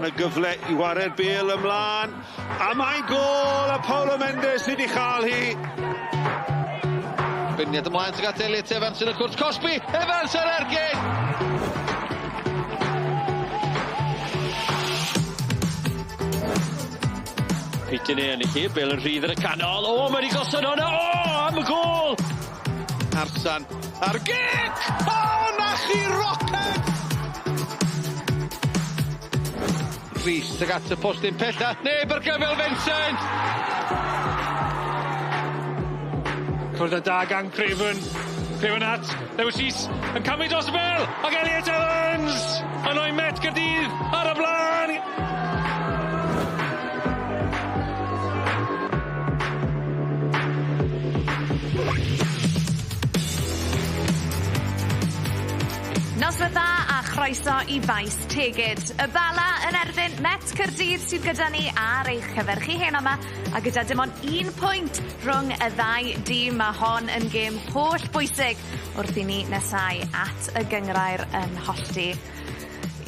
Mae yna gyfle I wared bêl ymlaen. A mae'n gol a Paulo Mendes wedi chael hi. Biniad ymlaen sy'n gadael Elliot Evans yn y cwrs Cosby. Evans yr ergyd! Peter neu yn chi, Bill yn rhydd yn y canol. O, mae wedi gosod hwnna. O, am y gol! Arsan ar gic! O, na chi rocket! Rhys ag at y postyn pella. Neb ar gyfel Vincent! Cwrdd y da gang Craven. Craven at, Lewis Rhys yn cymryd dros y bel. Ac Elliot Evans! Yn o'i Met Caerdydd ar y blaen! Noswaith dda a chroeso I Faes Tegid. Y Bala yn erbyn Met Caerdydd sydd gyda ni ar eich cyferchu hen yma a gyda dim ond 1 pwynt rhwng y ddau dîm. Mae hon yn gêm holl bwysig wrth I ni nesau at y gynghrair yn hollti.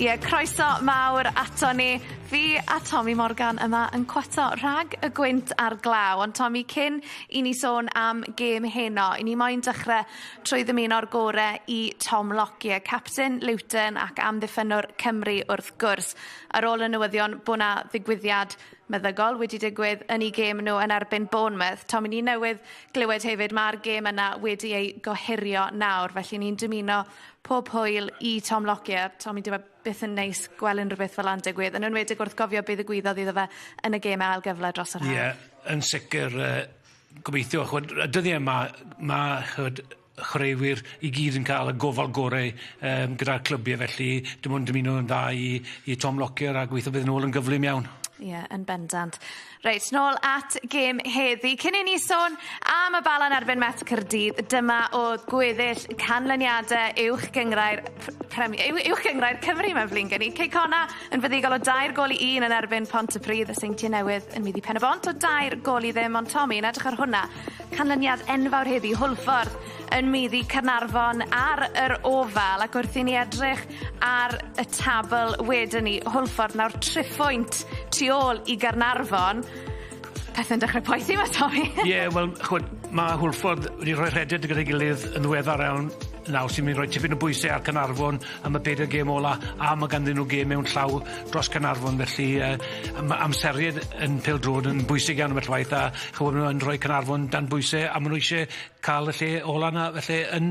Ie, croeso mawr ato ni. Fi a Tommy Morgan yma yn cwato rhag y gwynt ar glaw. Ond Tommy, cyn I ni sôn am gêm heno, I ni moyn dechrau trwy ddymuno'r gorau I Tom Lockyer, captain Luton ac amddiffynwr Cymru wrth gwrs. Ar ôl y newyddion bod na ddigwyddiad meddygol wedi digwydd yn ei gêm nhw yn erbyn Bournemouth. Tommy, ni newydd glywed hefyd mae'r gêm yna wedi ei gohirio nawr, felly ni'n dymuno pob hwyl I Tom Lockyer. Tommy, dyma byth yn neis gweld unrhyw beth fel yn digwydd, yn enwedig wrth gofio bydd y gwyddoedd iddo fe yn y gêm ail gyfle dros yr haf. Ie, yn sicr gobeithio. Y dyddiau yma, mae chwaraewyr I gyd yn cael y gofal gorau gyda'r clybiau, felly dim ond dymuno yn dda I Tom Lockyer a gweithio bydd yn ôl yn gyflym iawn. Ie, yn bendant. Reit, nôl at gêm heddi. Cyn I ni sôn am y Bala yn erbyn Met Caerdydd, dyma oedd gweddill canlyniadau uwch gynghrair Cymru mewn flin gen I. Cei Conna yn fyddigol o 2 gol I 1 yn erbyn Pontypridd, y Seintiau Newydd yn mynd I Pen-y-bont o 2 gol I ddim, ond Tommy, yn edrych ar hwnna, canlyniad enfawr heddi, Hwlffordd yn meddu Caernarfon ar yr ofal, ac wrth I ni edrych ar y tabl wedyn ni, Hwlffordd nawr 3 phwynt tu ôl I Gaernarfon. Pethau'n dechrau poethi yma, Tommy. Ie, wel, mae Hwlffordd wedi rhoi rhedyd gyda'i gilydd yn ddiweddar iawn nawr sy'n mynd rhoi tipyn o bwysau ar Caernarfon am y 4 gêm ola a mae ganddyn nhw gêm mewn llaw dros Caernarfon, felly amseriad yn pêl-drod yn bwysig iawn am y llwaith a chywod nhw yn rhoi Caernarfon dan bwysau a maen nhw eisiau cael y lle ola yna felly yn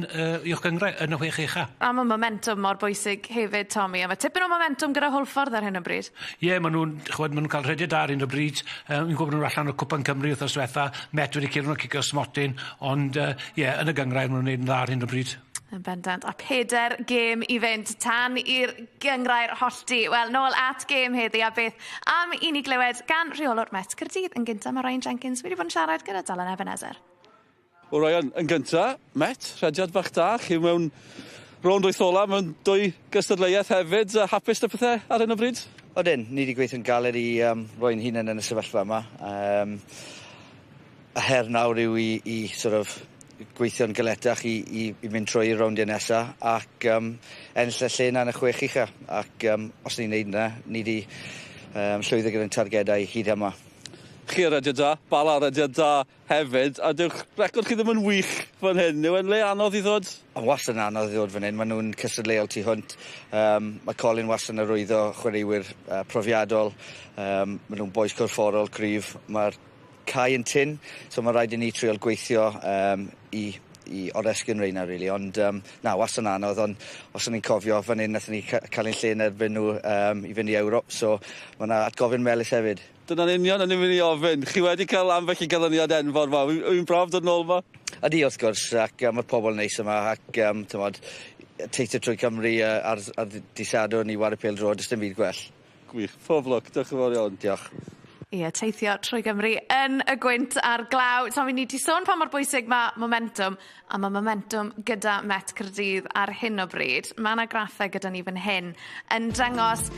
uwch gynghrair yn y 6 ucha. A mae momentum mor bwysig hefyd, Tommy, a mae tipyn o momentum gyda Hwlffordd ar hyn o bryd. Ie, maen nhw'n cael rhedyd ar hyn o bryd. Mi'n gwybod nhw'n allan o Cwpan Cymru wrth yswetha, Met wedi cyrraedd nhw'n cicio smotyn, ond ie, yn y gynghrair maen nhw'n gwneud yn dda ar hyn o bryd. Yn bendant. A 4 gêm I fynd tan i'r gynghrair hollti. Wel, nôl at gêm heddi a beth am I ni glywed gan rheolwr Met Caerdydd. Yn gyntaf mae Ryan Jenkins wedi bod yn siarad gyda Dylan Ebenezer. O Ryan, yn gyntaf, Met, rhediad bach da, chi mewn rownd wyth ola, mewn 2 gystadleuaeth hefyd, hapus y pethau ar hyn o bryd? Odyn, ni wedi gweithio'n galed I roi'n hunain yn y sefyllfa yma. Y her nawr yw I sort of gweithio'n galetach I mynd trwy'r rowndiau nesaf ac ennill y lle yna yn y 6 ucha ac os ni'n neud yna, ni wedi llwyddo gyda'n targedau hyd yma. Chi rediad da, Bala rediad da hefyd, a dyw'ch record chi ddim yn wych fan hyn, yw yn le anodd I ddod? Yn wastad yn anodd I ddod fan hyn, maen nhw'n cystadleuol tu hwnt. Mae Colin wastad yn arwyddo chwaraewyr profiadol, maen nhw'n boes corfforol cryf, mae'r cae yn tyn, so mae rhaid I ni triol gweithio I oresgyn reina, really. Ond na, wastad yn anodd, ond os ni'n cofio fan hyn, nathon ni cael ein lle yn erbyn nhw I fynd I Ewrop, so mae yna atgofyn melys hefyd. Dyna'n union yn mynd I ofyn. Chi wedi cael ambell I ganlyniad enfawr ma. Yw'n braf dod nôl ma? Ydi, wrth gwrs, ac mae'r pobl neis yma, ac teithio trwy Cymru ar dydd Sadwrn I wario pêl-drod, jyst dim byd gwell. Gwych, pob lwc, diolch yn fawr iawn. Diolch. Ie, teithio trwy Gymru yn y gwynt ar glaw. Tommy, ni wedi sôn pa mor bwysig mae momentum, a mae momentum gyda Met Caerdydd ar hyn o bryd. Mae yna graffau gyda ni fan hyn yn dangos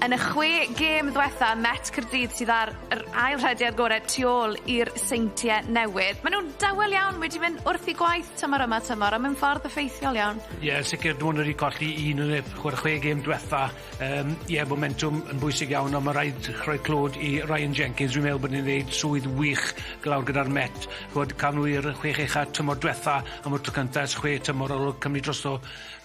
Yn y 6 gêm ddiwetha, Met Caerdydd sydd ar yr ail rhediad gorau tu ôl i'r seintiau newydd. Maen nhw'n dawel iawn wedi mynd wrth i gwaith tymor yma tymor, a mewn ffordd effeithiol iawn. Ie, sicr, dwi'n wedi colli un yn y 6 gêm diwetha. Momentum yn bwysig iawn, ond mae rhaid rhoi clod i Ryan Jenkins. Dwi'n meddwl bod ni'n gwneud swydd wych glawr gyda'r Met. Cael nhw i'r 6 uchaf tymor diwetha, am y tro cyntaf 6 tymor ar ôl cymryd drosto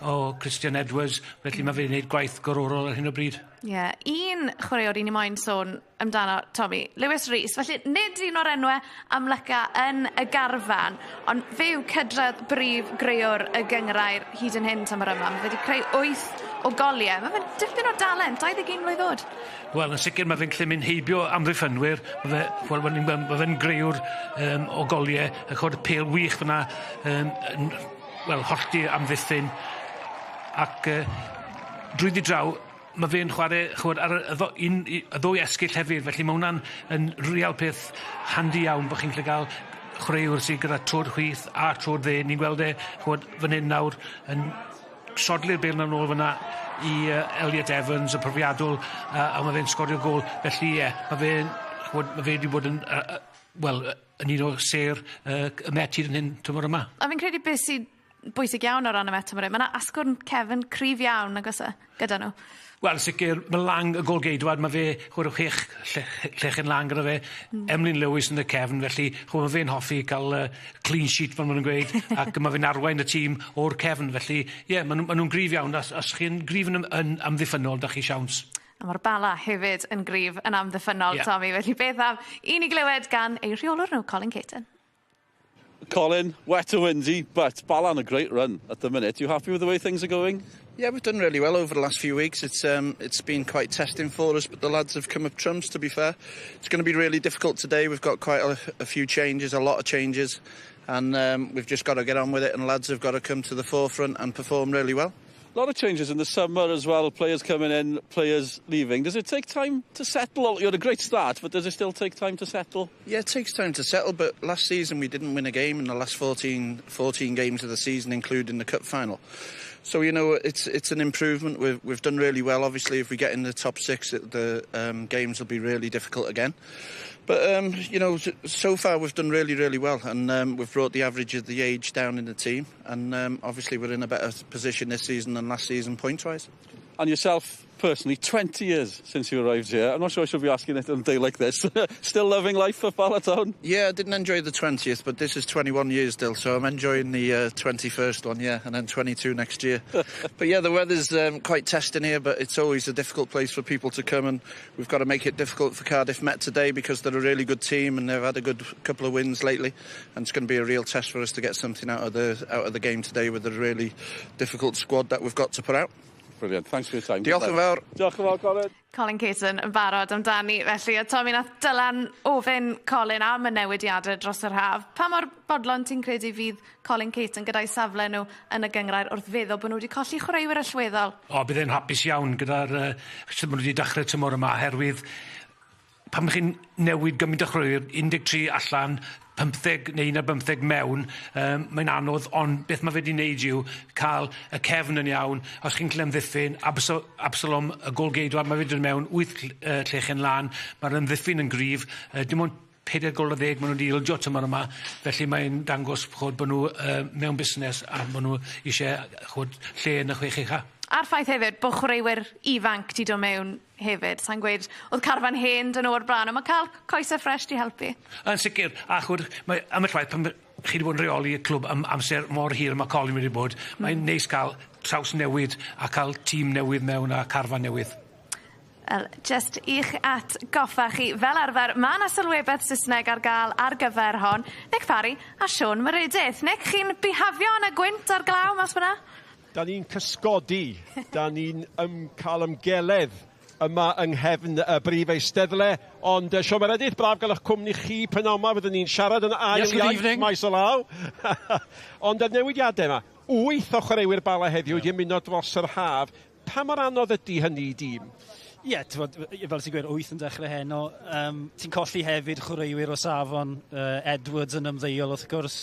o Christian Edwards, felly mae fe'n gwneud gwaith gororol ar hyn o bryd. Ie, un chwaraewr i ni moyn sôn amdano, Tommy, Lewis Rees. Felly, nid un o'r enwau amlyca yn y garfan, ond fe yw cydrodd brif greuwr y gyngrair hyd yn hyn tymor yma. Mae wedi creu 8 o goliau. Mae fe'n dipyn o dalent, 21 mlwydd oed. Wel, yn sicr mae fe'n gallu mynd heibio amddiffynwyr. Mae fe'n greuwr o goliau, a chod y pêl wych fyna, hollti amddiffyn. Ac drwy draw, mae fe'n chwarae ar y ddwy esgyll hefyd, felly mae hwnna'n yn real peth handi iawn bod chi'n gallu cael chwaraewr sydd gyda trod chwith a trod dde. Ni'n gweld fan hyn nawr yn sodli'r bêl na'n ôl fyna i Elliot Evans, y profiadol, a mae fe'n sgorio gol. Felly mae fe wedi bod yn yn un o ser y Met hyd yn hyn tymor yma. A fi'n credu beth sydd bwysig iawn o ran y Met tymor yma. Mae yna asgwrn cefn cryf iawn nag oes gyda nhw. Wel, sicr, mae lang y golgeidwad, mae fe chwech llechen lang gyda fe, Emlyn Lewis yn y cefn, felly mae fe'n hoffi cael clean sheet, fel maen nhw'n gweud, ac mae fe'n arwain y tîm o'r cefn, felly, maen nhw'n grif iawn, os chi'n grif yn amddiffynol, da chi siawns. A mae'r Bala hefyd yn grif yn amddiffynol, Tommy, felly beth am un i glywed gan ei rheolwr nhw, Colin Caton. Colin, wet and windy, but Bala on a great run at the minute. You happy with the way things are going? Yeah, we've done really well over the last few weeks. It's been quite testing for us, but the lads have come up trumps, to be fair. It's going to be really difficult today. We've got quite a few changes, a lot of changes, and we've just got to get on with it, and lads have got to come to the forefront and perform really well. A lot of changes in the summer as well, players coming in, players leaving. Does it take time to settle? You had a great start, but does it still take time to settle? Yeah, it takes time to settle, but last season we didn't win a game in the last 14 games of the season, including the cup final. So, it's an improvement. We've done really well. Obviously, if we get in the top 6, the games will be really difficult again. But, so far we've done really, really well, and we've brought the average of the age down in the team, and obviously we're in a better position this season than last season point-wise. And yourself, personally, 20 years since you arrived here. I'm not sure I should be asking it on a day like this. Still loving life at Bala Town? Yeah, I didn't enjoy the 20th, but this is 21 years still, so I'm enjoying the 21st one, and then 22 next year. But yeah, the weather's quite testing here, but it's always a difficult place for people to come, and we've got to make it difficult for Cardiff Met today because they're a really good team and they've had a good couple of wins lately, and it's going to be a real test for us to get something out of the game today with a really difficult squad that we've got to put out. Brilliant, thanks for your time. Diolch yn fawr. Diolch yn fawr, Colin. Colin Caton yn barod amdani, felly, a Tommy nath Dylan ofyn Colin am y newidiadau dros yr haf. Pa mor bodlon ti'n credu fydd Colin Caton gyda'i safle nhw yn y gyngrair wrth feddwl bod nhw wedi colli chwaraewyr allweddol? Bydd e'n hapus iawn gyda'r sut maen nhw wedi dechrau tymor yma, oherwydd pan chi'n newid gymaint o chwaraewyr, 13 allan, 15 neu 15 mewn, mae'n anodd, ond beth mae fe wedi wneud yw cael y cefn yn iawn. Os chi'n cael ymddiffyn, Absalom y golgeidwad, mae fe wedi mewn 8 llechen lan, mae'r ymddiffyn yn gryf, dim ond 40 gol o 10 maen nhw wedi ildio tymor yma, felly mae'n dangos bod nhw mewn busnes a maen nhw eisiau lle yn y 6 uchaf. A'r ffaith hefyd bod chwaraewyr ifanc di dod mewn hefyd, sa'n gweud, oedd carfan hen dyn nhw o'r blaen, ond mae cael coesau ffres di helpu. Yn sicr, am y llwaith, pan chi wedi bod yn reoli y clwb am amser mor hir mae Colin wedi bod, mae'n neis cael traws newid a cael tîm newydd mewn a carfan newydd. Just i'ch atgoffa chi, fel arfer, mae yna sylwebeth Saesneg ar gael ar gyfer hon. Nick Parry a Siôn Meredith. Nick, chi'n bihafio yn y gwynt ar glaw mas fyna? Da ni'n cysgodi, da ni'n cael ymgeledd yma yng nghefn y brif eisteddle, ond Siôn Meredith, braf gael eich cwmni chi penoma, fyddwn ni'n siarad yn ail iaith maes o law. Ond y newidiadau yma, 8 o chwaraewyr Bala heddiw wedi ymuno dros yr haf, pa mor anodd ydy hynny i dîm? Ie, fel ti'n gweud, 8 yn dechrau heno. Ti'n colli hefyd chwaraewyr o safon, Edwards yn ymddeol wrth gwrs,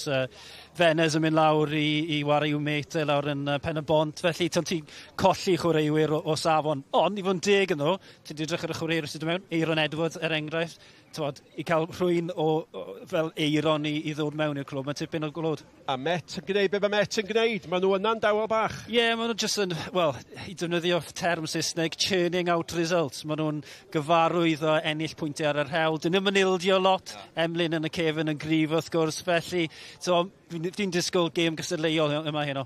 Fenes yn mynd lawr i wario mate lawr yn pen y bont, felly ti'n colli chwaraewyr o safon. Ond, i fod yn deg yn ddo, ti'n edrych ar y chwaraewyr sydd yn mewn, Aaron Edwards enghraifft, i cael rhywun fel Aaron i ddod mewn i'r clwb, mae'n tipyn o glod. A Met yn gwneud be mae Met yn gwneud, maen nhw yna'n dawel bach. Ie, maen nhw jyst yn, i defnyddio term Saesneg, churning out results. Maen nhw'n gyfarwydd o ennill pwyntiau ar yr hewl. Dyn nhw'n ildio lot, Emlyn yn y cefn yn grif wrth gwrs, felly fi'n disgwyl gêm gystadleuol yma heno.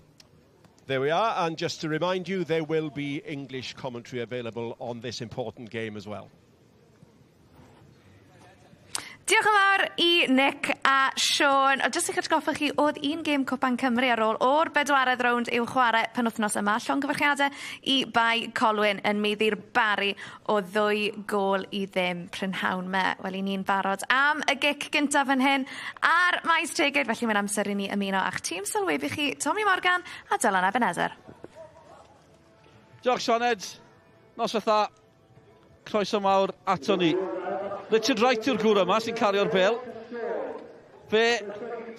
There we are, and just to remind you, there will be English commentary available on this important game as well. Diolch yn fawr i Nick a Sean. Jyst i'ch atgoffa chi, oedd un gêm Cwpan Cymru ar ôl o'r bedwaredd rownd i'w chwarae penwythnos yma. Llongyfarchiadau i bai Colwyn yn meiddi'r Bari o 2 gôl i ddim prynhawn me. Wel, i ni'n barod am y gic gyntaf yn hyn ar Faes Tegid. Felly mae'n amser i ni ymuno a'ch tîm sylwebu chi, Tommy Morgan a Dylan Ebenezer. Diolch, Sioned. Noswaith dda. Croeso mawr ato ni. Richard Wright yw'r gŵr yma sy'n cario'r bel. Fe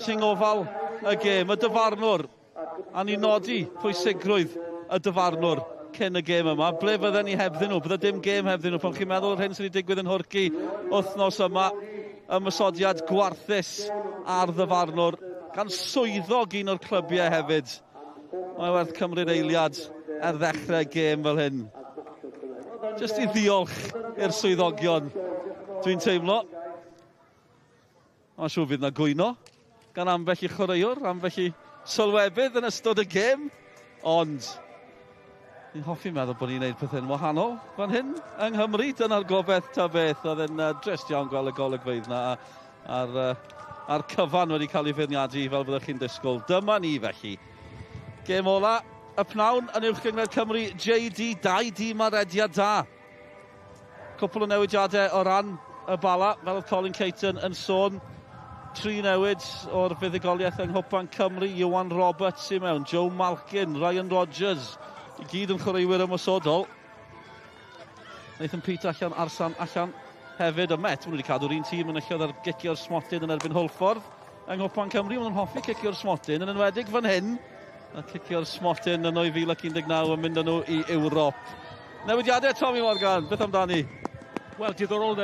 sy'n gofal y gêm, y dyfarnwr. A ni nodi pwysigrwydd y dyfarnwr cyn y gêm yma. Ble fydden ni hebddyn nhw? Bydde dim gêm hebddyn nhw. Pan chi'n meddwl o'r hyn sy'n wedi digwydd yn Hwrci wythnos yma, ymysodiad gwarthus ar ddyfarnwr. Gan swyddog un o'r clybiau hefyd. Mae werth cymryd eiliad ar ddechrau gêm fel hyn. Just i ddiolch i'r swyddogion. Dwi'n teimlo. Mae'n siŵr fydd na gwyno gan ambell i chwaraewr, ambell i sylwebydd yn ystod y gêm. Ond, ni'n hoffi meddwl bod ni'n gwneud pethau'n wahanol fan hyn yng Nghymru. Dyna'r gobeith ta beth. Oedd yn drist iawn gweld y golygfeydd na a'r cyfan wedi cael ei feirniadu fel byddwch chi'n disgwyl. Dyma ni felly. Gêm ola, y pnawn yn uwchben Cymru, JD, 2 dîm arediad da. Cwpl o newidiadau o ran y Bala, fel oedd Colin Caton yn sôn. 3 newid o'r buddugoliaeth yng Nghwpan Cymru, Iwan Roberts i mewn, Joe Malkin, Ryan Rogers, i gyd yn chwaraewyr ymwysodol. Nathan Peter allan, Arsan allan hefyd, y Met. Maen nhw wedi cadw'r un tîm yn illodd ar gicio'r smotyn yn erbyn Hwlffordd yng Nghwpan Cymru. Maen nhw'n hoffi cicio'r smotyn, yn enwedig fan hyn. A cicio'r smotyn yn 2019 yn mynd â nhw i Ewrop. Newidiadau, Tommy Morgan, beth amdani? Wel, diddorol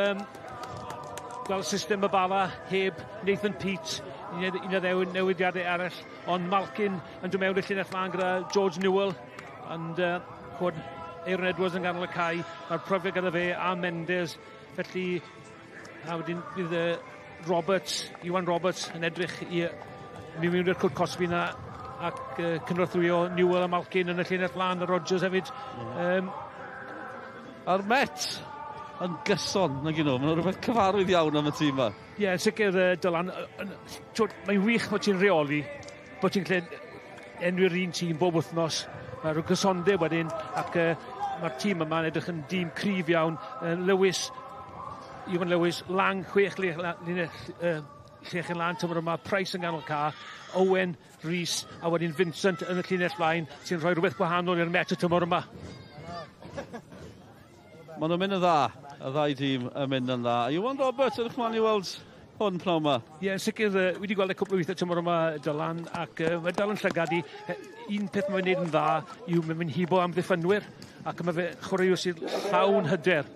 gweld system y Bala heb Nathan Peat, un o newidiadau arall, ond Malkin yn dod mewn y llinell lan gyda George Newell, ond Aaron Edwards yn ganol y cae, mae'r profiad gyda fe a Mendes, felly a wedyn bydd Iwan Roberts yn edrych i mewn i'r cwrt Cosby na ac cynorthwyo Newell a Malkin yn y llinell lan, a Rogers hefyd. A'r Met yn gyson, nag nhw. Mae'n rhywbeth cyfarwydd iawn am y tîm yma. Ie, sicr, Dylan. Mae'n wych bod ti'n reoli, bod ti'n enwi'r un tîm bob wythnos. Mae'r gysondeb wedyn, ac mae'r tîm yma'n edrych yn dîm cryf iawn. Iwan Lewis, Lang, 6 llechyn lan tymor yma, Price yn ganol ca, Owen, Rhys, a wedyn Vincent yn y llinell blaen, sy'n rhoi rhywbeth gwahanol i'r Met y tymor yma. Maen nhw'n mynd yn dda, y 2 dîm yn mynd yn dda. Iwan Roberts, ydych chi'n i weld hwn pnawn yma? Ie, sicr, wedi gweld y cwpl o weithiau tymor yma, Dylan, ac mae dal yn llygad i. Un peth mae'n gwneud yn dda yw mae'n hibo am ddiffynwyr, ac mae fe chwaraewr sydd llawn hyder.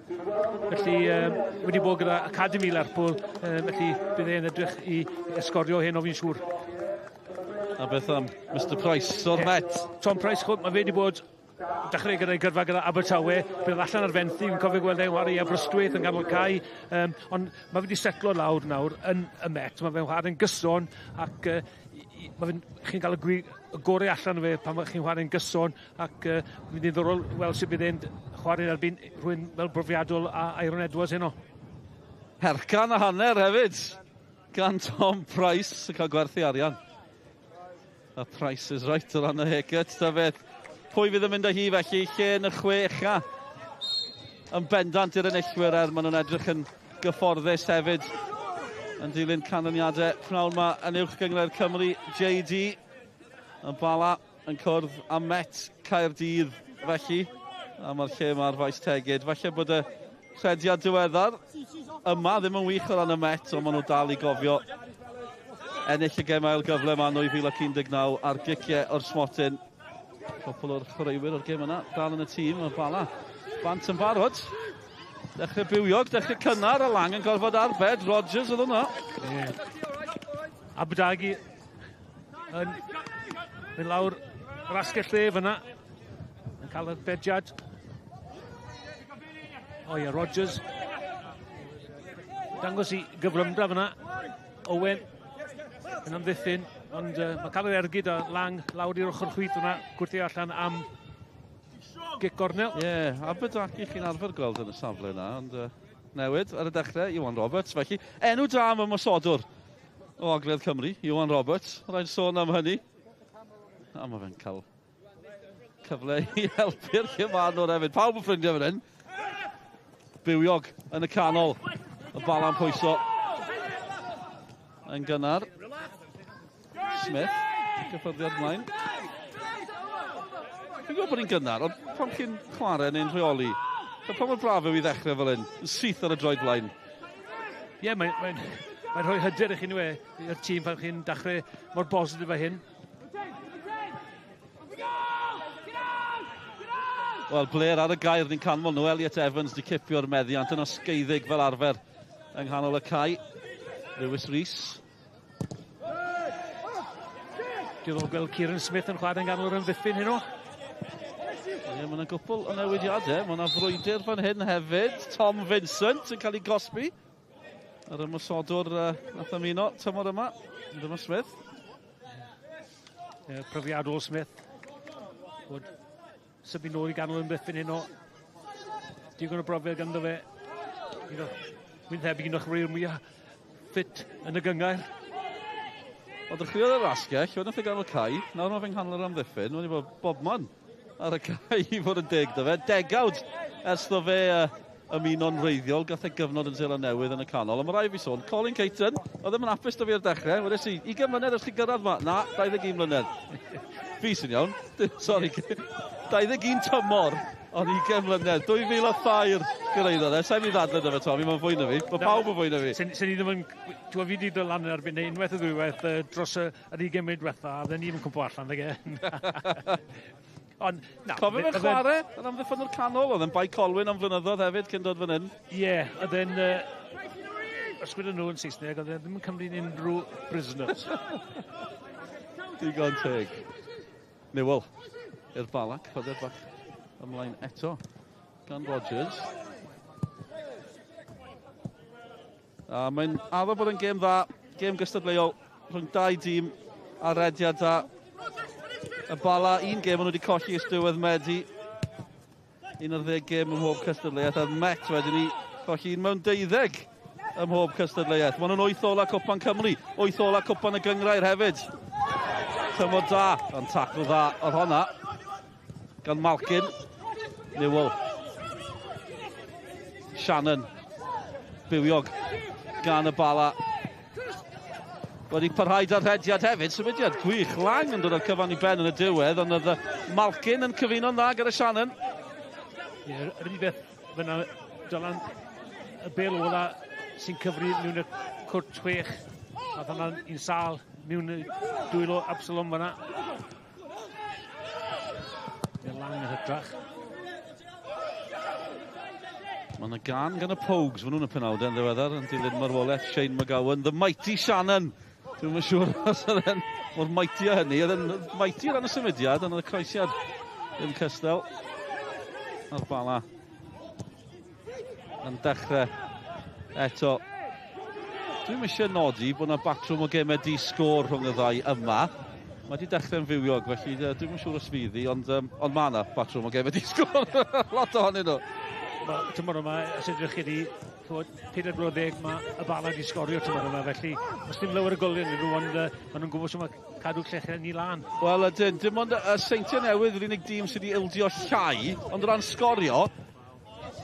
Felly, wedi bod gyda Academi Lerpwl, felly bydd e'n edrych i Sgorio hyn o fi'n siŵr. A beth am Mr Price o'r Met? Tom Price, mae fe wedi bod dechrau gyda'i gyrfa gyda Abertawe, bydd allan ar fenthi, fi'n cofio gweld e'n wari Aberystwyth yn ganol cae, ond mae fe wedi setlo lawr nawr yn y Met, mae fe'n chwarae'n gyson, ac chi'n cael y gorau allan o fe pan chi'n chwarae'n gyson, ac fi'n ddiddorol weld sut bydd e'n chwarae'n erbyn rhywun fel brofiadol a Aaron Edwards heno. Hercan a hanner hefyd, gan Tom Price yn cael gwerthu arian. A Price is right o ran y haircut, ta beth. Pwy fydd yn mynd â hi felly, lle yn y 6 yn bendant i'r enillwyr maen nhw'n edrych yn gyfforddus hefyd yn dilyn canlyniadau pnawn yma yn uwchben Cymru. JD yn Bala yn cwrdd a Met Caerdydd felly. A mae'r lle mae'r Faes Tegid. Falle bod y rhediad diweddar yma ddim yn wych o ran y Met, ond maen nhw dal i gofio ennill y gem ail gyfle yma 2019 ar giciau o'r smotyn. Cwpl o'r chwaraewyr o'r gem yna, dal yn y tîm, y Bala. Bant yn barod. Dechrau bywiog, dechrau cynnar, a Lang yn gorfod arbed. Rodgers oedd hwnna. A Byddai yn mynd lawr yr asgell lle fyna. Yn cael y bediad. O ie, Rodgers. Dangos i gyfrymdra fyna. Owen yn amddiffyn. Ond mae cael yr ergyd a Lang lawr i'r ochr chwith fyna. Gwrthi allan am gic gornel. Ie, a Byddai chi'n arfer gweld yn y safle yna. Ond newid ar y dechrau, Iwan Roberts. Felly, enw da am ymosodwr o Ogledd Cymru, Iwan Roberts. Rhaid sôn am hynny. A mae fe'n cael cyfle i helpu'r Llefanwr hefyd. Pawb yn ffrindiau fan hyn. Bywiog yn y canol. Y Bala'n pwyso. Yn gynnar. Smith. Cyffyrddiad mlaen. Fi'n gwybod bod ni'n gynnar, ond pan chi'n chwarae neu'n rheoli, pan mae'r brafo i ddechrau fel hyn, yn syth ar y droed blaen. Ie, mae'n rhoi hyder i chi nhw i'r tîm pan chi'n dechrau mor bositif â hyn. Wel, Blair ar y gair ni'n canmol nhw. Elliot Evans di cipio'r meddiant yn osgeiddig fel arfer yng nghanol y cae. Lewis Rhys. Dwi'n gweld Kieran Smith yn chwarae yn ganol yr ymddiffyn hyn o. Ie, mae yna gwbl o newidiadau. Mae yna frwydr fan hyn hefyd. Tom Vincent yn cael ei gosbi. Yr ymosodwr nath ymuno tymor yma. Dyma Smith. Profiadol Smith. Bod sybyn nôl i ganol ymddiffyn hyn o. Digon o brofiad ganddo fe. Mynd thebyg un o'ch rwy'r mwyaf ffit yn y gyngair. O ddechreuodd y rasgell, wedyn nath ganol cae. Nawr mae fe'n nghanol yr ymddiffyn. Wedi bod bobman ar y cae i fod yn deg da fe. Degawd ers ddo fe ymuno'n reiddiol. Gath e gyfnod yn Seland Newydd yn y canol. Ond mae rai fi sôn, Colin Caton, oedd ddim yn apus da fi ar dechrau. Wedi si, 20 mlynedd ys chi gyrraedd ma? Na, 21 mlynedd. Fi sy'n iawn. Sorry. 21 tymor, ond 20 mlynedd. 2003 gyrraeddodd e. Sa'n mi ddadle da fe, Tommy, mae'n fwy na fi. Mae pawb yn fwy na fi. Sen i ddim yn... Fi wedi dod lan yn erbyn unwaith y ddwywaith dros yr 20 munud diwetha, a dden ni'n cwmpo allan ag Ond, na... Cofio fe'n chwarae yn amddiffyn o'r canol, oedd yn bai Colwyn am flynyddoedd hefyd cyn dod fan hyn. Ie, oedd e'n... Ysgwyd nhw yn Saesneg, oedd e'n ddim yn cymryd unrhyw prisoners. Digon teg. Newell i'r Bala, cyfodau'r bach ymlaen eto gan Rodgers. A mae'n addo bod yn gêm dda, gêm gystadleuol rhwng dau dîm a rediad da. Y Bala, un gêm o'n nhw wedi colli ysdiwedd Medi. 11 gêm ym mhob cystadleuaeth, a Met wedyn ni colli un mewn 12 ym mhob cystadleuaeth. Maen nhw'n 8 ola Cwpan Cymru, 8 ola Cwpan y Gyngrair hefyd. Tymor da, ond tacl dda o'r honna. Gan Malkin, Newell. Shannon, bywiog gan y Bala. Wedi parhau dar rhediad hefyd, symudiad gwych. Lang yn dod o'r cyfan i ben yn y diwedd, ond oedd Malkin yn cyfuno'n dda gyda Shannon. Ie, yr unig beth fyna, Dylan, y bel ola sy'n cyfri mewn y cwrt chwech. A dyna un sal mewn y dwylo Absalom fyna. Ie, Lang yn hydrach. Mae yna gan gan y Pogues, fan nhw'n y penawdau yn ddiweddar, yn dilyn marwolaeth Shane McGowan. The Mighty Shannon. Dwi'n yn siŵr os oedd e'n mor mighty o hynny. Oedd e'n mighty ran y symudiad, ond oedd y croesiad ddim cystel. A'r Bala yn dechrau eto. Dwi'n eisiau nodi bod yna batrwm o gemau ddi-sgôr rhwng y ddau yma. Mae wedi dechrau'n fywiog, felly dwi'n yn siŵr o sfyddi, ond mae yna batrwm o gemau ddi-sgôr. Lot ohonyn nhw. Tymor yma, os edrych chi di, 40 mae y Bala di sgorio tymor yma, felly os dim lawer y golyn nhw, ond maen nhw'n gwybod sy'n mae cadw llechen ni lan. Wel, dim ond Seintiau Newydd yw'r unig dîm sydd wedi ildio llai, ond o ran sgorio,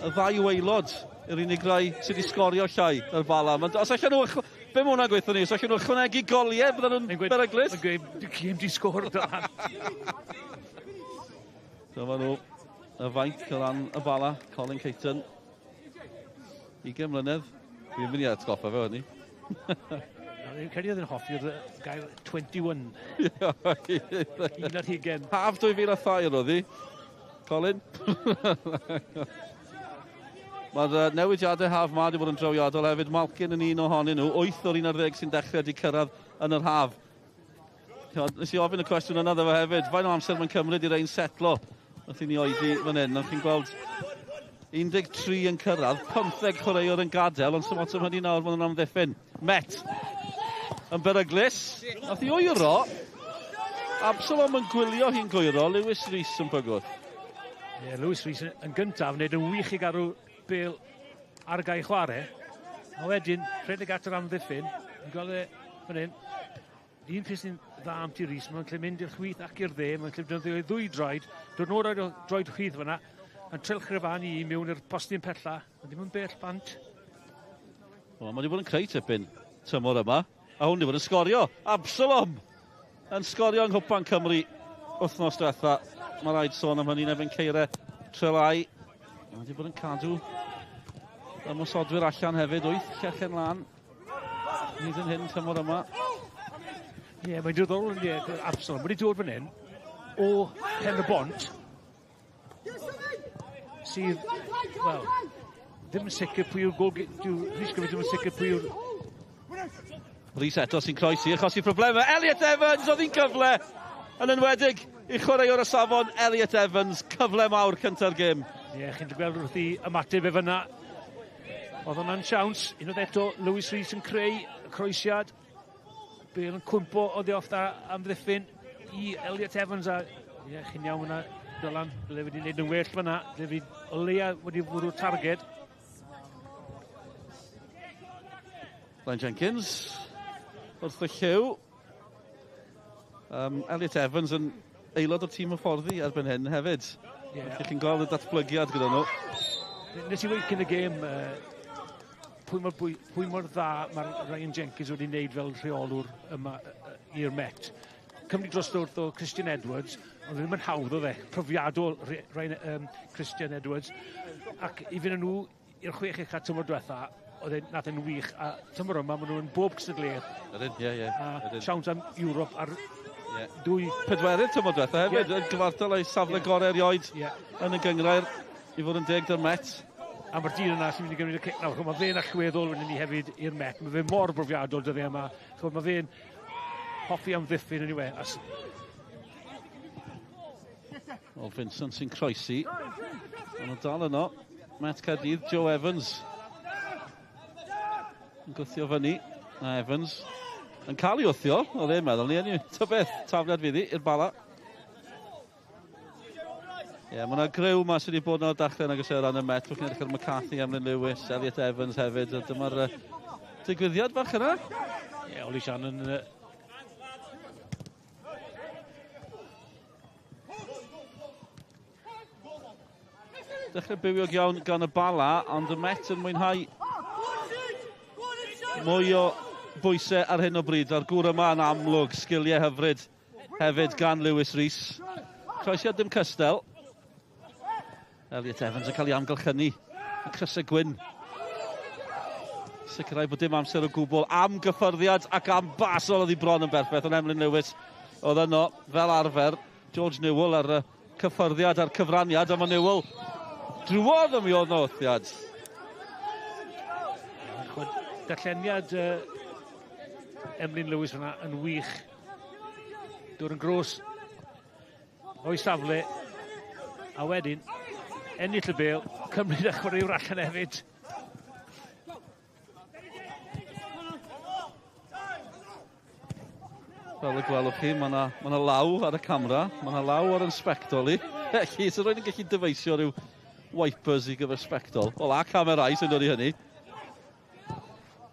y ddau waelod yw'r unig rai sydd wedi sgorio llai yr Bala. Os allan nhw, be mae hwnna'n gweithio ni? Os allan nhw ychwanegu goliau, bydden nhw'n beryglus? Mae'n gweud, cym di sgor dan. Dyma nhw y faint o ran y Bala, Colin Caton. 20 mlynedd. Dwi'n mynd i atgoffa fe hynny. Dwi'n credu oedd yn hoffi'r gair 21. Un ar hugen. Haf 2002 oedd hi, Colin. Mae'r newidiadau haf ma wedi bod yn drawiadol hefyd. Malkin yn un ohonyn nhw. 8 o'r 11 sy'n dechrau wedi cyrraedd yn yr haf. Nes i ofyn y cwestiwn yna dda fe hefyd. Faint o amser mae'n cymryd i'r ein setlo? Nath i ni oedi fan hyn. Nath chi'n gweld 13 yn cyrraedd, 15 chwaraewr yn gadael, ond symud am hynny nawr mae'n amddiffyn. Met yn beryglus. Nath i wyro. Absalom yn gwylio hi'n gwyro. Lewis Rhys yn bygwth. Ie, Lewis Rhys yn gyntaf, wneud yn wych i garw bêl ar gael chwarae. A wedyn, rhedeg at yr amddiffyn, yn gweld e fan hyn. Un peth sy'n dda am ti Rhys, mae'n lle mynd i'r chwith ac i'r dde, mae'n lle defnyddio ddwy droed, dod nôl o'r droed chwith fyna, yn trilchrefan i mewn i'r postyn pella, a ddim yn bell bant. Mae wedi bod yn creu tipyn tymor yma, a hwn wedi bod yn sgorio. Absalom yn sgorio yng Nghwpan Cymru wythnos diwetha. Mae rhaid sôn am hynny'n efo'n ceirau trelau. Mae wedi bod yn cadw ymwysodwyr allan hefyd, 8 llechen lan. Nid yn hyn tymor yma. Ie, mae'n diddorol yn Absalom. Wedi dod fan hyn o Pen y Bont sydd, wel, ddim yn sicr pwy yw'r gol... Rhys Gyfyd ddim yn sicr pwy yw'r... Rhys eto sy'n croesi, achosi problemau. Elliot Evans oedd hi'n cyfle yn enwedig i chwaraewr y safon. Elliot Evans, cyfle mawr cyntaf gêm. Ie, chi'n gweld wrth i ymateb e fyna. Oedd hwnna'n siawns. Unwaith eto, Lewis Rhys yn creu y croesiad. Bêl yn cwmpo o ddiolch da amddiffyn i Elliot Evans. A ie, chi'n iawn fyna, Dylan. Bydde wedi gwneud yn well fyna. Bydde wedi o leia wedi fwrw targed. Blaen Jenkins wrth y lliw. Elliot Evans yn aelod o'r tîm o fforddi erbyn hyn hefyd. Yeah. Chi'n gweld y datblygiad gyda nhw. Nes i weid cyn y gêm, pwy mor dda mae Ryan Jenkins wedi wneud fel rheolwr yma i'r Met. Cymru dros wrth o Christian Edwards, ond ddim yn hawdd o fe. Profiadol Christian Edwards. Ac i fynd nhw i'r chwech eich tymor diwetha, oedd nath yn wych. A tymor yma, maen nhw yn bob cystadleuaeth. A siawns am Ewrop ar dwy... Pedwerydd tymor diwetha hefyd. Yn gyfartal ei safle gorau erioed yn y gyngrair i fod yn deg dy'r Met. A mae'r dyn yna sy'n mynd i gymryd y cic nawr. Mae fe'n allweddol wedyn ni hefyd i'r Met. Mae fe mor brofiadol dyddi yma. Mae fe'n hoffi am ddiffyn yn ei we. O, Vincent sy'n croesi. Ond o dal yno. Met Caerdydd, Joe Evans. Yn gwthio fyny. A Evans yn cael ei wthio. O dde'n meddwl ni enw. Ta beth, tafliad fyddi i'r Bala. Ie, mae yna grew ma sydd wedi bod yno dachrau yn agos ran y Met. Fwch chi'n edrych ar McCarthy, Emlyn Lewis, Elliot Evans hefyd. Dyma'r digwyddiad bach yna. Ie, Oli Sian yn... Dechrau bywiog iawn gan y Bala, ond y Met yn mwynhau mwy o bwysau ar hyn o bryd. A'r gŵr yma yn amlwg, sgiliau hyfryd hefyd gan Lewis Rhys. Croesiad dim cystel. Elliot Evans yn cael ei amgylchynu. Y crysau gwyn. Sicrhau bod dim amser o gwbl am gyffyrddiad ac am basol oedd hi bron yn berffaith. Ond Emlyn Lewis oedd yno fel arfer. George Newell ar y cyffyrddiad a'r cyfraniad. A mae Newell drwodd am i oedd na wrthiad. Darlleniad Emlyn Lewis fyna yn wych. Dod yn gros o'i safle. A wedyn, ennill y bêl, cymryd a chwaraewr allan hefyd. Fel y gwelwch chi, mae yna law ar y camera, mae yna law ar yn sbectol i. Felly, so roedd yn gallu dyfeisio rhyw wipers i gyfer sbectol. Wel, a camerau sy'n dod i hynny.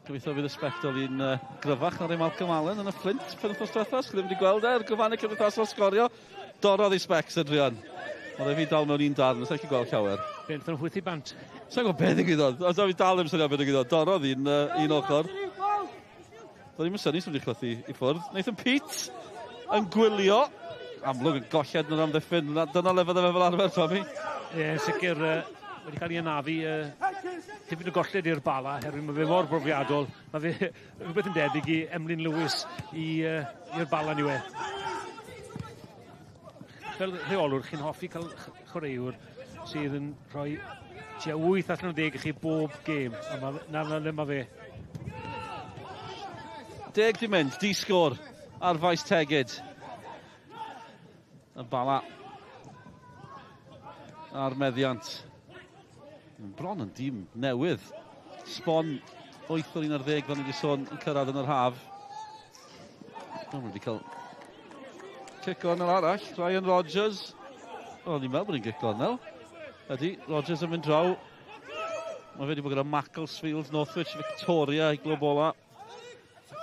Gobeithio fydd y sbectol i'n gryfach ar ei Malcolm Allen yn y Flint penwthnos diwethaf. Ddim wedi gweld e'r gyfannu cymdeithasol Sgorio. Dorodd ei specs Adrian. Oedd e fi dal mewn un darn, os eich chi gweld llawer. Beth yn hwyth i bant. Sa'n gwybod beth ddigwyddodd. Os fi dal ddim syniad beth ddigwyddodd. Dorodd un ochr. Doedd ddim yn syni sy'n wedi chlythu i ffwrdd. Nathan Pete yn gwylio. Amlwg yn golled yn yr amddiffyn. Dyna lefodd e fel arfer, Tommy. Sicr wedi cael ei anafu tipyn o golled i'r Bala, herwydd mae fe mor brofiadol. Mae fe rhywbeth yn debyg i Emlyn Lewis i'r Bala ni we. Fel rheolwr, chi'n hoffi cael chwaraewr sydd yn rhoi tua 8 allan o 10 i chi bob gêm. Na le mae fe. 10 di mynd, di-sgôr ar Faes Tegid. Y Bala ar meddiant. Bron yn dîm newydd. Sbon 8 o'r 11 fel ni wedi sôn yn cyrraedd yn yr haf. Mae'n wedi cael kick on yr arall. Ryan Rodgers. Ni'n meddwl bod ni'n kick on nawr. Ydy, Rodgers yn mynd draw. Mae fe wedi bod gyda Macclesfield, Northwich, Victoria i glwb ola.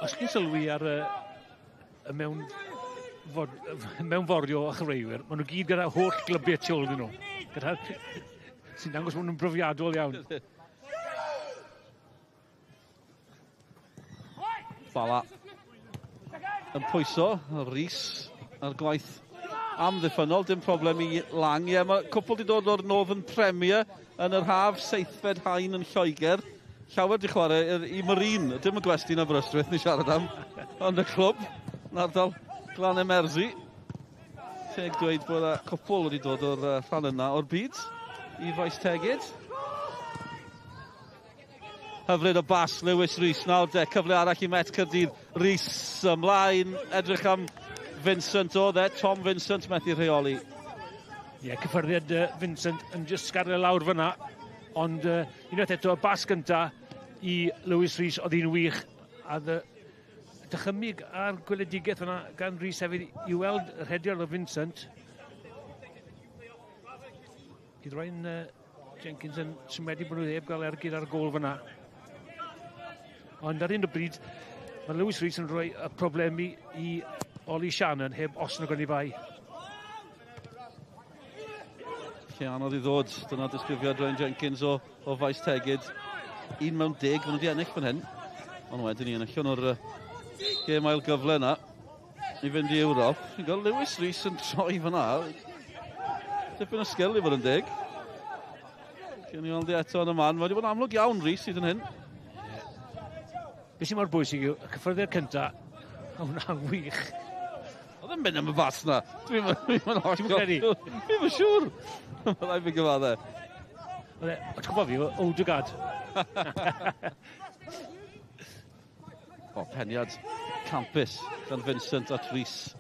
Os chi'n sylwi ar y mewnforio a chwaraewyr, maen nhw gyd gyda holl glybiau tu ôl iddyn nhw. Sy'n dangos bod nhw'n brofiadol iawn. Bala yn pwyso, Rhys ar gwaith amddiffynol, dim problem i lang. Ie, mae cwpl wedi dod o'r Northern Premier yn yr haf, seithfed hain yn Lloegr. Llawer di chwarae i Marine, dim y gwestiwn Aberystwyth ni siarad am, ond y clwb, yn ardal Glan Emersi. Teg dweud bod y cwpl wedi dod o'r rhan yna o'r byd i Faes Tegid. Hyfryd o bas, Lewis Rhys nawr, cyfle arall i Met Caerdydd. Rhys ymlaen, edrych am Vincent Tom Vincent methu rheoli. Cyffyrddiad Vincent yn just sgario lawr fyna, ond unwaith eto y bas gynta i Lewis Rhys oedd hi'n wych, a dychymig ar gweledigaeth fyna gan Rhys hefyd i weld yr herio o Vincent. Gyda rhain Jenkins yn symud bod nhw heb gael ergyd ar gôl fyna. Ond ar un o bryd, mae Lewis Rhys yn rhoi y problemi i Oli Shannon heb os nhw gan i bai. Lle anodd i ddod, dyna disgrifiad Ryan Jenkins o Faes Tegid. 1 mewn 10, maen nhw wedi ennill fan hyn. Ond wedyn ni ennill o'r gêm ail gyfle yna i fynd i Ewrop. Ni'n gael Lewis Rhys yn troi fyna. Tipyn o sgil i fod yn 10. Cyn i weld eto yn y man. Mae wedi bod yn amlwg iawn Rhys hyd yn hyn. Be sy'n mor bwysig yw, y cyffyrddiad cynta, hwnna'n wych. Oedd yn mynd am y bas na. Dwi'n yn siŵr. Mae'n fi gyfaddau. Oedd gwybod fi, Odegaard. Peniad campus gan Vincent at Rhys.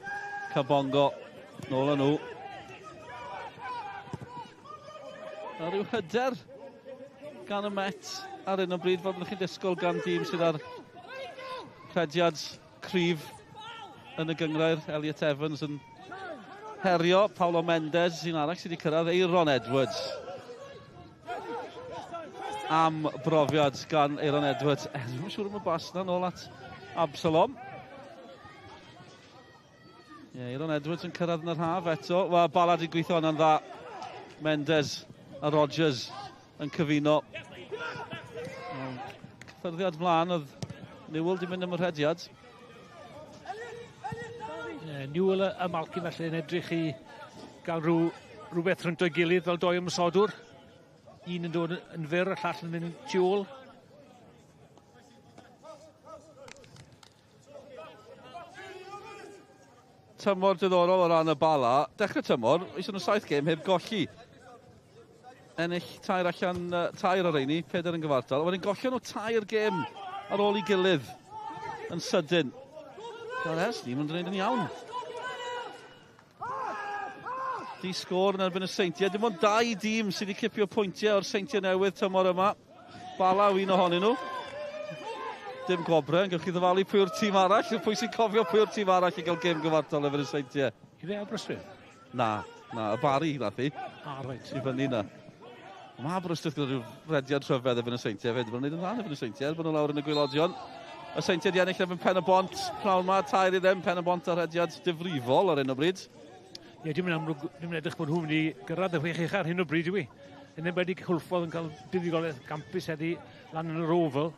Cabongo, nôl â nhw. A rhyw hyder gan y Met ar un o bryd fod chi'n disgwyl gan dîm sydd ar crediad cryf yn y gyngrair. Elliot Evans yn herio, Paulo Mendes sy'n arall sydd wedi cyrraedd, Aaron Edwards. Am brofiad gan Aaron Edwards. Dwi'n siŵr am y bas na nôl at Absalom. Aaron Edwards yn cyrraedd yn yr haf eto. Bala di gweithio yna'n dda. Mendes a Rodgers yn cyfuno. Cyffyrddiad mlaen oedd Newell di mynd am yr hediad. Newell a Malky felly yn edrych i gael rhywbeth rhynt o'i gilydd fel doi ymysodwr. Un yn dod yn fyr, y llall yn mynd tu ôl. Tymor diddorol o ran y Bala. Dechrau tymor, eisiau nhw 7 gêm heb golli. Ennill tair ar reini, 4 yn gyfartal. Wedyn gollio nhw 2 gêm ar ôl i gilydd yn sydyn. Wel es ni, mae'n gwneud yn iawn. Di-sgôr yn erbyn y seintiau. Dim ond 2 dîm sydd wedi cipio pwyntiau o'r seintiau newydd tymor yma. Bala un ohonyn nhw. Dim gobre, yn gewch chi ddyfalu pwy o'r tîm arall. Pwy sy'n cofio pwy o'r tîm arall i gael gêm gyfartal efo'r seintiau? I fe Aberystwyth? Na, y Bari nath i. Reit. I fyny na. Mae Aberystwyth gyda rhyw rediad rhyfedd efo'n y seintiau fyd. Mae'n gwneud yn dda efo'n y seintiau, bod nhw lawr yn y gwylodion. Y seintiau di ennill efo'n pen y bont. Prawn ma, 2 i ddim, pen y bont ar rediad difrifol ar un o bryd. Dim yn amlwg, dim yn edrych bod nhw'n wedi gyrraedd y chwech uchaf ar hyn o bryd i wi. Yn enwedig Hwlffordd yn cael buddugoliaeth Gampws heddi lan yn yr Oval.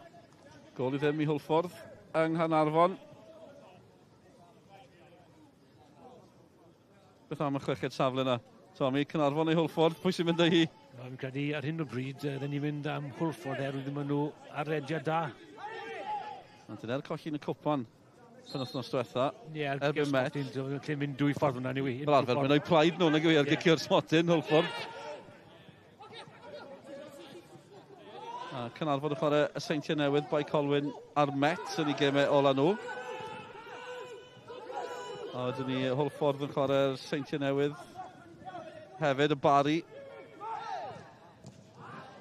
Gol i ddim i Hwlffordd yng Nghanarfon. Beth am y chweched safle yna? Tommy, Cynarfon neu Hwlffordd, pwy sy'n mynd â hi? Fi'n credu ar hyn o bryd, dyn ni'n mynd am Hwlffordd ddim nhw ar rediad da. Ond dyna'r colli yn y cwpan pan wythnos diwetha. Ie, erbyn Met. Lle mynd dwy ffordd hwnna ni wy. Fel arfer, mae'n o'i plaid nhw, nag yw i ar gicio'r smotyn, Hwlffordd. Cynarfon yn chwarae y seintiau newydd bai Colwyn ar Met yn ei gemau ola nhw. A wedyn ni Hwlffordd yn chwarae'r seintiau newydd hefyd, y Bari.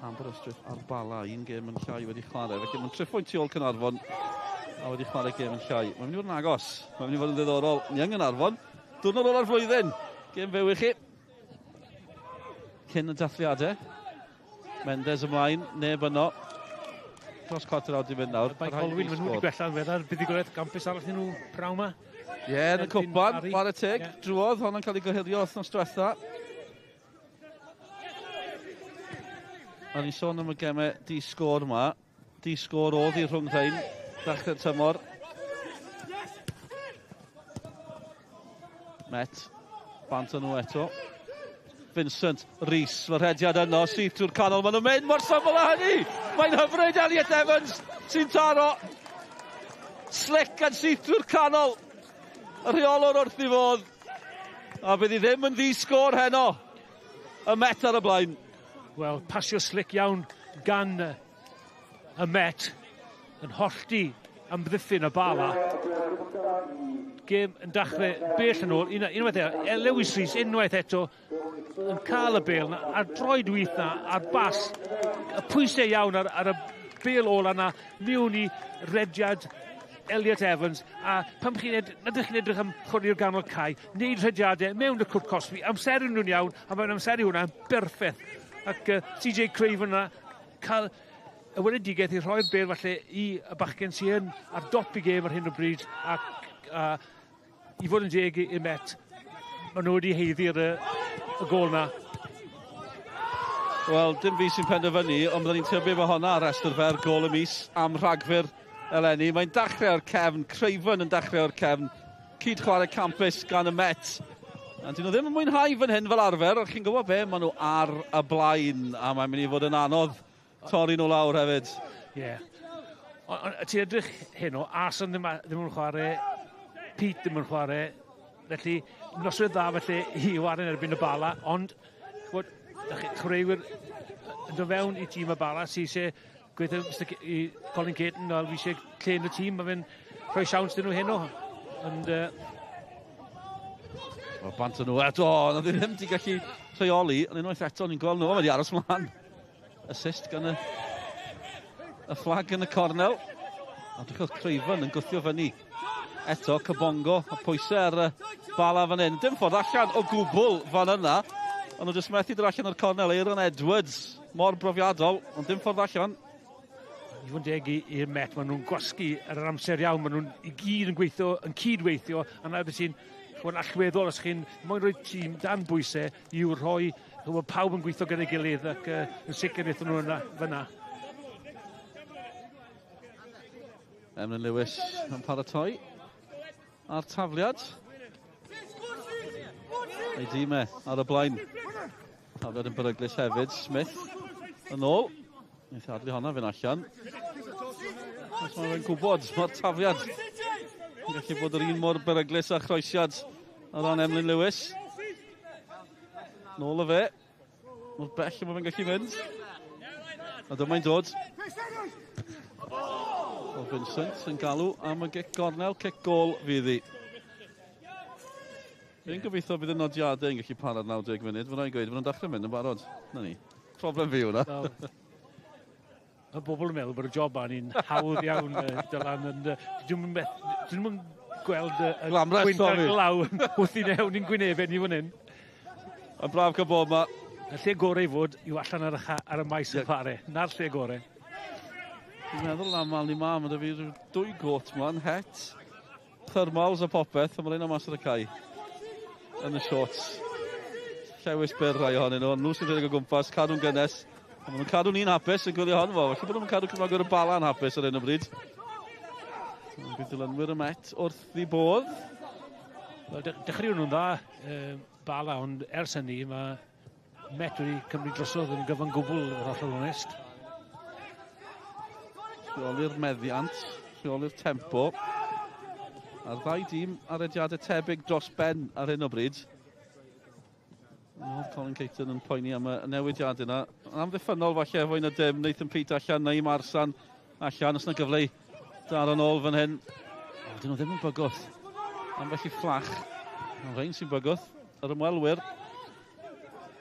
Aberystwyth ar Bala, un gêm yn llai wedi chwarae. Felly mae'n 3 pwynt tu ôl Cynarfon a wedi chwarae gêm yn llai. Mae'n mynd i fod yn agos. Mae'n mynd i fod yn ddiddorol. Ni yng Ngynarfon. Diwrnod ôl ar flwyddyn. Gêm fyw i chi. Cyn y dathliadau. Mendes ymlaen, neb yno. Dros cwarter awr di fynd nawr. Bai Colwyn, maen nhw wedi gwella yn feddar. Buddugoliaeth Gampws arall nhw praw ma. Ie, yn y cwpan, Faes Tegid. Drwodd, hon yn cael ei gyhirio wythnos diwetha. A ni'n sôn am y gemau di-sgôr yma. Di-sgôr oedd i rhwngddein. Ddechrau'r tymor. Met. Bant nhw eto. Vincent, Rhys, mae'r rhediad yno, sydd trwy'r canol. Maen nhw'n mynd mor syml â hynny. Mae'n hyfryd Elliot Evans sy'n taro. Slick yn sydd trwy'r canol. Y rheolwr wrth i fod. A bydd hi ddim yn ddi-sgôr heno. Y Met ar y blaen. Wel, pasio slick iawn gan y Met yn hollti am ddiffyn y Bala. Gêm yn dechrau bell yn ôl. Unwaith eto, Lewis Rhys unwaith eto yn cael y bel na, a droed wyth na, a'r bas, y pwysau iawn ar y bel ola na, miwn i rediad Elliot Evans, a pam chi'n edrych am chwarae'r ganol cae, neud rhediadau mewn y cwrt cosbi, amseru nhw'n iawn, a mae'n amseru hwnna yn berffeth. Ac CJ Craven na, cael y weledigaeth i rhoi'r bel falle i y bachgen sy'n ar dop i gêm ar hyn o bryd, a i fod yn deg i Met, maen nhw wedi heiddi'r y gol na. Wel, dim fi sy'n penderfynu, ond byddwn ni'n tybio fo honna ar restr fer, gol y mis am rhagfyr eleni. Mae'n dechrau o'r cefn, Craven yn dechrau o'r cefn, cyd chwarae campus gan y Met. A dyn nhw ddim yn mwynhau fan hyn fel arfer, ond chi'n gwybod be, maen nhw ar y blaen, a mae'n mynd i fod yn anodd torri nhw lawr hefyd. Ie. Ond ti edrych hyn o, Arson ddim yn chwarae, Pete ddim yn chwarae, felly noswydd dda felly i waren erbyn y Bala, ond chwaraewyr yn dod fewn i tîm y Bala sy'n eisiau gweithio i Colin Caton, a fi eisiau lle yn y tîm, a fe'n rhoi siawns dyn nhw heno. Ond o bant nhw eto, na ddim wedi gallu rheoli, ond unwaith eto ni'n gweld nhw, mae wedi aros mlaen. Assist gan y fflag yn y cornel. A dwi'n Craven yn gwthio fyny. Eto, Cabongo, a pwysau ar y Bala fan hyn. Dim ffordd allan o gwbl fan yna, ond nhw jyst methu dod allan o'r cornel. Aaron Edwards, mor brofiadol, ond dim ffordd allan. I fod yn deg i'r Met, maen nhw'n gwasgu ar yr amser iawn, maen nhw'n i gyd yn gweithio, yn cydweithio, a na beth sy'n allweddol os chi'n moyn rhoi tîm dan bwysau i'w rhoi, pawb yn gweithio gyda'i gilydd ac yn sicr eithon nhw fyna. Emlyn Lewis yn paratoi ar tafliad. Ei dîmau ar y blaen. Tafliad yn beryglus hefyd. Smith yn ôl. Neith adlu honna fy'n allan. Os mae'n gwybod, mae'r tafliad yn gallu bod yr un mor beryglus a chroesiad o ran Emlyn Lewis. Nôl o fe. Mor bell yma fe'n gallu fynd. A dyma'n dod. O Vincent yn galw am y gic gornel, cic gol fydd hi. Fi'n gobeithio bydd y nodiadau yn gallu parod 90 munud. Fy'n rhaid gweud, fy'n dechrau mynd yn barod. Na ni. Problem fi hwnna. Y bobl yn meddwl bod y job a'n hawdd iawn, Dylan. Dwi'n mynd gweld y gwynt ar glaw wrth i newn i'n gwynebau ni fan hyn. Yn braf cael bob ma. Y lle gorau i fod yw allan ar y maes yn chwarae. Na'r lle gorau. Dwi'n meddwl am Alni Mam, ydy fi 2 got ma'n het, thermals a popeth, a mae'n ein am mas ar y cae. Yn y shorts. Llewis byr rai ohonyn nhw, nhw sy'n rhedeg o gwmpas, cadw'n gynnes. A maen nhw'n cadw ni'n hapus yn gwylio hon fo. Felly bod nhw'n cadw cymragwr y Bala yn hapus ar un o bryd. Bydd dilynwyr y Met wrth i bodd. Dechrau nhw'n dda, Bala, ond ers hynny mae Met wedi cymryd drosodd yn gyfan gwbl o'r hollol onest. Rheoli'r meddiant, rheoli'r tempo. A'r ddau dîm arediadau tebyg dros ben ar hyn o bryd. Colin Caton yn poeni am y newidiadau yna. Amddiffynol falle fwy na dim, Nathan Pete allan, neu Marsan allan, os yna gyfle i dar yn ôl fan hyn. Dyn nhw ddim yn bygwth. Am felly fflach. Mae'n rhain sy'n bygwth. Yr ymwelwyr.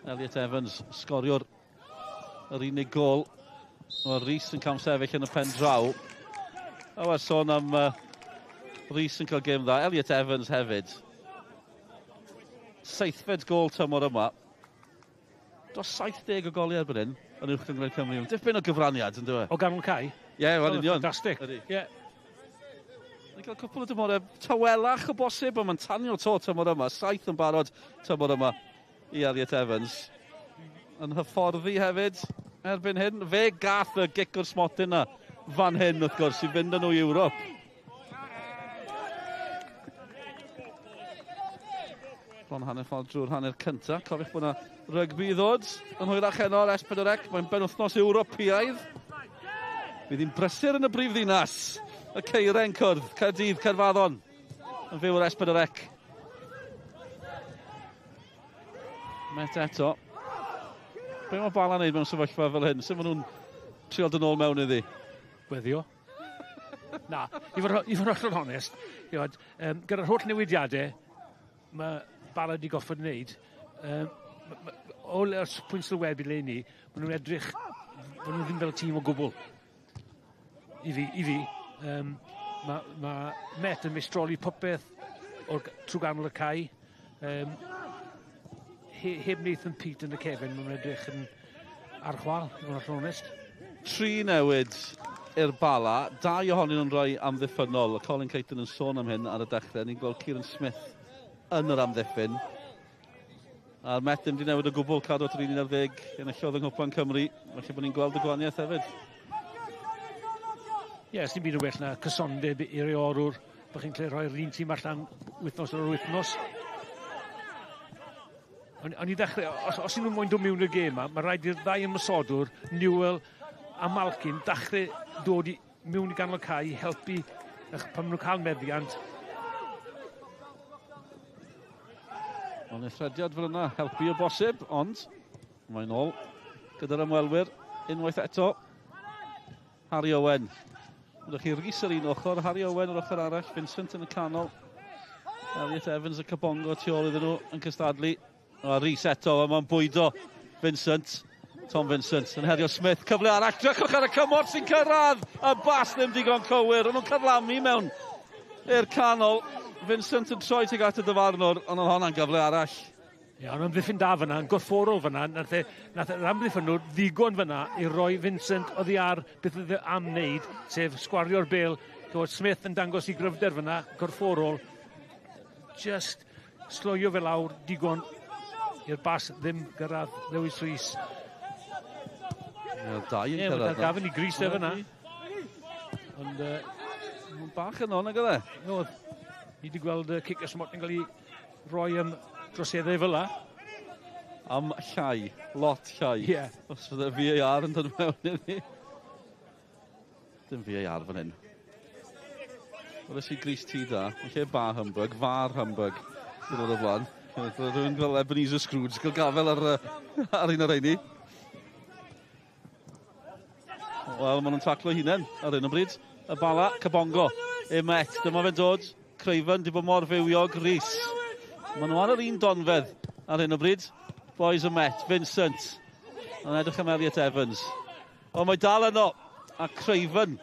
Elliot Evans, sgorio'r unig gol. Mae Rhys yn cael sefyll yn y pen draw. A wedi sôn am Rhys yn cael gêm dda. Elliot Evans hefyd. Seithfed gol tymor yma. Dros 70 o goliau erbyn hyn yn uwchben Cymru. Dipyn o gyfraniad, yn dweud? O ganol cae? Ie, wel union. Fantastic. Ie. Ni'n cael cwpl o dymorau tawelach o bosib, ond mae'n tanio to tymor yma. 7 yn barod tymor yma i Elliot Evans. Yn hyfforddi hefyd erbyn hyn. Fe gath y gic o'r smotyn na fan hyn, wrth gwrs, i fynd â nhw i Ewrop. Bron hanner ffordd drwy'r hanner cyntaf. Cofiwch bod yna rygbi i ddod yn hwyrach heno S4C. Mae'n benwythnos Ewropeaidd. Bydd hi'n brysur yn y brifddinas. Y Ceiren cwrdd, Caerdydd, Caerfaddon. Yn fyw o'r S4C. Met eto. Be mae Bala wneud mewn sefyllfa fel hyn? Sut maen nhw'n trio dyn ôl mewn iddi? Weddio. Na, i fod hollol onest, gyda'r holl newidiadau, mae Bala wedi goffod wneud, o'r pwynt sylweddol le ni, maen nhw'n edrych, maen nhw ddim fel tîm o gwbl. I fi, mae Met yn meistroli popeth trwy ganol y cae. Heb Nathan Pete yn y cefn, maen nhw'n edrych yn archwal, i fod hollol onest. 3 newid i'r Bala, 2 ohonyn nhw'n rhoi amddiffynol. Colin Caton yn sôn am hyn ar y dechrau. Ni'n gweld Kieran Smith yn yr amddiffyn. A'r Met ddim wedi newid o gwbl cadw at yr 11 enillodd yng Nghwpan Cymru. Felly bod ni'n gweld y gwahaniaeth hefyd. Ie, sy'n byd o well na cysondeb i'r eorwr. Bych chi'n lle rhoi'r un tîm allan wythnos ar wythnos. Ond i ddechrau, os ydyn nhw'n moyn dod mewn i'r gêm yma, mae rhaid i'r ddau ymysodwr, Newell a Malkin, dechrau dod mewn i ganol cae i helpu pan maen nhw'n cael meddiant. Ond eithrediad fel yna, helpu o bosib, ond mae'n ôl gyda'r ymwelwyr, unwaith eto. Harry Owen. Ydych chi Rhys ar un ochr, Harry Owen ar ochr arall, Vincent yn y canol. Elliot Evans y Cabongo tu ôl iddyn nhw yn cystadlu. A Rhys eto, a mae'n bwydo Vincent. Tom Vincent yn herio Smith, cyfle arall, drychwch ar y cymor sy'n cyrraedd. A bas ddim digon cywir, ond nhw'n cyflamu mewn i'r canol. Vincent yn troi tuag at y dyfarnwr, ond oedd hwnna'n gyfle arall. Ie, ond yn ddiffyn da fyna, yn gorfforol fyna, nath yr amddiffynwr ddigon fyna i roi Vincent oddi ar beth oedd am wneud, sef sgwario'r bêl. Doedd Smith yn dangos i gryfder fyna, gorfforol. Just sloio fe lawr, digon i'r bas ddim gyrraedd Lewis Rhys. Dau yn cyrraedd. Ie, gafon i gris e fyna. Ond bach yn on, ag oedd e? Oedd. Ni wedi gweld cic ysmot yn cael ei roi am droseddau fel la. Am llai, lot llai. Ie. Os fydde VAR yn dod mewn iddi. Dim VAR fan hyn. Oedd eisiau gris tŷ da. Yn lle ba Humbug, far Humbug. Yn o'r blaen. Rwy'n fel Ebenezer Scrooge, gael gafel ar un o'r reini. Wel, maen nhw'n taclo hunain ar un o bryd. Y Bala, Cabongo, Met. Dyma fe'n dod. Creifen, di bod mor fywiog, Rhys. Maen nhw ar yr un donfedd ar hyn o bryd. Boys y Met, Vincent. Yn edrych am Elliot Evans. O, mae dal yno. A Creifen.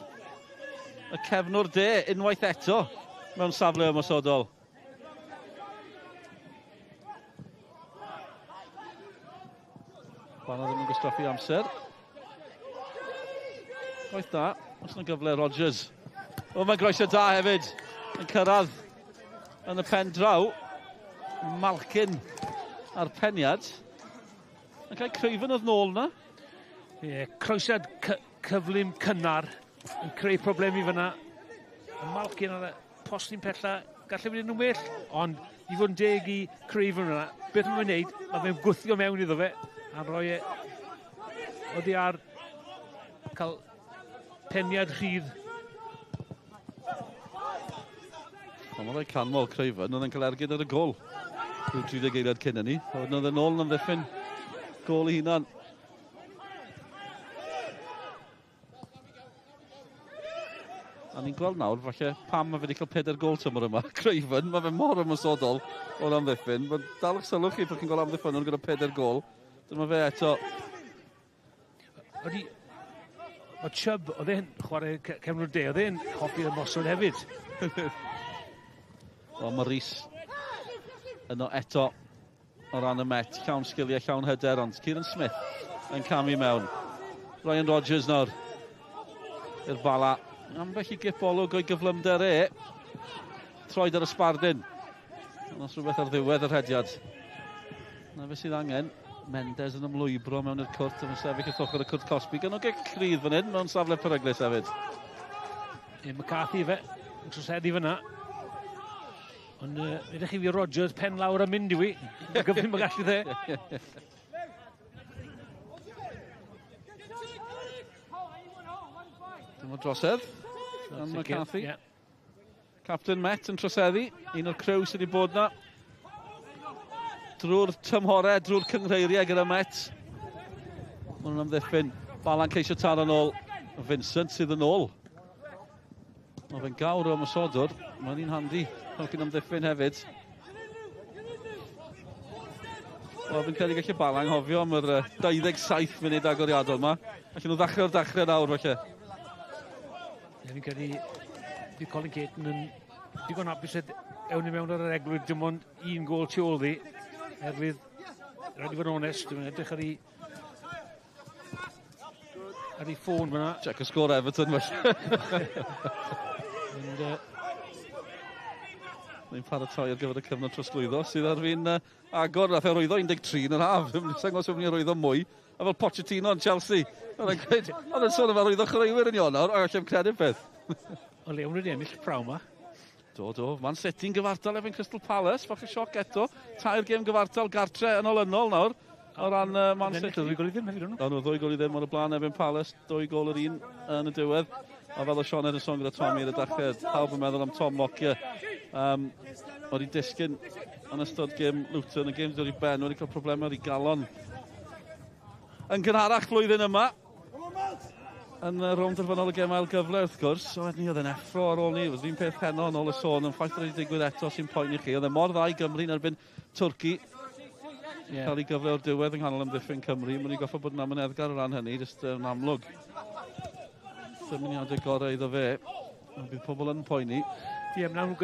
Y cefnwr de, unwaith eto. Mewn safle ymosodol. Bala ddim yn gystroppi amser. Gwaith da. Os yna gyfle Rodgers. O, mae'n groesio da hefyd. Yn cyrraedd yn y pen draw. Malkin ar peniad. Yn cael Creifen oedd nôl na. Ie, croesiad cyflym cynnar yn creu problemi fyna. Malkin ar y postyn pella, gallai fynd nhw'n well, ond i fod yn deg i Craven yna, beth mae'n wneud, mae fe'n gwthio mewn iddo fe, a'n rhoi e, oddi ar cael peniad rhydd. Mae'n rhoi canmol Craven, oedd yn cael ergyd ar y gol. Rwy'n 30 eiliad cyn hynny. Oedd yn ôl yn amddiffyn gol i hunan. A ni'n gweld nawr, falle, pam mae fe wedi cael 4 gol tymor yma. Craven, mae fe mor ymwysodol o'r amddiffyn. Mae'n dal eich sylwch chi bod chi'n gweld amddiffyn nhw'n gyda 4 gol. Dyma fe eto. Mae Chubb, oedd e'n chwarae cefn o'r de, oedd e'n hoffi ymosod hefyd. O, mae Rhys yno eto o ran y Met, llawn sgiliau, llawn hyder, ond Kieran Smith yn camu mewn. Ryan Rodgers nawr i'r Bala. Ambell i gipolwg o'i gyflymder troed ar y sbardyn. Ond os rhywbeth ar ddiwedd yr hediad. Na fe sydd angen. Mendes yn ymlwybro mewn i'r cwrt, yn sefyll wrth ochr y cwrt Cosby. Gan o geg crydd fan hyn mewn safle peryglus hefyd. McCarthy fe, yn troseddi fyna. Ond ydych chi fi Rodgers pen lawr a mynd i wi. Gyfyn mae gallu dde. Dyma drosedd. Am McCarthy. Captain Met yn troseddi. Un o'r crew sydd wedi bod na. Drwy'r tymhorau, drwy'r cyngreiriau gyda Met. Mae nhw'n amddiffyn. Bala'n ceisio taro nôl. Vincent sydd yn ôl. Mae fe'n gawr o ymwysodwr. Mae'n un handi. Mae'n chi'n amddiffyn hefyd. O, fi'n credu gallu Bala anghofio am yr 27 munud agoriadol yma. Allen nhw ddechrau'r dechrau nawr, falle. Fi'n credu bydd Colin Caton yn digon hapus ewn i mewn ar yr eglwyd dim ond un gol tu ôl ddi. Erwydd, rhaid i fod yn onest, dwi'n edrych ar ei ffôn fyna. Check y sgôr Everton, felly. Ni'n paratoi ar gyfer y cyfnod trosglwyddo, sydd ar fi'n agor, nath e rwyddo 13 yn haf. Sa'n gwybod sef ni'n rwyddo mwy. A fel Pochettino yn Chelsea. Oedd yn sôn am rwyddo chreuwyr yn Ionawr, a gallem credu beth. O lewn wedi ennill praw ma. Do. Man City'n gyfartal efo'n Crystal Palace, fach y sioc eto. 2 gêm gyfartal gartre yn olynol nawr. O ran Man City. Ddwy gol i ddim hefyd hwnnw. Nhw 2 gol i ddim o'r blaen efo'n Palace. 2 gol yr un yn y diwedd. A fel o Sioned yn sôn gyda Tommy ar y dached. Pawb yn meddwl am Tom Lockyer. Oedd i disgyn yn ystod gêm Luton. Y gêm dod i ben. Oedd i cael problemau ar ei galon. Yn gynharach flwyddyn yma. Yn rownd derfynol y gem ail gyfle wrth gwrs. So wedyn ni oedd yn effro ar ôl ni. Oedd un peth heno yn ôl y sôn. Yn ffaith wedi digwydd eto sy'n poen i chi. Oedd e mor dda i Gymru yn erbyn Twrci. Cael ei gyfle o'r diwedd yng nghanol amddiffyn Cymru. Mae'n i goffa bod yn amyneddgar o ran hynny. Just yn amlwg. Dymuniadau gorau iddo fe. Bydd pobl yn poeni. Ie, mae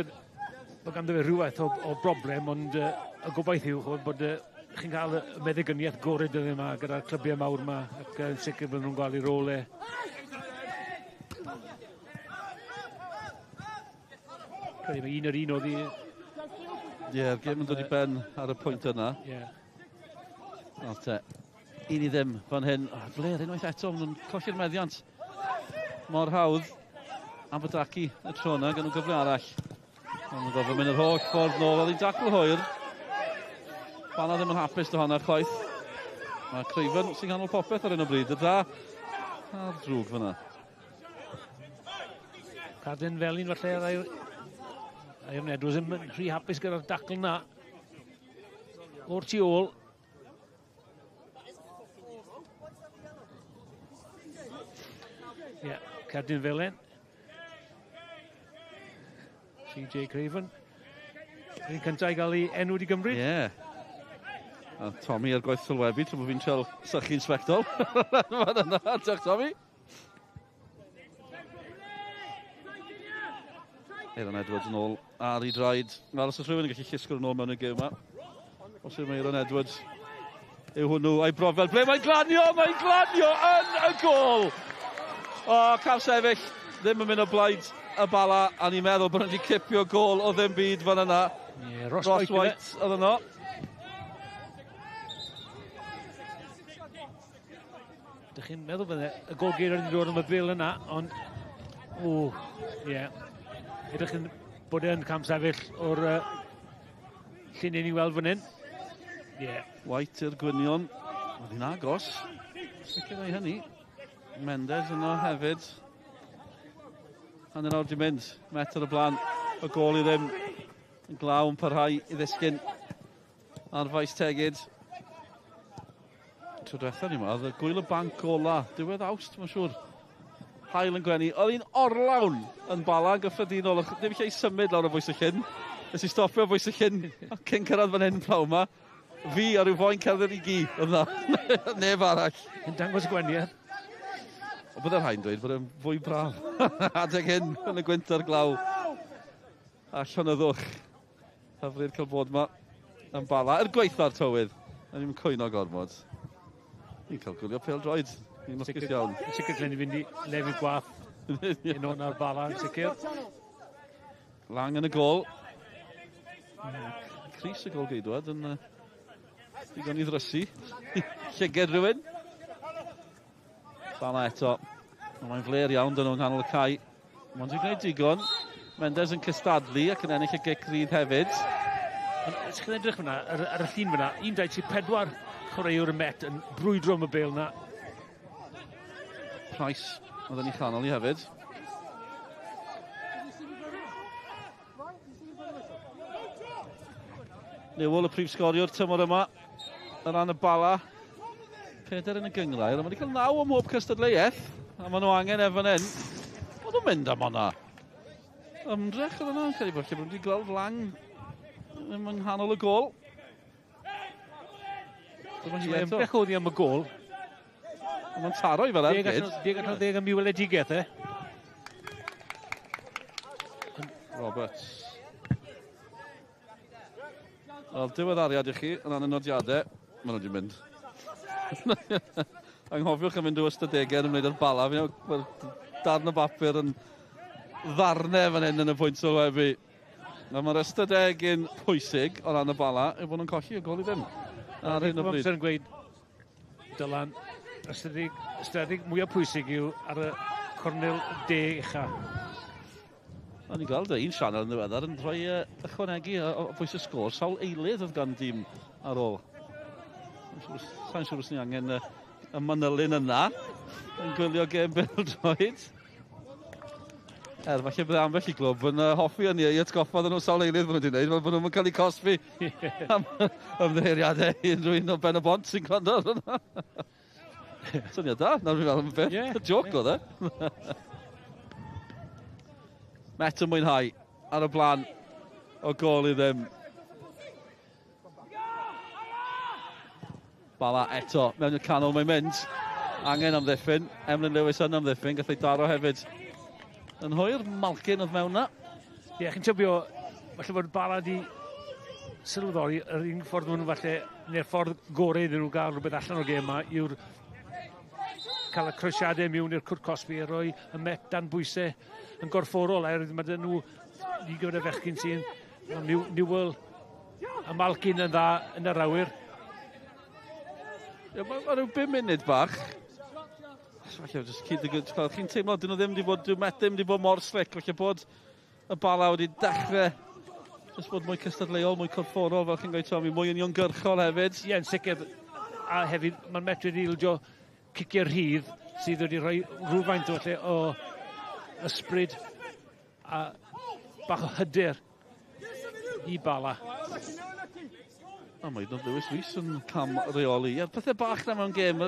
ganddo fe rhywbeth o broblem, ond y gobaith yw bod chi'n cael y meddygyniaeth gorau dydyn yma gyda'r clybiau mawr yma ac yn sicr bod nhw'n gael ei rôl e. Credu mae un yr un oedd i... Ie, gêm yn dod i ben ar y pwynt yna. Wel te, un i ddim fan hyn. Fler unwaith eto, nhw'n colli'r meddiant. Mor hawdd. Abadaki y tro yna, gan nhw gyfle arall. Ond nhw'n gofio mynd yr holl ffordd nôl, oedd hi'n dacl hwyr. Bala ddim yn hapus dy honna chwaith. Mae Craven sy'n ganol popeth ar un o bryd. Y dda a'r drwg fyna. Cadyn Felin falle a yw'n Edwards yn rhy hapus gyda'r dacl na. O'r tu ôl. Ie, Cadyn Felin. CJ Craven. Yn cyntaf i gael ei enw di Gymru. Ie. A Tommy ar gwaith sylwebu, tra bod fi'n trial sychu'n sbectol. Fan yna, diolch Tommy. Aaron Edwards yn ôl ar ei draed. Fel os oes rhywun yn gallu llusgo'r yn ôl mewn y gêm yma. Os yw'n Aaron Edwards yw hwnnw a'i brofel. Ble mae'n glanio yn y gol! O, caf sefyll, ddim yn mynd o blaid y Bala, a ni'n meddwl bod nhw wedi cipio gol o ddim byd fan yna. Ross White oedd yno. Dych chi'n meddwl bydde y gol geir wedi dod am y bil yna, ond... Edrych yn bod e'n cam sefyll o'r Llun i ni weld fan hyn. White i'r gwynion. Oedd hi'n agos. Sicrhau hynny. Mendes yno hefyd. Hanner awr di mynd. Met ar y blaen. Y gol i ddim. Yn glaw yn parhau i ddisgyn. Ar Faes Tegid. Tro diwetha ni yma, oedd y gwyl y banc ola. Diwedd Awst, mae'n siŵr. Hael yn gwenu. Oedd hi'n orlawn yn Bala yn gyffredinol. Ddim eisiau symud lawr o Fwys y Llyn. Nes i stopio Fwys y Llyn. Cyn cyrraedd fan hyn praw yma. Fi a rhyw foen cerdded i gi. Oedd na. Neb arall. Yn dangos gweniad. O byddai'r rhain dweud bod e'n fwy braf. Adeg hyn yn y gwynt ar glaw. Allan y ddwch. Hyfryd cael bod yma yn Bala. Yr gweithio'r tywydd. A ni'n cwyno gormod. Ni'n cael gwylio pêl-droed. Ni'n lwcus iawn. Yn sicr lle ni fynd i lefydd gwaith. Un o'n ar Bala yn sicr. Lang yn y gol. Cris y gol geidwad yn digon i ddrysu. Llyged rhywun. Bala eto. Mae'n fler iawn dyn nhw yng nghanol y cae. Mae'n dwi'n gwneud digon. Mendes yn cystadlu ac yn ennill y gic rydd hefyd. Ys chi'n edrych fyna, ar y llun fyna, 1, 2, 3, 4 chwaraewr y Met yn brwydro am y bêl na. Price, oedd yn ei chanol i hefyd. Newol y prif sgoriwr tymor yma. Ar ran y Bala. 4 yn y gyngrair. A mae wedi cael 9 am hob cystadleuaeth. A maen nhw angen efo hyn. Oedd nhw'n mynd am hwnna. Ymdrech oedd yna. Cael ei bod wedi gweld flang yng nghanol y gol. Ymdrech oedd hi am y gol. Mae'n taro i fel ergyd. 10 am weledigaeth, Roberts. Wel, diweddariad i chi, yn anynodiadau. Maen nhw wedi mynd. Anghofiwch am fynd o ystadegau yn ymwneud â'r Bala. Fi'n darn o bapur yn ddarnau fan hyn yn y pwynt sylwebu. Mae'r ystadegau'n pwysig o ran y Bala yw bod nhw'n colli y gol i ddim. Ar hyn o bryd. Mae'n gweud, Dylan, ystadeg mwyaf pwysig yw ar y cornel de ucha. A ni gweld un sianel yn ddiweddar yn rhoi ychwanegu o bwys y sgôr. Sawl eilydd oedd gan dîm ar ôl. Sa'n siŵr os ni angen y manylun yna yn gwylio gêm bêl-droed. Falle bydd ambell i glwb yn hoffi yn i atgoffa nhw sawl eilydd bod nhw wedi gwneud, fel bod nhw'n cael eu cosbi am ymddeiriadau unrhyw un o Ben y Bont sy'n gwrando ar hwnna. Syniad da, nawr fi'n fel yn beth. Y joc oedd e. Met yn mwynhau ar y blaen o gol i ddim. Bala eto mewn i'r canol mae'n mynd. Angen am ddiffyn. Emlyn Lewis yn am ddiffyn. Gath ei daro hefyd. Yn hwyr, Malcyn oedd mewn na. Chi'n tybio, falle bod Bala di sylweddoli yr un ffordd nhw'n falle, neu'r ffordd gorau iddyn nhw gael rhywbeth allan o'r gêm yma, yw'r cael y croesiadau mewn i'r Cwrt Cosby a rhoi y Met dan bwysau yn gorfforol. Mae dyn nhw i gyfer y fechgyn sy'n Newell a Malcyn yn dda yn yr awyr. Mae rhyw 5 munud bach. Chi'n teimlo, dyn nhw ddim wedi bod, Met ddim wedi bod mor slick, felly bod y Bala wedi dechrau jyst bod mwy cystadleuol, mwy corfforol, fel chi'n gweud Tommy, mwy uniongyrchol hefyd. Ie, yn sicr. A hefyd, mae'n Met wedi ildio cicio'r rhydd sydd wedi rhoi rhywfaint o ysbryd a bach o hyder i Bala. Mae Edmund Lewis Rhys yn cam reoli. Pethau bach na mewn gêm.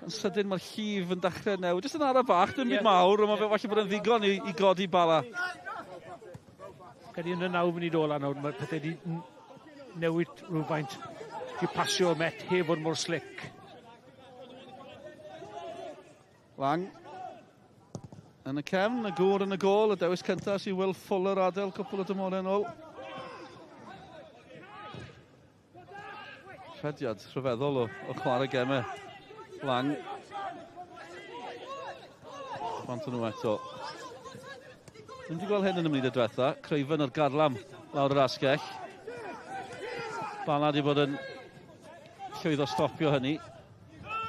Yn sydyn mae'r llif yn dechrau newid. Jyst yn ara bach, dim byd mawr, ond mae fe falle bod yn ddigon i godi Bala. Gadi yn y 9 munud ola nawr, mae pethau wedi newid rhywfaint. Di pasio Met heb fod mor slick. Lang. Yn y cefn, y gŵr yn y gol, y dewis cyntaf sy'n Will Fuller adael cwpl o dymorau yn ôl. Rhediad rhyfeddol o chwarae gemau. Lang. Fant nhw eto. Ddim wedi gweld hyn yn ymwneud â diwetha. Creifen o'r garlam lawr yr asgell. Bala wedi bod yn llwyddo stopio hynny.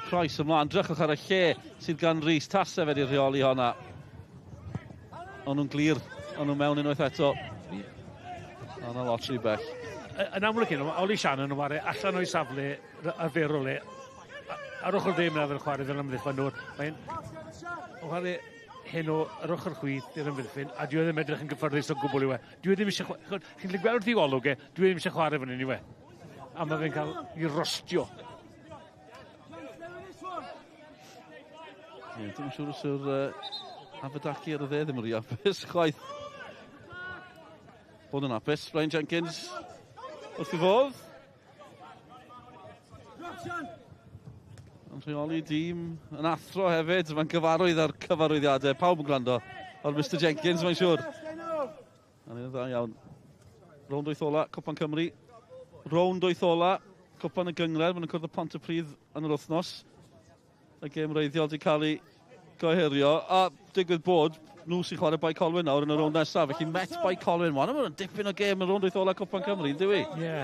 Price ymlaen, drychwch ar y lle sydd gan Rhys. Tasau fe di rheoli honna. O'n nhw'n glir, o'n nhw mewn unwaith eto. O'n nhw lot rhy bell. yn amlwg hyn, Oli Shannon yn ware allan o'i safle arferol e. Ar ochr ddim na fel chwarae fel ymddiffynwr. Mae'n chwarae hyn ar ochr chwith i'r ymddiffyn, a dwi ddim edrych yn gyffyrddus o gwbl i we. Dwi ddim eisiau chwarae, chi'n gallu gweld ddiolwg e, dwi ddim eisiau chwarae fan hyn i we. A mae fe'n cael ei rostio. Dwi'n siŵr os yw'r Aberdaci ar y dde ddim yn rhy apus, chwaith. Bod yn apus, Ryan Jenkins wrth i fodd. Yn rheoli dîm yn athro hefyd, mae'n gyfarwydd ar cyfarwyddiadau. Pawb yn gwrando o'r Mr Jenkins, mae'n siŵr. Yn un dda iawn. Rownd wyth ola, Cwpan Cymru. Rownd wyth ola, Cwpan y Gyngred. Mae'n cwrdd y Pontypridd yn yr wythnos. Y gêm reiddiol wedi cael ei goherio. A digwydd bod nhw sy'n chwarae bai Colwyn nawr yn y rownd nesaf. Felly Met bai Colwyn. Mae'n dipyn o gêm yn rownd wyth ola Cwpan Cymru, ynddi wi? Ie.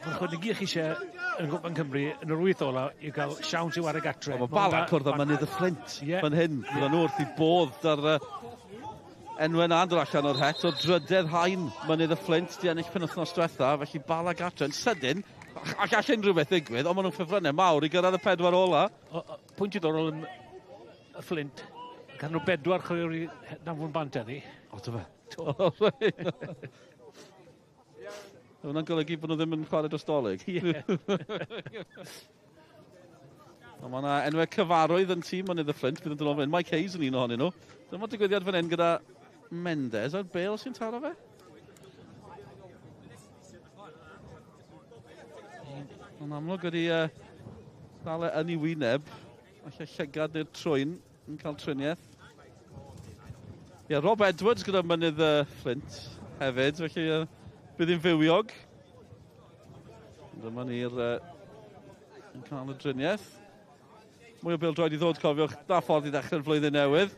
Mae'n chwyd chi eisiau yn Cwpan Cymru yn yr wyth ola i gael siawns i wario gatre. Mae Bala cwrdd am mynydd y Flint fan hyn. Byddai nhw wrth i bodd ar enwen andr allan o'r het o drydedd hain mynydd y Flint di ennill penwythnos diwetha. Felly Bala gatre yn sydyn. A gall unrhyw beth ddigwydd, ond maen nhw'n ffefrynnau mawr i gyrraedd y pedwar ola. Pwynt diddorol yn y Flint. Gan nhw 4 chwyr i Nafon Bant eddi. O, dy fe. Hwna'n golygu bod nhw ddim yn chwarae drostolig. Mae yna enwau cyfarwydd yn tîm mynydd y Flint. Bydd yn dod o'n Mike Hayes yn un ohonyn nhw. Dyma digwyddiad fan hyn gyda Mendes a'r Bale sy'n taro fe. Yn amlwg wedi dal yn ei wyneb. Alla llygad i'r trwyn yn cael triniaeth. Ie, Rob Edwards gyda mynydd Flint hefyd. Felly bydd hi'n fywiog. Dyma ni'r yn cael y driniaeth. Mwy o bêl-droed i ddod, cofiwch. Da ffordd i ddechrau'r flwyddyn newydd.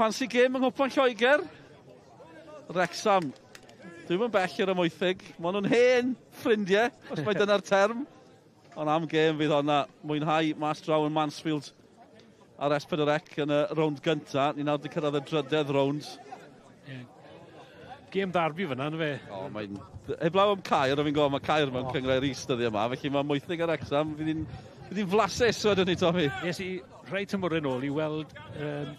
Fancy game yng Nghwpan Lloegr. Wrexham. Dwi'n yn bell i'r ymwythig. Maen nhw'n hen ffrindiau, os mae dyna'r term. Ond am gêm fydd honna mwynhau mas draw yn Mansfield ar S4C yn y rownd gynta. Ni nawr wedi cyrraedd y drydedd rownd. Gêm darbi fyna, yn fe? O, mae'n... Heblaw am Caer, o fi'n gwybod mae Caer mewn cyngrau is dyddi yma. Felly mae mwythig ar Wrexham. Fydd hi'n flasus wedyn ni, Tommy. Nes i reit ymwyr yn ôl i weld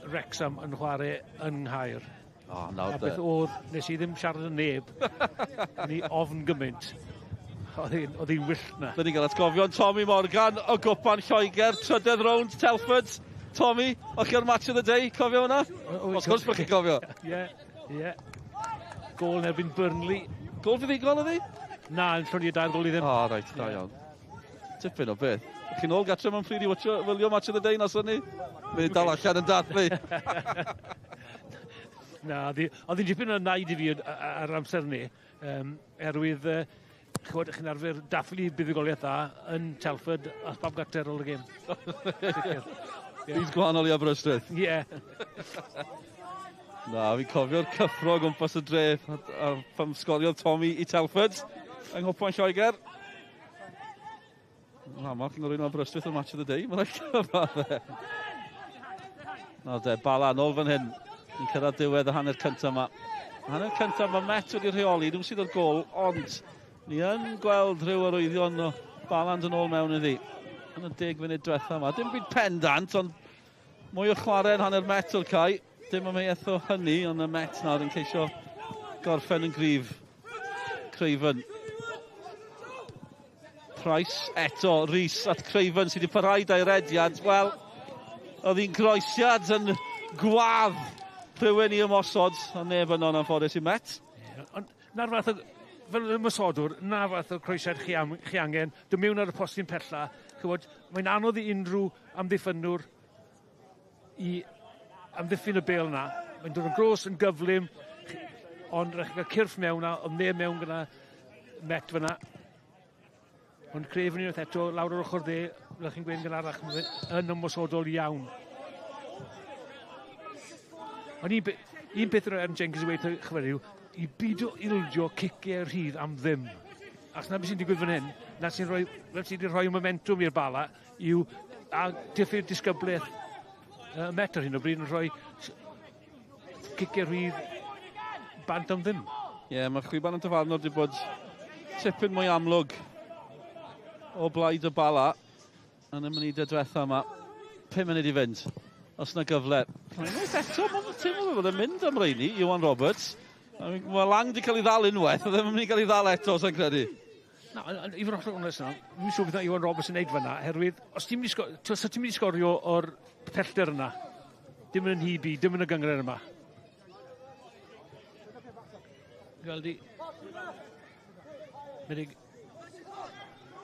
Wrexham yn chwarae yng Nghaer. O, nawr a beth oedd, nes i ddim siarad yn neb. Ni ofn gymaint. Oedd hi'n wyllt na. Dyna ni gael atgofion Tommy Morgan o Gwpan Lloegr, trydydd rownd, Telford. Tommy, o'ch chi'r match of the day, cofio hwnna? Os gwrs bod chi'n cofio. Ie. Gôl yn erbyn Burnley. Gôl fuddigol ydi? Na, yn llwni 2 gôl i ddim. O, reit, da iawn. Tipyn o beth. Chi'n ôl gatre mewn pryd i wylio match of the day nos hynny? Fe dal allan yn dathlu. Na, oedd hi'n dipyn o naid i fi ar amser ni, erwydd chi'n arfer dathlu buddugoliaeth dda yn Telford a bab gater ôl y gêm. Bydd gwahanol i Aberystwyth. Ie. Na, fi'n cofio'r cyffro o gwmpas y dre a pham sgoriodd Tommy i Telford yng Nghwpan Lloegr. Na, Mark yn rwy'n Aberystwyth yn match of the day. Mae'n rhaid cyfa. Na, Bala nôl fan hyn. Yn cyrraedd diwedd y hanner cyntaf yma. Hanner cyntaf mae Met wedi rheoli, nhw'n sydd o'r gol, ond ni yn gweld rhyw arwyddion o Baland yn ôl mewn iddi. Yn y 10 munud diwetha yma. Dim byd pendant, ond mwy o chwarae yn hanner Met o'r cae. Dim ymwneud o hynny, ond y Met nawr yn ceisio gorffen yn gryf. Creifen. Price eto, Rhys at Creifen sydd wedi parhau da'i rediad. Wel, oedd hi'n groesiad yn gwadd rhywun i ymosod, a neb yno'n anffodus i Met. Ond na'r fath o, fel ymosodwr, na'r fath o croesiad chi angen, dim mewn ar y postyn pella. Mae'n anodd i unrhyw amddiffynwr i amddiffyn y bêl na. Mae'n dod yn gros, yn gyflym, ond rhaid cael cyrff mewn na, ond neb mewn gyda Met fyna. Ond Creifen unwaith eto, lawr o'r ochr dde, rhaid chi'n gweud gynharach, yn ymosodol iawn. Ond un peth yr Aaron Jenkins wedi chyfeirio, i byd o ildio ciciau rhydd am ddim. Ac na beth sy'n digwydd fan hyn, na sy'n rhoi momentum i'r Bala, yw a diffyg disgyblaeth Met ar hyn o bryd yn rhoi ciciau rhydd bant am ddim. Ie, mae'r chwiban yn dyfarnwr wedi bod tipyn mwy amlwg o blaid y Bala yn y munudau diwetha yma. 5 munud i fynd, os yna gyfle. Unwaith eto, mae'n teimlo fod yn mynd am reini, Iwan Roberts. Mae Lang wedi cael ei ddal unwaith, a ddim yn mynd i cael ei ddal eto, sa'n credu. Na, i fod o'n nes yna, mi'n siŵr beth Iwan Roberts yn neud fyna, herwydd, os ti'n mynd i sgorio o'r pellter yna, dim yn hybi, dim yn y gyngred yma. Fel di...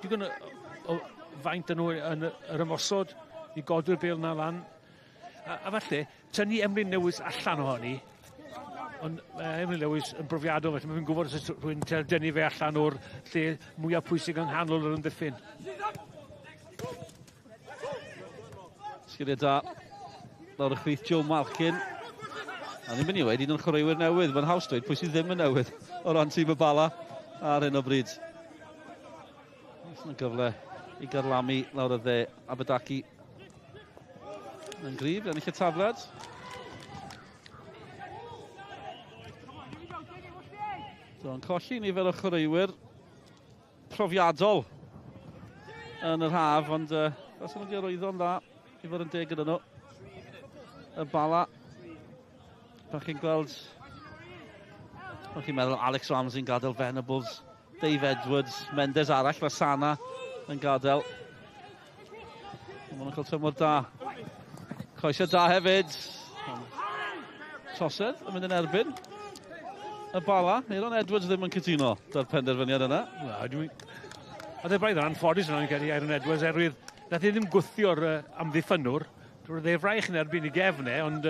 Digon o faint yn yr ymosod i godw'r bel na lan. A falle, tynnu Emlyn Lewis allan ohoni, ond Emlyn Lewis yn brofiadol, felly mae'n gwybod os rwy'n dynnu fe allan o'r lle mwyaf pwysig yng nghanol yr ymddiffyn. Sgiliau da, lawr y chwith Joe Malkin. A ddim yn i wedi, un o'n chwaraewyr newydd. Mae'n haws dweud pwy sydd ddim yn newydd o ran tîm y Bala ar hyn o bryd. Oes yna gyfle i garlamu lawr y dde Aberdaki. Yn gryf, ennill y taflad. Do'n colli nifer o chwaraewyr profiadol yn yr haf, ond os yna wedi arwyddo'n dda i fod yn deg gyda nhw. Y Bala. Pan chi'n gweld... Pan chi'n meddwl Alex Ramsey'n gadael Venables, Dave Edwards, Mendes arall, Fasana yn gadael. Mae'n cael tymor da. Coesau da hefyd. Tosed yn mynd yn erbyn. Y Bala, Aaron Edwards ddim yn cytuno da'r penderfyniad yna. A dde braidd yn anffodus yna, gen i Aaron Edwards, erwydd nath i ddim gwthio'r amddiffynwr. Roedd ei fraich yn erbyn i gefnau, ond...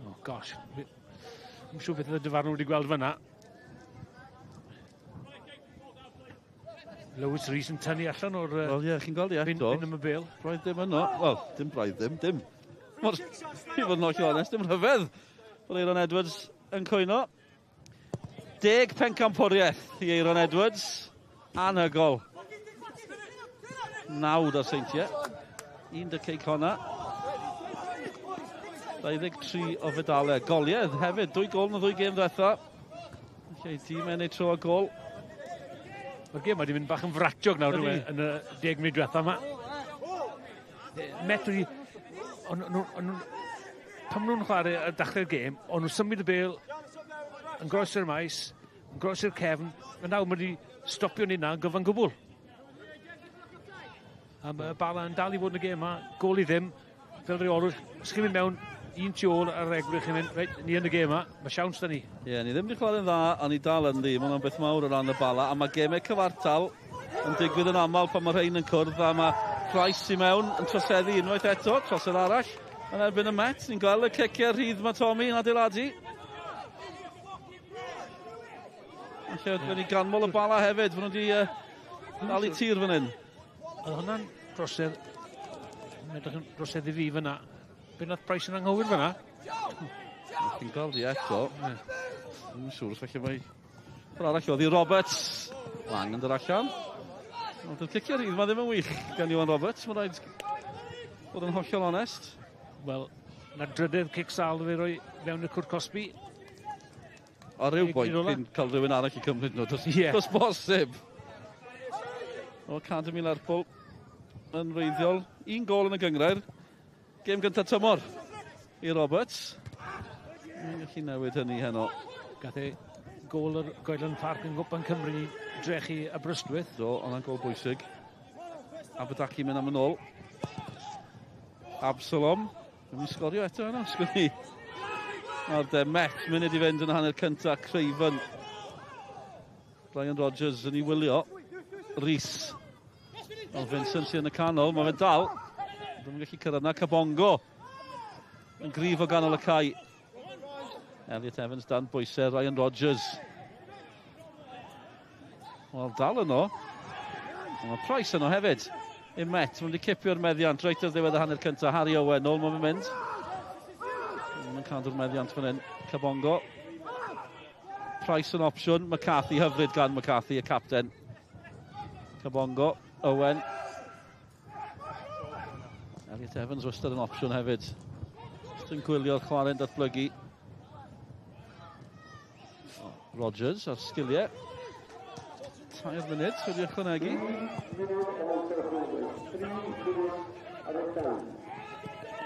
oh, gosh. Ddim siŵr beth oedd y dyfarnwr wedi gweld fyna. Lewis Rhys yn tynnu allan o'r... Wel, ie, chi'n gweld i eto. Mynd am y bel. Braidd ddim yno. Wel, dim braidd ddim, dim. I fod yn oll onest, dim rhyfedd bod Aaron Edwards yn cwyno. 10 pencampwriaeth i Aaron Edwards. Anhygol. 9 ar seintiau. 1 dy ceic honna. 23 o fedalau. Goliedd hefyd. 2 gol yn y 2 gêm ddiwetha. Lle i dîm ennill tro a gol. Mae'r gêm wedi mynd bach yn fratiog nawr yn y 10 munud diwetha yma. Met wedi... Pan nhw'n chwarae y dechrau'r gêm, o'n nhw'n symud y bel yn groesi'r maes, yn groesi'r cefn, a nawr mae wedi stopio ni yna yn gyfan gwbl. A mae Bala yn dal i fod yn y gêm yma, gol i ddim, fel reolwr, os chi'n mynd mewn un tu ôl ar egwyl, chi'n mynd, reit, ni yn y gêm yma, mae siawns da ni. Ie, ni ddim wedi chwarae'n dda, ond ni dal yn di, mae'n beth mawr o ran y Bala, a mae gemau cyfartal yn digwydd yn aml pan mae rhain yn cwrdd, a mae Price i mewn yn troseddu unwaith eto, trosedd arall, yn erbyn y Met. Ni'n gweld y ciciau rhydd mae Tommy yn adeiladu. Lle wedi ni ganmol y Bala hefyd, fy nhw wedi dal i tir fan hyn. Oedd hwnna'n drosedd, edrych yn drosedd i fi fyna. Be nath Price yn anghywir fyna? Chi'n gweld i eto. Dwi'n siŵr, felly mae... Yr arall oedd i Roberts. Lang yn dod allan. Ond y ciciau rhydd mae ddim yn wych gan Iwan Roberts. Mae'n rhaid bod yn hollol onest. Wel, na drydydd cic sal fe roi fewn y cwrt Cosby. O ryw bwynt, fi'n cael rhywun arall i cymryd nhw. Does bosib. O Academy Lerpwl yn reiddiol. 1 gol yn y gyngrair. Gêm gyntaf tymor i Roberts. Mae'n gallu newid hynny heno. Gath e gol yr Goelan Park yn gwpan Cymru drech i Aberystwyth. Do, o'na'n gol bwysig. Aberdaki mynd am yn ôl. Absalom. Dwi'n sgorio eto yna, sgwni. A'r de Met munud i fynd yn y hanner cyntaf. Craven. Brian Rodgers yn ei wylio. Rhys. O Vincent sy'n y canol. Mae fe'n dal. Dwi'n gallu cyrraedd yna. Cabongo. Yn gryf o ganol y cae. Elliot Evans dan bwysau. Ryan Rodgers. Wel, dal yno. Mae Price yno hefyd. I Met. Mae'n wedi cipio'r meddiant. Reit ar ddiwedd y hanner cyntaf. Harry Owen. Nôl mae'n mynd. Mae'n cadw'r meddiant fan hyn. Cabongo. Price yn opsiwn. McCarthy hyfryd gan McCarthy, y capten. Cabongo. Owen. Elliot Evans wastad yn opsiwn hefyd. Dwi'n gwylio'r chwarae'n datblygu. Rodgers ar sgiliau. 3 munud wedi ychwanegu.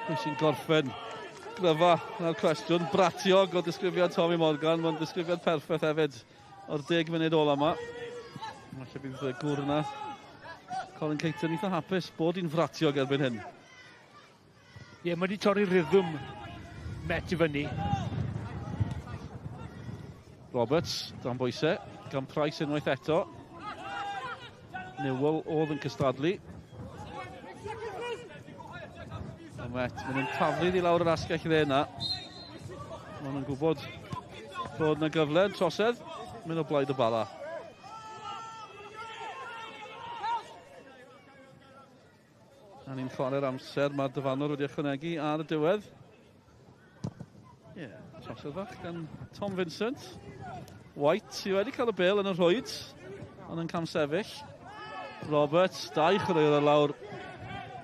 Pwy sy'n gorffen gryfa na'r cwestiwn. Bratiog o disgrifiad Tommy Morgan, mae'n disgrifiad perffaith hefyd o'r 10 munud ola yma. Falle bydd y gwr yna Colin Caton eitha hapus bod hi'n fratiog erbyn hyn. Ie, mae wedi torri rhythm Met i fyny. Roberts, dan bwysau, gan Price unwaith eto. Newell oedd yn cystadlu. A Met, maen nhw'n taflu i lawr yr asgell dde yna. Maen nhw'n gwybod bod yna gyfle yn trosedd. Mynd o blaid y Bala. A ni'n chwarae'r amser, mae'r dyfanwr wedi ychwanegu ar y diwedd. Ie, trosedd fach gan Tom Vincent. White sydd wedi cael y bêl yn y rhwyd, ond yn cam sefyll. Roberts, 2 chwaraewr ar lawr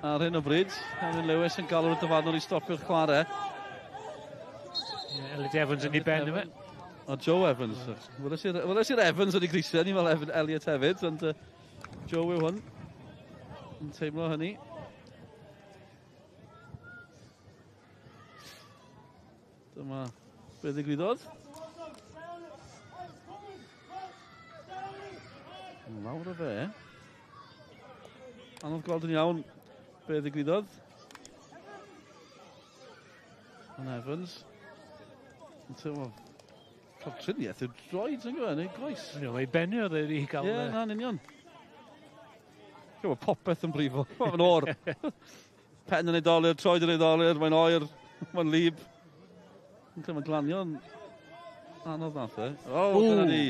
ar hyn o bryd. Evan Lewis yn galw'r dyfanwr i stopio'r chwarae. Elliot Evans yn ei ben yma. A Joe Evans. Weles i'r Evans wedi grisio, ni fel Elliot hefyd, ond Joe yw hwn. Yn teimlo hynny. Dyma be ddigwyddodd. Lawr o fe. Anodd gweld yn iawn be ddigwyddodd. Yn Evans. Yn teimlo triniaeth yw droed yn gwneud, neu groes. Mae benni oedd wedi cael... Ie, na'n union. Mae popeth yn brifo. Mae'n o'r. Pen yn eidolir, troed yn eidolir, mae'n oer, mae'n lib. Yn cael glanio'n anodd nath e. O, dyna ni.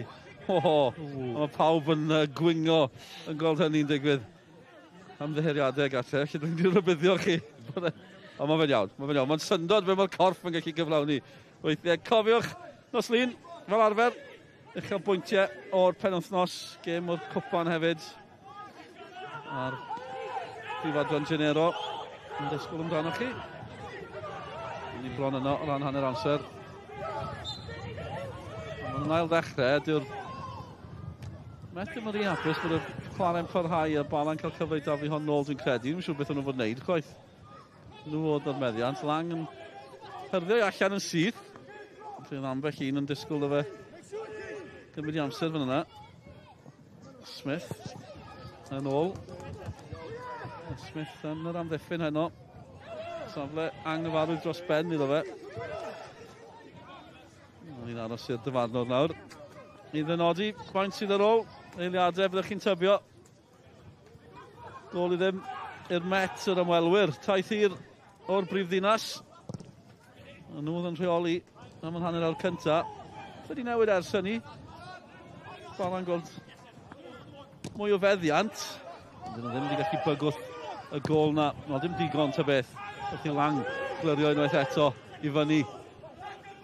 Mae pawb yn gwingo yn gweld hynny'n digwydd. Ymddiheriadau gallai, lle dwi'n dwi'n rybuddio chi. O, mae fe'n iawn, Mae'n syndod be mae'r corff yn gallu gyflawni. Weithiau, cofiwch, nos lun, fel arfer, uchel bwyntiau o'r penwthnos, gêm o'r cwpan hefyd. A'r prifadron Genero yn disgwyl amdano chi. Ni bron yno o ran hanner amser. Mae'n ail ddechrau, dyw'r Met ddim yn rhi hapus bod y chwarae'n parhau a Bala'n cael cyfle i daflu hon nôl dwi'n credu. Dwi'n siŵr beth o'n nhw fod wneud, chwaith. Nhw oedd o'r meddiant. Lang yn hyrddio allan yn syth. Dwi'n ambell un yn disgwyl o fe. Gymryd i amser fan yna. Smith yn ôl. Smith yn yr amddiffyn heno. Safle anghyfarwydd dros ben iddo fe. Ni'n aros i'r dyfarnwr nawr. I ddynodi, gwaint sydd ar ôl. Eiliadau fyddwch chi'n tybio. Gol i ddim i'r Met yr ymwelwyr. Taith hir o'r brifddinas. A nhw oedd yn rheoli am yn hanner awr cynta. Wedi newid ers hynny. Bala'n gweld mwy o feddiant. Dyn nhw ddim wedi gallu bygwth y gol na. No, dim digon ta beth. Wrth i Lang glyrio unwaith eto i fyny.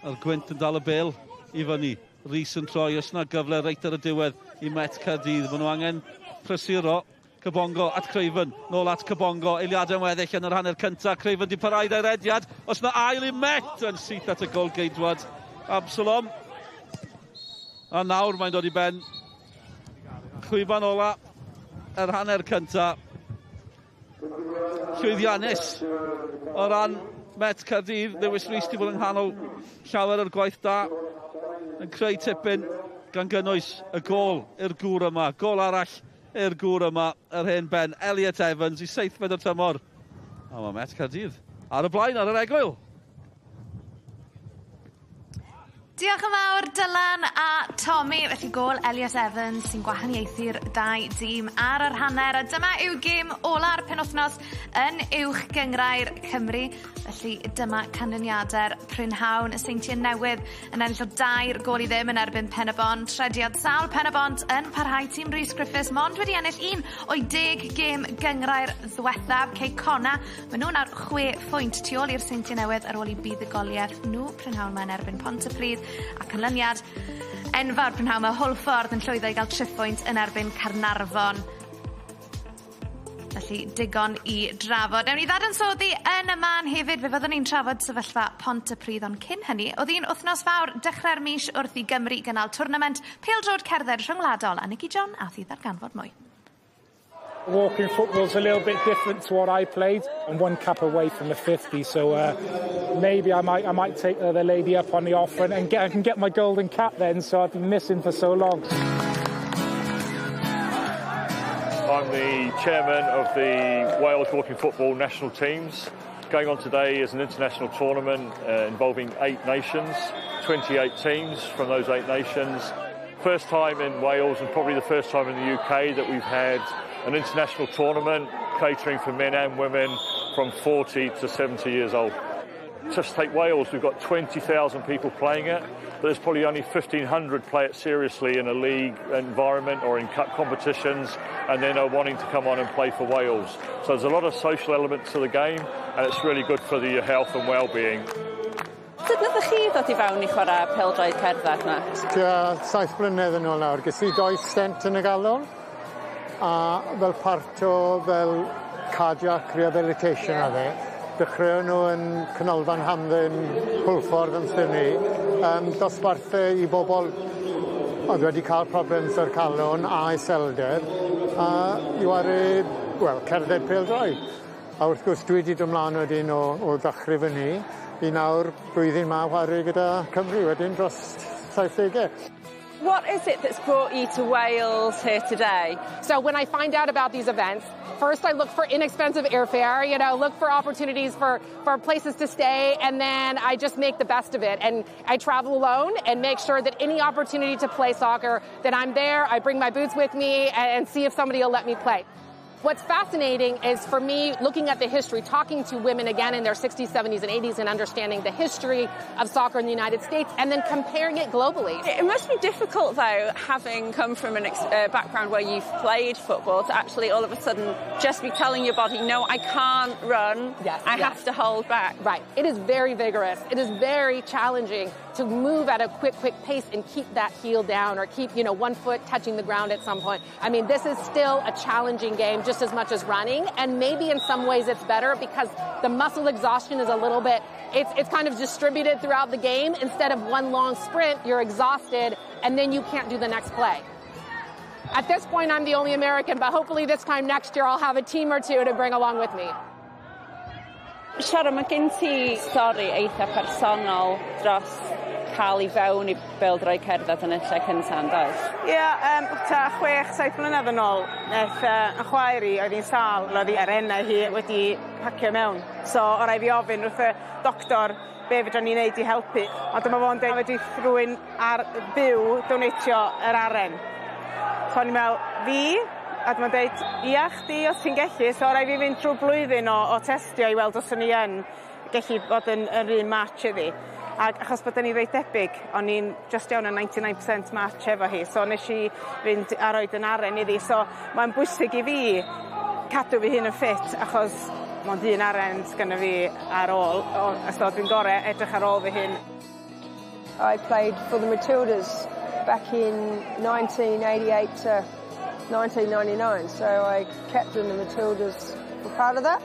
A'r gwynt yn dal y bêl i fyny. Rhys yn troi, os na gyfle reit ar y diwedd i Met Caerdydd. Maen nhw angen prysuro. Cybongo at Creifen, nôl at Cybongo. Eiliadau yn weddill yn yr hanner cyntaf. Creifen di parhau da'r ediad. Os na ail i Met yn syth at y gol geidwad. Absalom. A nawr mae'n dod i ben. Chwiban ola yr hanner cyntaf. Llwyddiannus o ran Met Caerdydd. Lewis Rhys di bod yng nghanol llawer o'r gwaith da. Yn creu tipyn gan gynnwys y gol i'r gŵr yma. Gol arall i'r gŵr yma, yr hen ben. Elliot Evans i 7fed o'r tymor. A mae Met Caerdydd ar y blaen ar yr egwyl. Diolch yn fawr Dylan a Tommy. Felly gol Elliot Evans sy'n gwahaniaethu'r 2 dîm ar yr hanner. A dyma yw gêm ola'r penwthnos yn uwch gyngrau'r Cymru. Felly dyma canlyniadau'r prynhawn y Seintiau Newydd yn ennill o 2 gol i ddim yn erbyn Pen y Bont. Trediad Sal Pen y Bont yn parhau tîm Rhys Griffiths. Mond wedi ennill 1 o'i 10 gêm gyngrau'r ddiwethaf. Cei Cona, maen nhw'n ar 6 phwynt tu ôl i'r Seintiau Newydd ar ôl i buddugoliaeth. Nhw prynhawn yn erbyn Pontypridd. A canlyniad enfawr prynhawn mae Hwlffordd yn llwyddo i gael 3 phwynt yn erbyn Carnarfon. Felly digon I drafod. Ewn ni ddadansoddi yn y man hefyd, fe fyddwn ni'n trafod sefyllfa Pont y Pridd, ond cyn hynny, oedd hi'n wythnos fawr dechrau'r mis wrth I Gymru gynnal twrnament pêl-drod cerdded rhyngwladol a Nicky John a thi ddarganfod mwy. Walking football's a little bit different to what I played. I'm one cap away from the 50, so maybe I might take the lady up on the offer and I can get my golden cap then, so I've been missing for so long. I'm the chairman of the Wales walking football national teams. Going on today is an international tournament involving 8 nations, 28 teams from those 8 nations. First time in Wales and probably the first time in the UK that we've had an international tournament catering for men and women from 40 to 70 years old. Just take Wales, we've got 20,000 people playing it, but there's probably only 1,500 play it seriously in a league environment or in cup competitions, and then are wanting to come on and play for Wales. So there's a lot of social elements to the game, and it's really good for your health and well-being. Sut nath chi ddod I fewn I chwarae pêl-droed cerdded na? Tua 7 blynedd yn ôl nawr, ges I 2 stent yn y galon, a fel part o fel cardiac rehabilitation a fe, dechreuon nhw yn Canolfan Hamdden, Pwllffordd yn Llynnu, dosbarthau I bobl oedd wedi cael problems o'r calon a iselder, a I wario, wel, cerdded pêl-droed. A wrth gwrs dwi wedi dod mlaen wedyn o ddechrau fyny, I nawr blwyddyn ma wario gyda Cymru wedyn dros 70. What is it that's brought you to Wales here today? So when I find out about these events, first I look for inexpensive airfare, look for opportunities for places to stay, and then I just make the best of it. And I travel alone and make sure that any opportunity to play soccer, that I'm there, I bring my boots with me and see if somebody will let me play. What's fascinating is, for me, looking at the history, talking to women again in their 60s, 70s, and 80s, and understanding the history of soccer in the United States, and then comparing it globally. It must be difficult, though, having come from a background where you've played football, to actually all of a sudden just be telling your body, no, I can't run, I have to hold back. Right. It is very vigorous. It is very challenging to move at a quick pace and keep that heel down, or keep, one foot touching the ground at some point. I mean, this is still a challenging game just as much as running, and maybe in some ways it's better because the muscle exhaustion is a little bit, it's kind of distributed throughout the game. Instead of one long sprint, you're exhausted, and then you can't do the next play. At this point, I'm the only American, but hopefully this time next year I'll have a team or two to bring along with me. Siarad, mae gen ti stori eitha personol dros cael I fewn I bêl-droed cerdded yn y lle cyntaf, does? Ie, ta 6-7 blynedd yn ôl, nath yn chwaer I oedd hi'n sal, oedd hi arena hi wedi pacio mewn. So, o rai fi ofyn wrth y doctor be fedra ni wneud I helpu. Ond dyma fo'n dweud wedi rhywun ar byw donatio yr aren. So, ni'n meddwl, fi? A dyma'n dweud, ia, chdi os ti'n gellu, so rai fi fynd trwy blwyddyn o testio I weld os o'n I yn gallu bod yn yr un match iddi. Ac achos bod ni reit debyg, o'n i'n just iawn yn 99% match efo hi, so nes I fynd a roed yn aren iddi. So mae'n bwysig I fi cadw fi hyn yn ffit, achos mae'n dyn aren sgynna fi ar ôl, so dwi'n gorau edrych ar ôl fi hyn. I played for the Matildas back in 1988 to 1999, so I captained the Matildas for part of that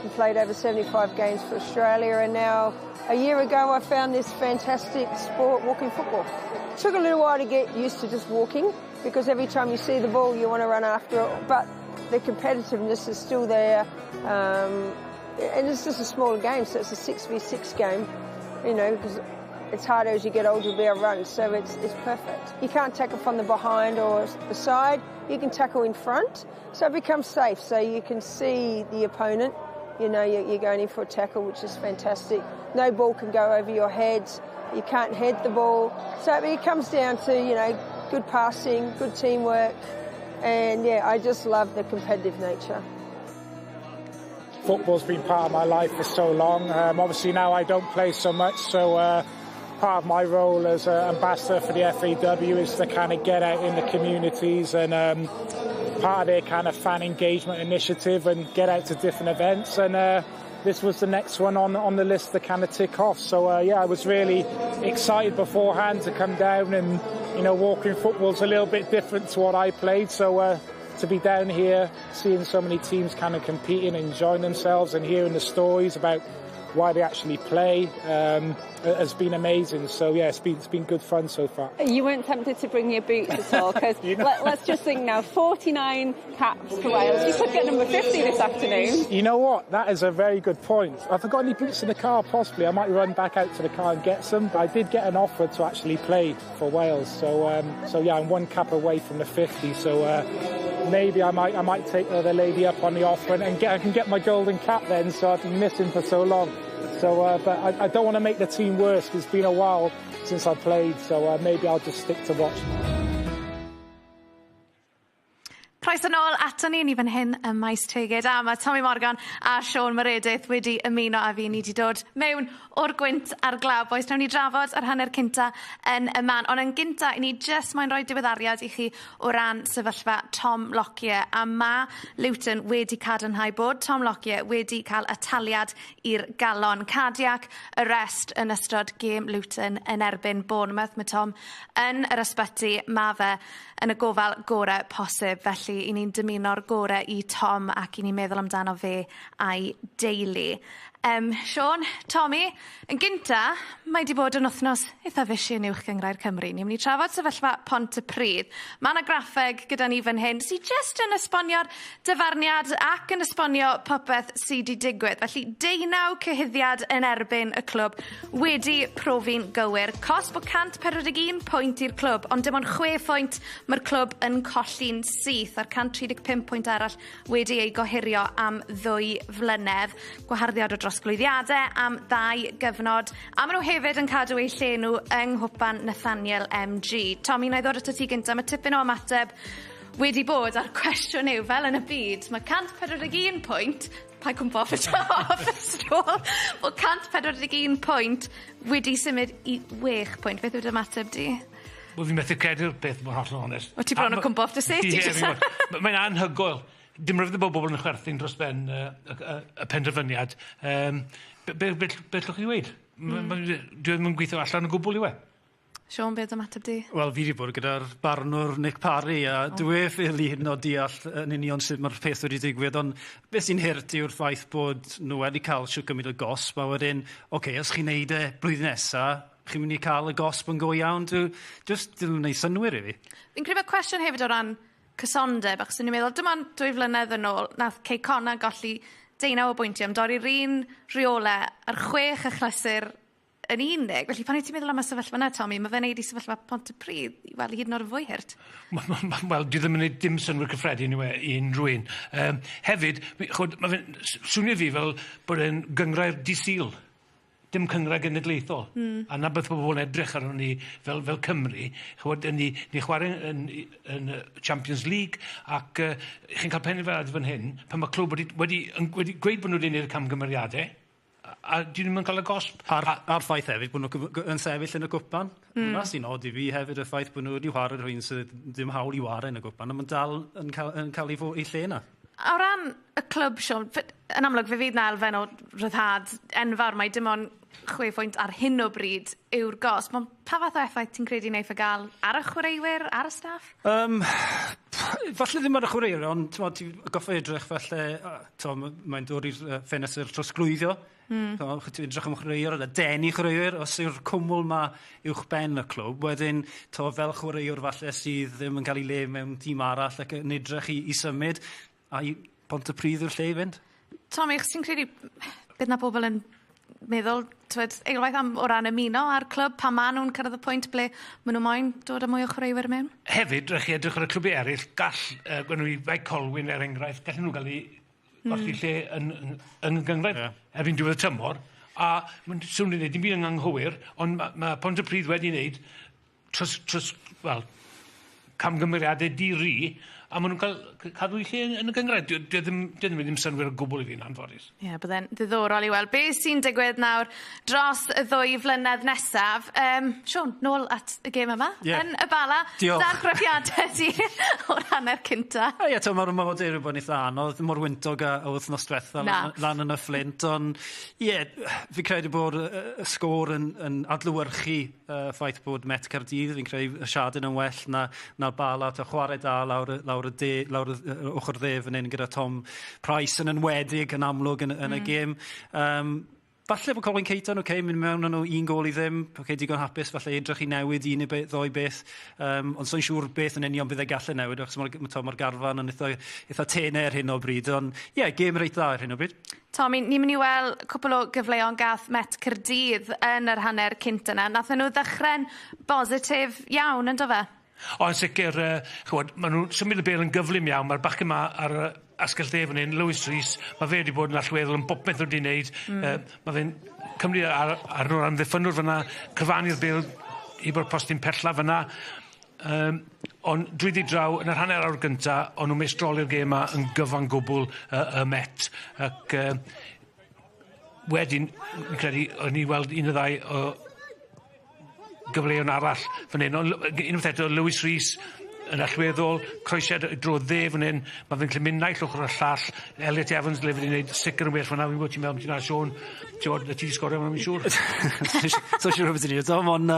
and played over 75 games for Australia, and now a year ago I found this fantastic sport, walking football. It took a little while to get used to just walking, because every time you see the ball you want to run after it, but the competitiveness is still there, and it's just a smaller game, so it's a 6v6 game, because it's harder as you get older to be able to run, so it's perfect. You can't tackle from the behind or the side, you can tackle in front, so it becomes safe, so you can see the opponent, you're going in for a tackle, which is fantastic. No ball can go over your head, you can't head the ball, so it comes down to, good passing, good teamwork, and yeah, I just love the competitive nature. Football's been part of my life for so long. Obviously now I don't play so much, so part of my role as an ambassador for the FAW is to kind of get out in the communities and part of their kind of fan engagement initiative and get out to different events, and this was the next one on the list to kind of tick off. So yeah, I was really excited beforehand to come down, and walking football's a little bit different to what I played, so to be down here, seeing so many teams kind of competing and enjoying themselves and hearing the stories about why they actually play has been amazing. So yeah, it's been good fun so far. You weren't tempted to bring your boots at all? Because let's just think now, 49 caps for Wales. You could get number 50 this afternoon. You know what? That is a very good point. Have I got any boots in the car? Possibly. I might run back out to the car and get some. I did get an offer to actually play for Wales. So yeah, I'm 1 cap away from the 50. So maybe I might take the lady up on the offer and I can get my golden cap then. So I've been missing for so long. So, but I don't want to make the team worse because it's been a while since I played, so maybe I'll just stick to watching. Croeso nôl ato ni fan hyn ym Maes Tegid a mae Tommy Morgan a Siôn Meredith wedi ymuno a fi. Ni wedi dod mewn o'r gwynt ar glaw. Boes, nawn ni drafod yr hanner cynta yn y man. Ond yn gynta, i ni jyst mae'n rhoi diweddariad i chi o ran sefyllfa Tom Lockyer. A ma Luton wedi cadarnhau bod Tom Lockyer wedi cael ataliad i'r galon cardiac arrest yn ystod gêm Luton yn erbyn Bournemouth. Mae Tom yn yr ysbyty, ma fe yn y gofal gorau posib. Felly, i ni'n dymuno'r gorau i Tom ac i ni'n meddwl amdano fe a'i deulu. Siôn, Tommy, yn gynta, mae wedi bod yn wythnos eitha fisyn uwch gyngrair Cymru. Ni'n mynd i trafod sefyllfa Pontypridd. Mae yna graffeg gyda ni fan hyn sydd jyst yn esbonio'r dyfarniad ac yn esbonio popeth sydd wedi digwydd. Felly, 19 cyhyddiad yn erbyn y clwb wedi profi'n gywir. Cost bod 141 pwynt i'r clwb, ond dim ond 6 pwynt mae'r clwb yn colli'n syth a'r 135 pwynt arall wedi ei gohirio am 2 flynedd. Gwaharddiad o dros glwyddiadau am 2 gyfnod. A maen nhw hefyd yn cadw eu lle nhw yng nghwpan Nathaniel MG. Tommy, na i ddod at y ti gynta. Mae tipyn o ymateb wedi bod a'r cwestiwn yw, fel yn y byd, mae 141 pwynt, pa cwmpo off y stôl, bod 141 pwynt wedi symud i 6 pwynt. Beth yw'r ymateb di? Wel, fi'n methu credu'r beth mae'n holl yn onest. O ti bron o cwmpo off dy set? Mae'n anhygoel. Dim rhaid bod bobl yn chwerthu'n dros ben y penderfyniad. Beth llwch chi dweud? Dwi'n mynd gweithio allan o gwbl i we. Siôn, beth ymateb di? Wel, fi wedi bod gyda'r barnwr Nick Parry a dwi ffili hyn o deall yn union sut mae'r peth wedi digwydd, ond beth sy'n hurt yw'r ffaith bod nhw wedi cael siw gymryd y gosb, a wedyn, oce, os chi'n neud e blwyddyn nesaf, chi'n mynd i cael y gosb yn go iawn, just dwi'n gwneud synwyr i fi. Fi'n credu bod cwestiwn hefyd o ran cysondeb, achos ni'n meddwl, dim ond 2 flynedd yn ôl, nath Cei Conna golli 19 o bwyntiau, am dorri'r un rheole ar 6 achlysur yn 10. Felly, pan i ti'n meddwl am y sefyllfa yna, Tommy, mae fe'n neud i sefyllfa Pontypridd, wel, hyd yn o'r fwy hyrt. Wel, dwi ddim yn neud dim synwyr cyffredin i unrhyw un. Hefyd, mae fe'n swnio fi fel bod e'n gyngrair di-sil. Dim cyngrair genedlaethol. A na beth pobl yn edrych ar ni fel Cymru. Ni chwarae yn Champions League ac chi'n cael penderfyniad fan hyn pan mae clwb wedi gweud bod nhw wedi gwneud y camgymeriadau a dwi ddim yn cael y gosb. A'r ffaith hefyd bod nhw yn sefyll yn y gwpan. Hwna sy'n od i fi hefyd y ffaith bod nhw wedi chwarae rhywun sydd ddim hawl i chwarae yn y gwpan, ond mae'n dal yn cael ei lle yna. O ran y clwb, Siôn, yn amlwg fe fydd na elfen o ryddhad enfawr, mae dim ond 6 pwynt ar hyn o bryd yw'r gosb. Ond pa fath o effaith ti'n credu wneud y gael ar y chwaraewyr, ar y staff? Falle ddim ar y chwaraewyr, ond ti'n goffa edrych falle, mae'n dod i'r ffenestr trosglwyddio. Ti'n edrych am chwaraewyr, a denu chwaraewyr, os yw'r cwmwl ma uwchben y clwb, wedyn fel chwaraewyr falle sydd ddim yn cael ei le mewn tîm arall ac yn edrych i symud, a i Pontypridd yw'r lle i fynd. Tommy, chi'n credu bydd na bobl yn meddwl, eilwaith o ran ymuno ar clwb pan maen nhw'n cyrraedd y pwynt ble maen nhw moyn dod â mwy o chwaraewyr mewn? Hefyd, rhaid chi edrych ar y clwbau eraill, gwen nhw i fai Colwyn enghraifft, gallen nhw gael ei golli lle yn gyngraif erbyn diwedd y tymor, a mae'n swnio'n gwneud dim byd yn anghywir, ond mae Pontypridd wedi wneud camgymeriadau di-ri, a maen nhw'n cadw i lle yn y gyngraid. Dwi ddim synwyr o gwbl i fi'n anffodus. Ie, byddai'n ddiddorol i weld. Be sy'n digwydd nawr dros y 2 flynedd nesaf? Siôn, nôl at y gêm yma yn y Bala. Diolch. Da'r graffiadau ti o'r hanner cynta. Ie, mae'r modern bod eitha anodd, mor wyntog a wythnos diwetha lan yn y Flint, ond ie, fi credu bod y sgôr yn adlywyrchu ffaith bod Met Caerdydd, fi'n credu y siadyn yn well na'r Bala, chwarae da lawr lawr ochr dde fan hyn gyda Tom Price yn enwedig yn amlwg yn y gêm. Falle bod Colin Caton, mynd mewn yn un gol i ddim, digon hapus, falle edrych i newid un neu ddoi beth, ond so'n siŵr beth yn union bydd ei gallu newid, achos mae'r garfan yn eitha tenau ar hyn o bryd, ond gêm reit dda ar hyn o bryd. Tommy, ni'n mynd i weld cwpl o gyfleon gath Met Caerdydd yn yr hanner cynt yna. Nathon nhw ddechrau'n bositif iawn, ynddo fe? O, yn sicr, maen nhw'n symud y bel yn gyflym iawn. Mae'r bachgen yma ar asgell dde fan hyn, Lewis Rhys, mae fe wedi bod yn allweddol yn bopeth wedi wneud. Mae fe'n Cymru ar nhw'r amddiffynwr fyna, cyfannu'r bel i bod postyn pella fyna. Ond drwy di draw, yn yr hanner awr gyntaf, ond nhw'n meistroli'r gêm yma yn gyfan gwbl y Met. Ac wedyn, yn credu, o'n i weld un o ddau o gyfleon arall fan hyn. Unwaith eto, Lewis Rhys yn allweddol, croesiad dro dde fan hyn, mae fe'n clymyn naill ochr y llall. Elliot Evans le wedi gwneud sicr yn well fan hyn, fi'n gwybod ti'n meddwl, ti'n na Sean, ti'n sgorio fan hyn, mi'n siŵr? So siŵr o beth i ni, ond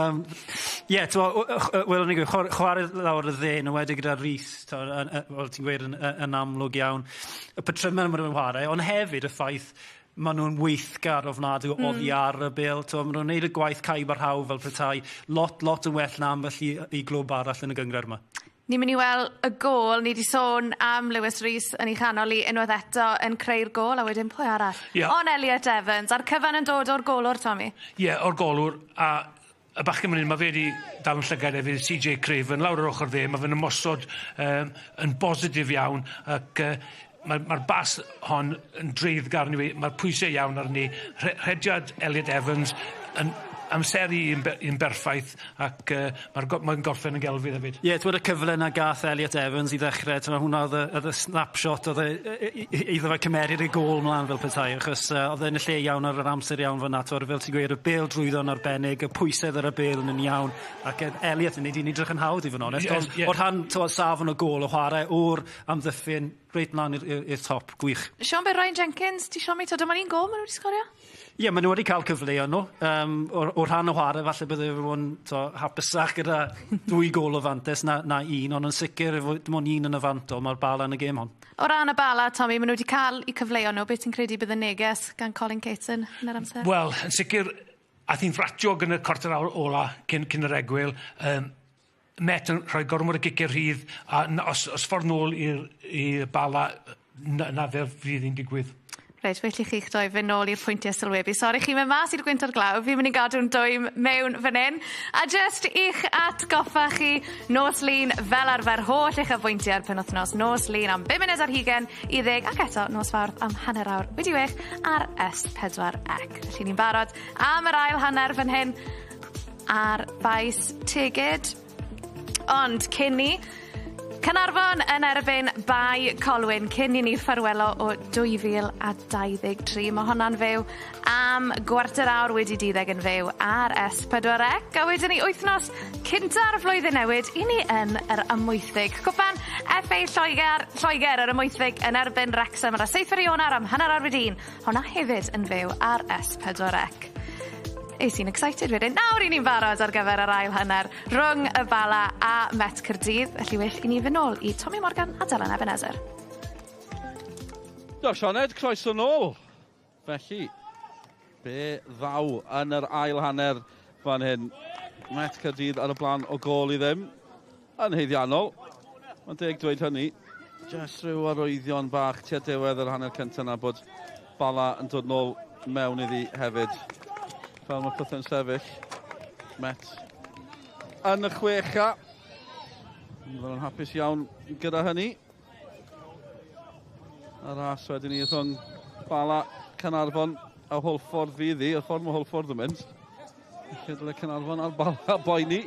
welwn ni chwarae lawr y dde, yn wedi gyda Rhys, ti'n gweud yn amlwg iawn, y patrymau maen nhw'n chwarae, ond hefyd y ffaith maen nhw'n weithgar ofnadwy oddi ar y bel. Maen nhw'n gwneud y gwaith caib ar haw fel petai. Lot yn well na ambell i glwb arall yn y gyngor yma. Ni'n mynd i weld y gol. Ni wedi sôn am Lewis Rhys yn ei chanol i unwaith eto yn creu'r gol, a wedyn pwy arall? On Elliot Evans, a'r cyfan yn dod o'r golwr, Tommy? O'r golwr, a y bachgen mynd, mae fe wedi dal yn llygad efo CJ Craven, lawr yr ochr dde, mae fe'n ymosod yn bositif iawn, ac mae'r bas hon yn dreiddgar ni, mae'r pwysau iawn ar ni. Rhediad Elliot Evans yn amseru i'n berffaith, ac mae'n gorffen yn gelfydd hefyd. Twyd y cyfle na gath Elliot Evans i ddechrau, hwnna oedd y snapshot, iddo fe cymeryd ei gol mlaen fel petai, achos oedd e'n y lle iawn ar yr amser iawn fyna, fel ti'n gweud, y bel drwyddo'n arbennig, y pwysedd ar y bel yn iawn, ac Elliot yn neud i'n edrych yn hawdd i fod yn onest, o'r rhan safon o gol o chwarae o'r amddiffyn, reit mlaen i'r top, gwych. Sean, be Ryan Jenkins, ti Sean mi, dyma'n un gol maen nhw wedi sgorio? Maen nhw wedi cael cyfleon nhw. O'r rhan o chwarae, falle bydde fe bod yn hapusach gyda 2 gol o fantais na un, ond yn sicr, dim ond un yn y fanto, mae'r Bala yn y gêm hon. O ran y Bala, Tommy, maen nhw wedi cael eu cyfleon nhw. Beth ti'n credu bydd y neges gan Colin Caton yn yr amser? Wel, yn sicr, a thi'n ffratiog yn y cwarter awr ola cyn yr egwyl. Met yn rhoi gormod o gicer rhydd, a os ffordd nôl i'r Bala, na fe fydd hi'n digwydd. Reit, felly chi'ch doi fy nôl i'r pwyntiau sylwebu. Sori, chi'n mynd mas i'r gwynt o'r glaw. Fi'n mynd i gadw'n dwym mewn fan hyn. A just i'ch atgoffa chi, nos lun fel arfer holl eich afwyntiau'r penwythnos. Nos lun am 5 munud ar 20 i 10, ac eto nos fawrth am hanner awr wedi wech ar S4C. Felly ni'n barod am yr ail hanner fan hyn ar Faes Tegid. Ond cyn ni, Canarfon yn erbyn bai Colwyn cyn i ni ffarwelo o 2023. Mae hwnna'n fyw am gwarter awr wedi 12 yn fyw ar S4C. A wedyn ni wythnos cynta'r flwyddyn newid i ni yn yr ymwythig. Cwpan FA Lloegr yr ymwythig yn erbyn Wrexham ar y 7 Ionawr am hanner awr wedi 1. Hwnna hefyd yn fyw ar S4C. Eis i'n excited wedyn. Nawr i ni'n barod ar gyfer yr ail hanner rhwng y Bala a Met Caerdydd. Felly well i ni fy nôl i Tommy Morgan a Dylan Ebenezer. Sioned, croeso nôl. Felly, be ddaw yn yr ail hanner fan hyn. Met Caerdydd ar y blaen o gol i ddim. Yn heiddiannol. Mae'n deg dweud hynny. Just rhyw arwyddion bach tua diwedd yr hanner cyntaf na bod Bala yn dod nôl mewn iddi hefyd. Fel mae pethau'n sefyll. Met yn y chwecha. Mae'n hapus iawn gyda hynny. A ras wedyn ni rhwng Bala, Canarfon a Holffordd fydd hi. Y ffordd mae Holffordd yn mynd. Lle Canarfon a'r Bala boeni.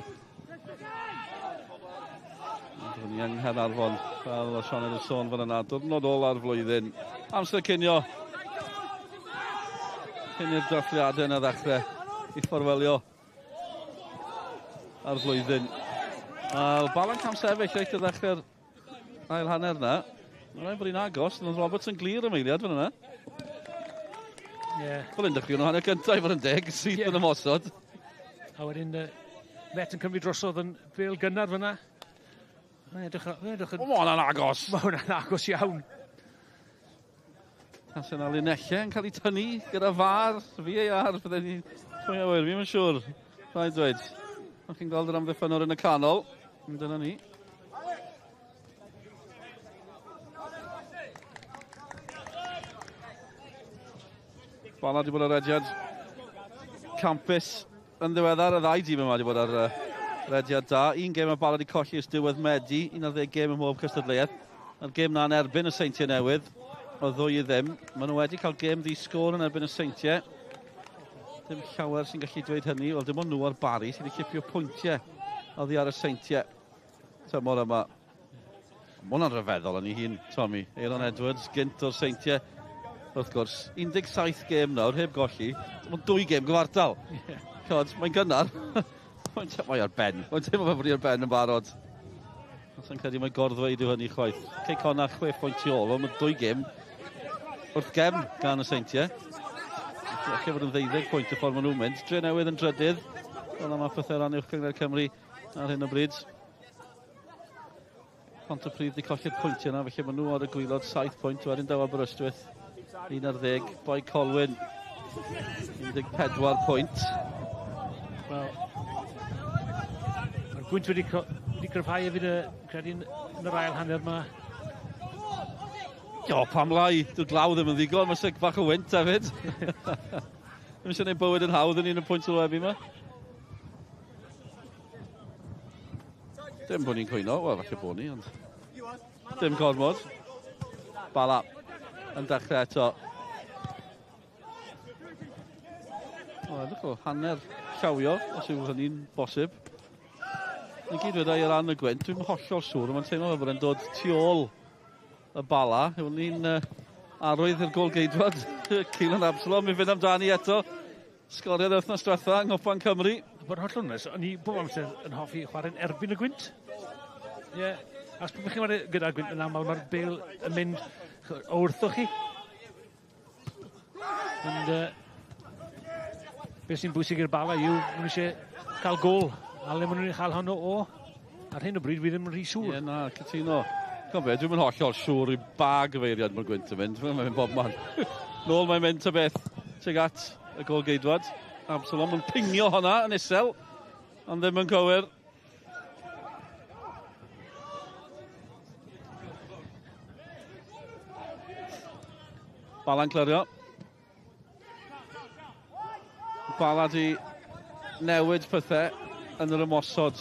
Dwi'n ni yng Nghanarfon fel y Sioned yn sôn fan yna. Diwrnod ola'r flwyddyn. Amser cynio. Cynnu'r dathliadau yn y ddechrau i fforwelio ar flwyddyn. Bala'n cam sefyll reit y ddechrau'r ail hanner na. Mae'n rhaid bod hi'n agos, ond Roberts yn glir am eiliad fan yna. Fel un dechrau nhw hanner cyntaf i fod yn deg, sydd yn ymosod. A wedyn Met yn cymryd drosodd yn bel gynnar fan yna. Mae'n edrych yn... O, ma' hwnna'n agos. Mae hwnna'n agos iawn. Allan ar linellau yn cael ei tynnu gyda far, VAR, byddai ni... Dwi'n awyr, fi'n siŵr. Rhaid dweud. Ond chi'n gweld yr amddiffynwr yn y canol. Dyna ni. Bala wedi bod ar rediad campus yn ddiweddar. Y ddau dîm yma wedi bod ar rediad da. Un gêm y Bala wedi colli ys diwedd Medi. 11 gêm ym mhob cystadleuaeth. A'r gêm na'n erbyn y seintiau newydd. O ddwy i ddim. Maen nhw wedi cael gêm ddi-sgôr yn erbyn y seintiau. Dim llawer sy'n gallu dweud hynny. Wel, dim ond nhw ar Bari sydd wedi cipio pwyntiau oddi ar y seintiau. Tymor yma. Mae hwnna'n rhyfeddol yn ei hun, Tommy. Aaron Edwards, gynt o'r seintiau. Wrth gwrs, 17 gêm nawr, heb golli. Mae'n 2 gêm gyfartal. Cod, mae'n gynnar. Mae ar ben. Mae'n teimlo fe bod i'r ben yn barod. Sa'n credu mae gorddweud yw hynny chwaith. Ceicona 6 pwynt tu ôl, ond mae 2 gêm wrth gefn gan y seintiau. Felly fod yn 12 pwynt y ffordd maen nhw'n mynd. Dre newydd yn drydydd. Fel yma pethau ran uwchben Cymru ar hyn o bryd. Pontypridd wedi colli'r pwyntiau yna, felly maen nhw ar y gwylod 7 pwynt. Wedyn Daw Aberystwyth 11, Boi Colwyn 14 pwynt. Wel, mae'r pwynt wedi gryfhau hefyd credu'n yr ail hanner yma. O, pam lai, dwi'n glaw ddim yn ddigon, mae sig bach o wynt hefyd. Ddim eisiau gwneud bywyd yn hawdd yn un y pwynt sylwebu yma. Dim bod ni'n cwyno, wel, falle bod ni, ond dim gormod. Bala yn dechrau eto. O, edrych o, hanner llawio, os yw hynny'n bosib. Yn gyd wedi ar ran y gwynt, dwi'n hollol siŵr, mae'n teimlo bod e'n dod tu ôl y Bala. Yw'n ni'n arwydd i'r gol geidwad. Cylan Absalom, mi'n fynd amdani eto. Sgorio wythnos diwetha, ngwpan Cymru. Bod hollol nes, o'n i bob amser yn hoffi chwarae'n erbyn y gwynt. Ie, as pan chi'n chwarae gyda'r gwynt yn aml, mae'r bêl yn mynd o wrthoch chi. Ond beth sy'n bwysig i'r Bala yw nhw'n eisiau cael gol. A le maen nhw'n cael honno o. Ar hyn o bryd, fi ddim yn rhy siŵr. Ie, na, cytuno. Dwi'n mynd hollol siŵr i ba gyfeiriad mae'r gwynt yn mynd. Mae'n mynd bob man. Nôl mae'n mynd ta beth tuag at y gol geidwad. Absalom yn pingio honna yn isel, ond ddim yn cywir. Bala'n clirio. Bala di newid pethau yn yr ymosod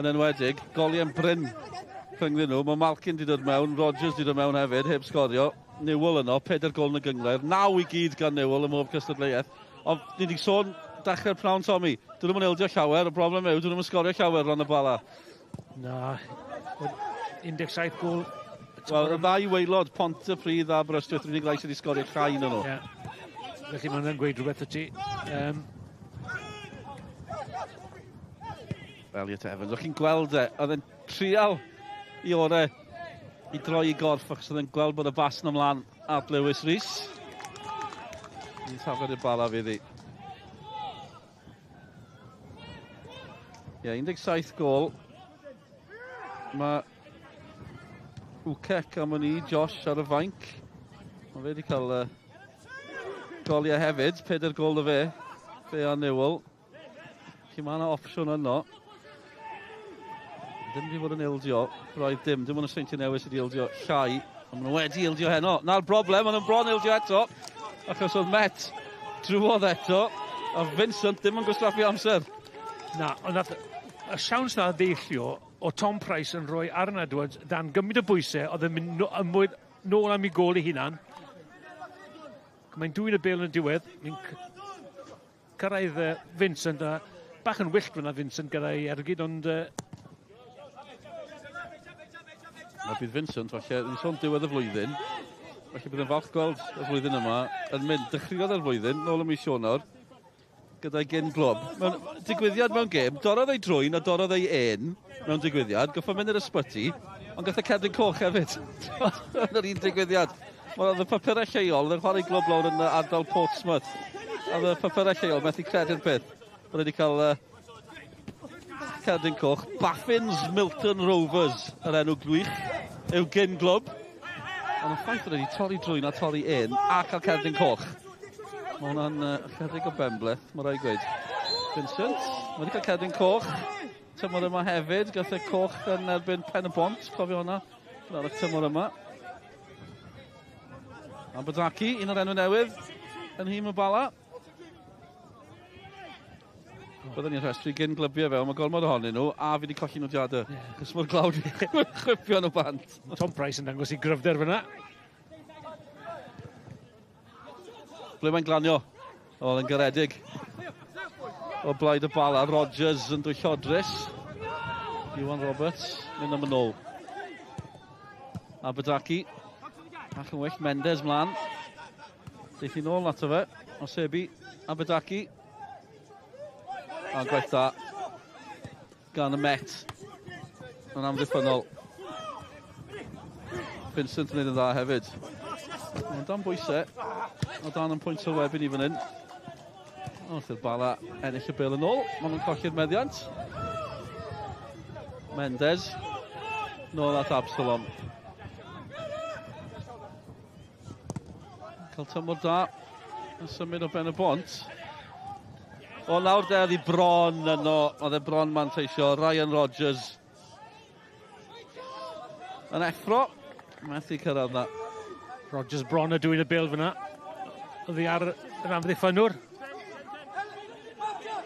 yn enwedig. Goliau'n bryn rhyngddyn nhw. Mae Malkin di dod mewn, Rodgers di dod mewn hefyd, heb sgorio. Newell yno, 4 gol yn y gyngor. 9 i gyd gan Newell ym mhob cystadleuaeth. Ond ni wedi sôn dechrau'r pnawn, Tommy. Dyn nhw'n ildio llawer, y broblem yw, dyn nhw'n sgorio llawer ron y Bala. Na, 17 gol. Wel, y ddau weilod, Pontypridd a Aberystwyth, rwy'n glais wedi sgorio llai yn nhw. Felly mae hwnna'n gweud rhywbeth o ti. Elliot Evans, o'ch chi'n gweld e, oedd e'n trial i ore i droi i gorff, achos oedd e'n gweld bod y bas yn ymlaen at Lewis Rhys. Ni'n tafod i'r Bala fydd i. Ie, 17 gol. Mae Wcec am hynny, Josh ar y fainc. Mae fe wedi cael goliau hefyd, 4 gol y fe a Newell. Felly mae yna opsiwn yno. Ddim wedi bod yn ildio, roedd dim ond y seintiau newydd wedi ildio llai, ond maen nhw wedi ildio heno. Na'r broblem, maen nhw'n bron ildio eto, achos oedd Met drwodd eto, a Vincent ddim yn gwastraffu amser. Na, ond y siawns na ddeillio o Tom Price yn rhoi Aaron Edwards dan gymryd y bwysau, oedd yn mynd nôl am ei gol ei hunan. Mae'n dwy'n y bêl yn y diwedd, mi'n cyrraedd Vincent, a bach yn wyllt fyna Vincent gyda'i ergyd, ond... Mae bydd Vincent, falle, yn sôn diwedd y flwyddyn, falle bydd yn falch gweld y flwyddyn yma, yn mynd, dechreuodd yr flwyddyn, nôl y mis Ionawr, gyda'i gen glwb. Mewn digwyddiad mewn gêm, dorodd ei drwyn a dorodd ei mewn digwyddiad, goffa mynd i'r ysbyty, ond gath y cerdyn coch hefyd. Yn yr un digwyddiad. Oedd y papurau lleol, oedd yn chwarae glwb lawr yn ardal Portsmouth. Oedd y papurau lleol methu credu'r peth. Bod wedi cael Cerdyn Coch. Baffins Milton Rovers, yr enw gwych, yw gyn glwb. Ond y ffaith wedi torri drwy'n a torri un, a cael Cerdyn Coch. Mae hwnna'n chydig o benbleth, mae rai gweud. Vincent, wedi cael Cerdyn Coch. Tymor yma hefyd, gath e Coch yn erbyn Pen y Bont, cofio hwnna. Ar y tymor yma. A Byddai, un o'r enw newydd, yn hym y Bala. Byddwn ni'n rhestru gyn glybio fe, ond mae gormod ohonyn nhw, a fi wedi colli nodiadau. Cos mae'r glawd chwipio nhw bant. Tom Price yn dangos i gryfder fyna. Ble mae'n glanio? O, yn garedig. O blaid y Bala, Rodgers yn dwyllodrus. Iwan Roberts, mynd am y nôl. A Byddai. Ach yn well, Mendes mlaen. Deith i nôl nato fe, o Sebi. A Byddai. A gwaith da gan y Met yn amddiffynol. Vincent yn neud yn dda hefyd. Ond dan bwysau. O dan yn pwynt sylwebyn i fan hyn. O, wrth i'r Bala ennill y bil yn ôl. Maen nhw'n colli'r meddiant. Mendes. Nôl at Absalom. Cael tymor da. Yn symud o ben y bont. O, nawr der i bron yno. Oedd e bron manteisio. Ryan Rodgers. Yn effro. Methu cyrraedd na. Rodgers bron y dwy'n y bil fyna. Oedd hi ar yr amddiffynwr.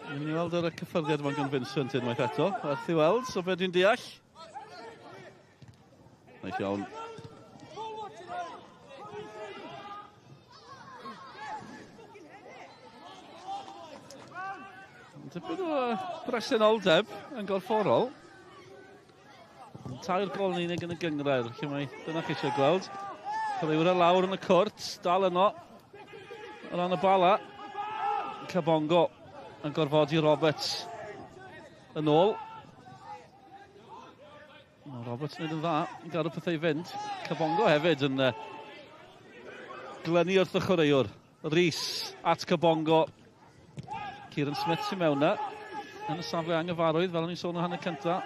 Ni'n i weld yr cyffyrddiad yma gan Vincent unwaith eto. Werth i weld, so be dwi'n deall. Neis iawn. Dipyn o bresenoldeb yn gorfforol. Tair gol yn unig yn y gyngrair, lle mae dyna chi eisiau gweld. Cyrraewr y lawr yn y cwrt, dal yno. O ran y Bala. Cabongo yn gorfodi Roberts yn ôl. Roberts yn neud yn dda, yn gadw pethau i fynd. Cabongo hefyd yn glynu wrth y chwaraewr. Rhys at Cabongo. Kieran Smith sy'n mewn na. Yn y safle anghyfarwydd, fel o'n i'n sôn o hanner cynta,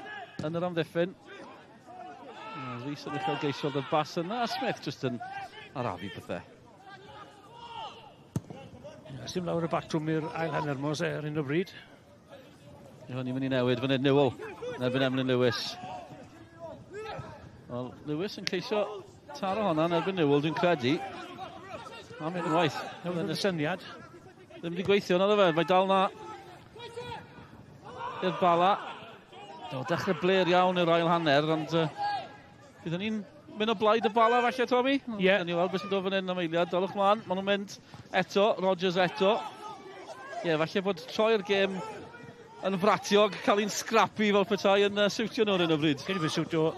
yn yr amddiffyn. Rhys yn uchel geisiodd y bas yna, a Smith jyst yn arafu pethau. Sim lawr y batrwm i'r ail hanner mos ar hyn o bryd. Hwn i'n mynd i newid, fan hyn Newell, yn erbyn Emlyn Lewis. Wel, Lewis yn ceisio taro honna yn erbyn Newell, dwi'n credu. A mynd yn waith. Yn y syniad. Ddim wedi gweithio yna fe, mae dal na i'r Bala. O, dechrau bler iawn i'r ail hanner, ond byddwn ni'n mynd o blaid y Bala falle, Tommy? Ie. Ni weld beth sy'n dod fan hyn am eiliad, dolwch mlaen. Maen nhw'n mynd eto, Rodgers eto. Ie, falle bod troi'r gêm yn fratiog, cael un scrappy fel petai yn siwtio nhw ar hyn o bryd. Gen i fe siwtio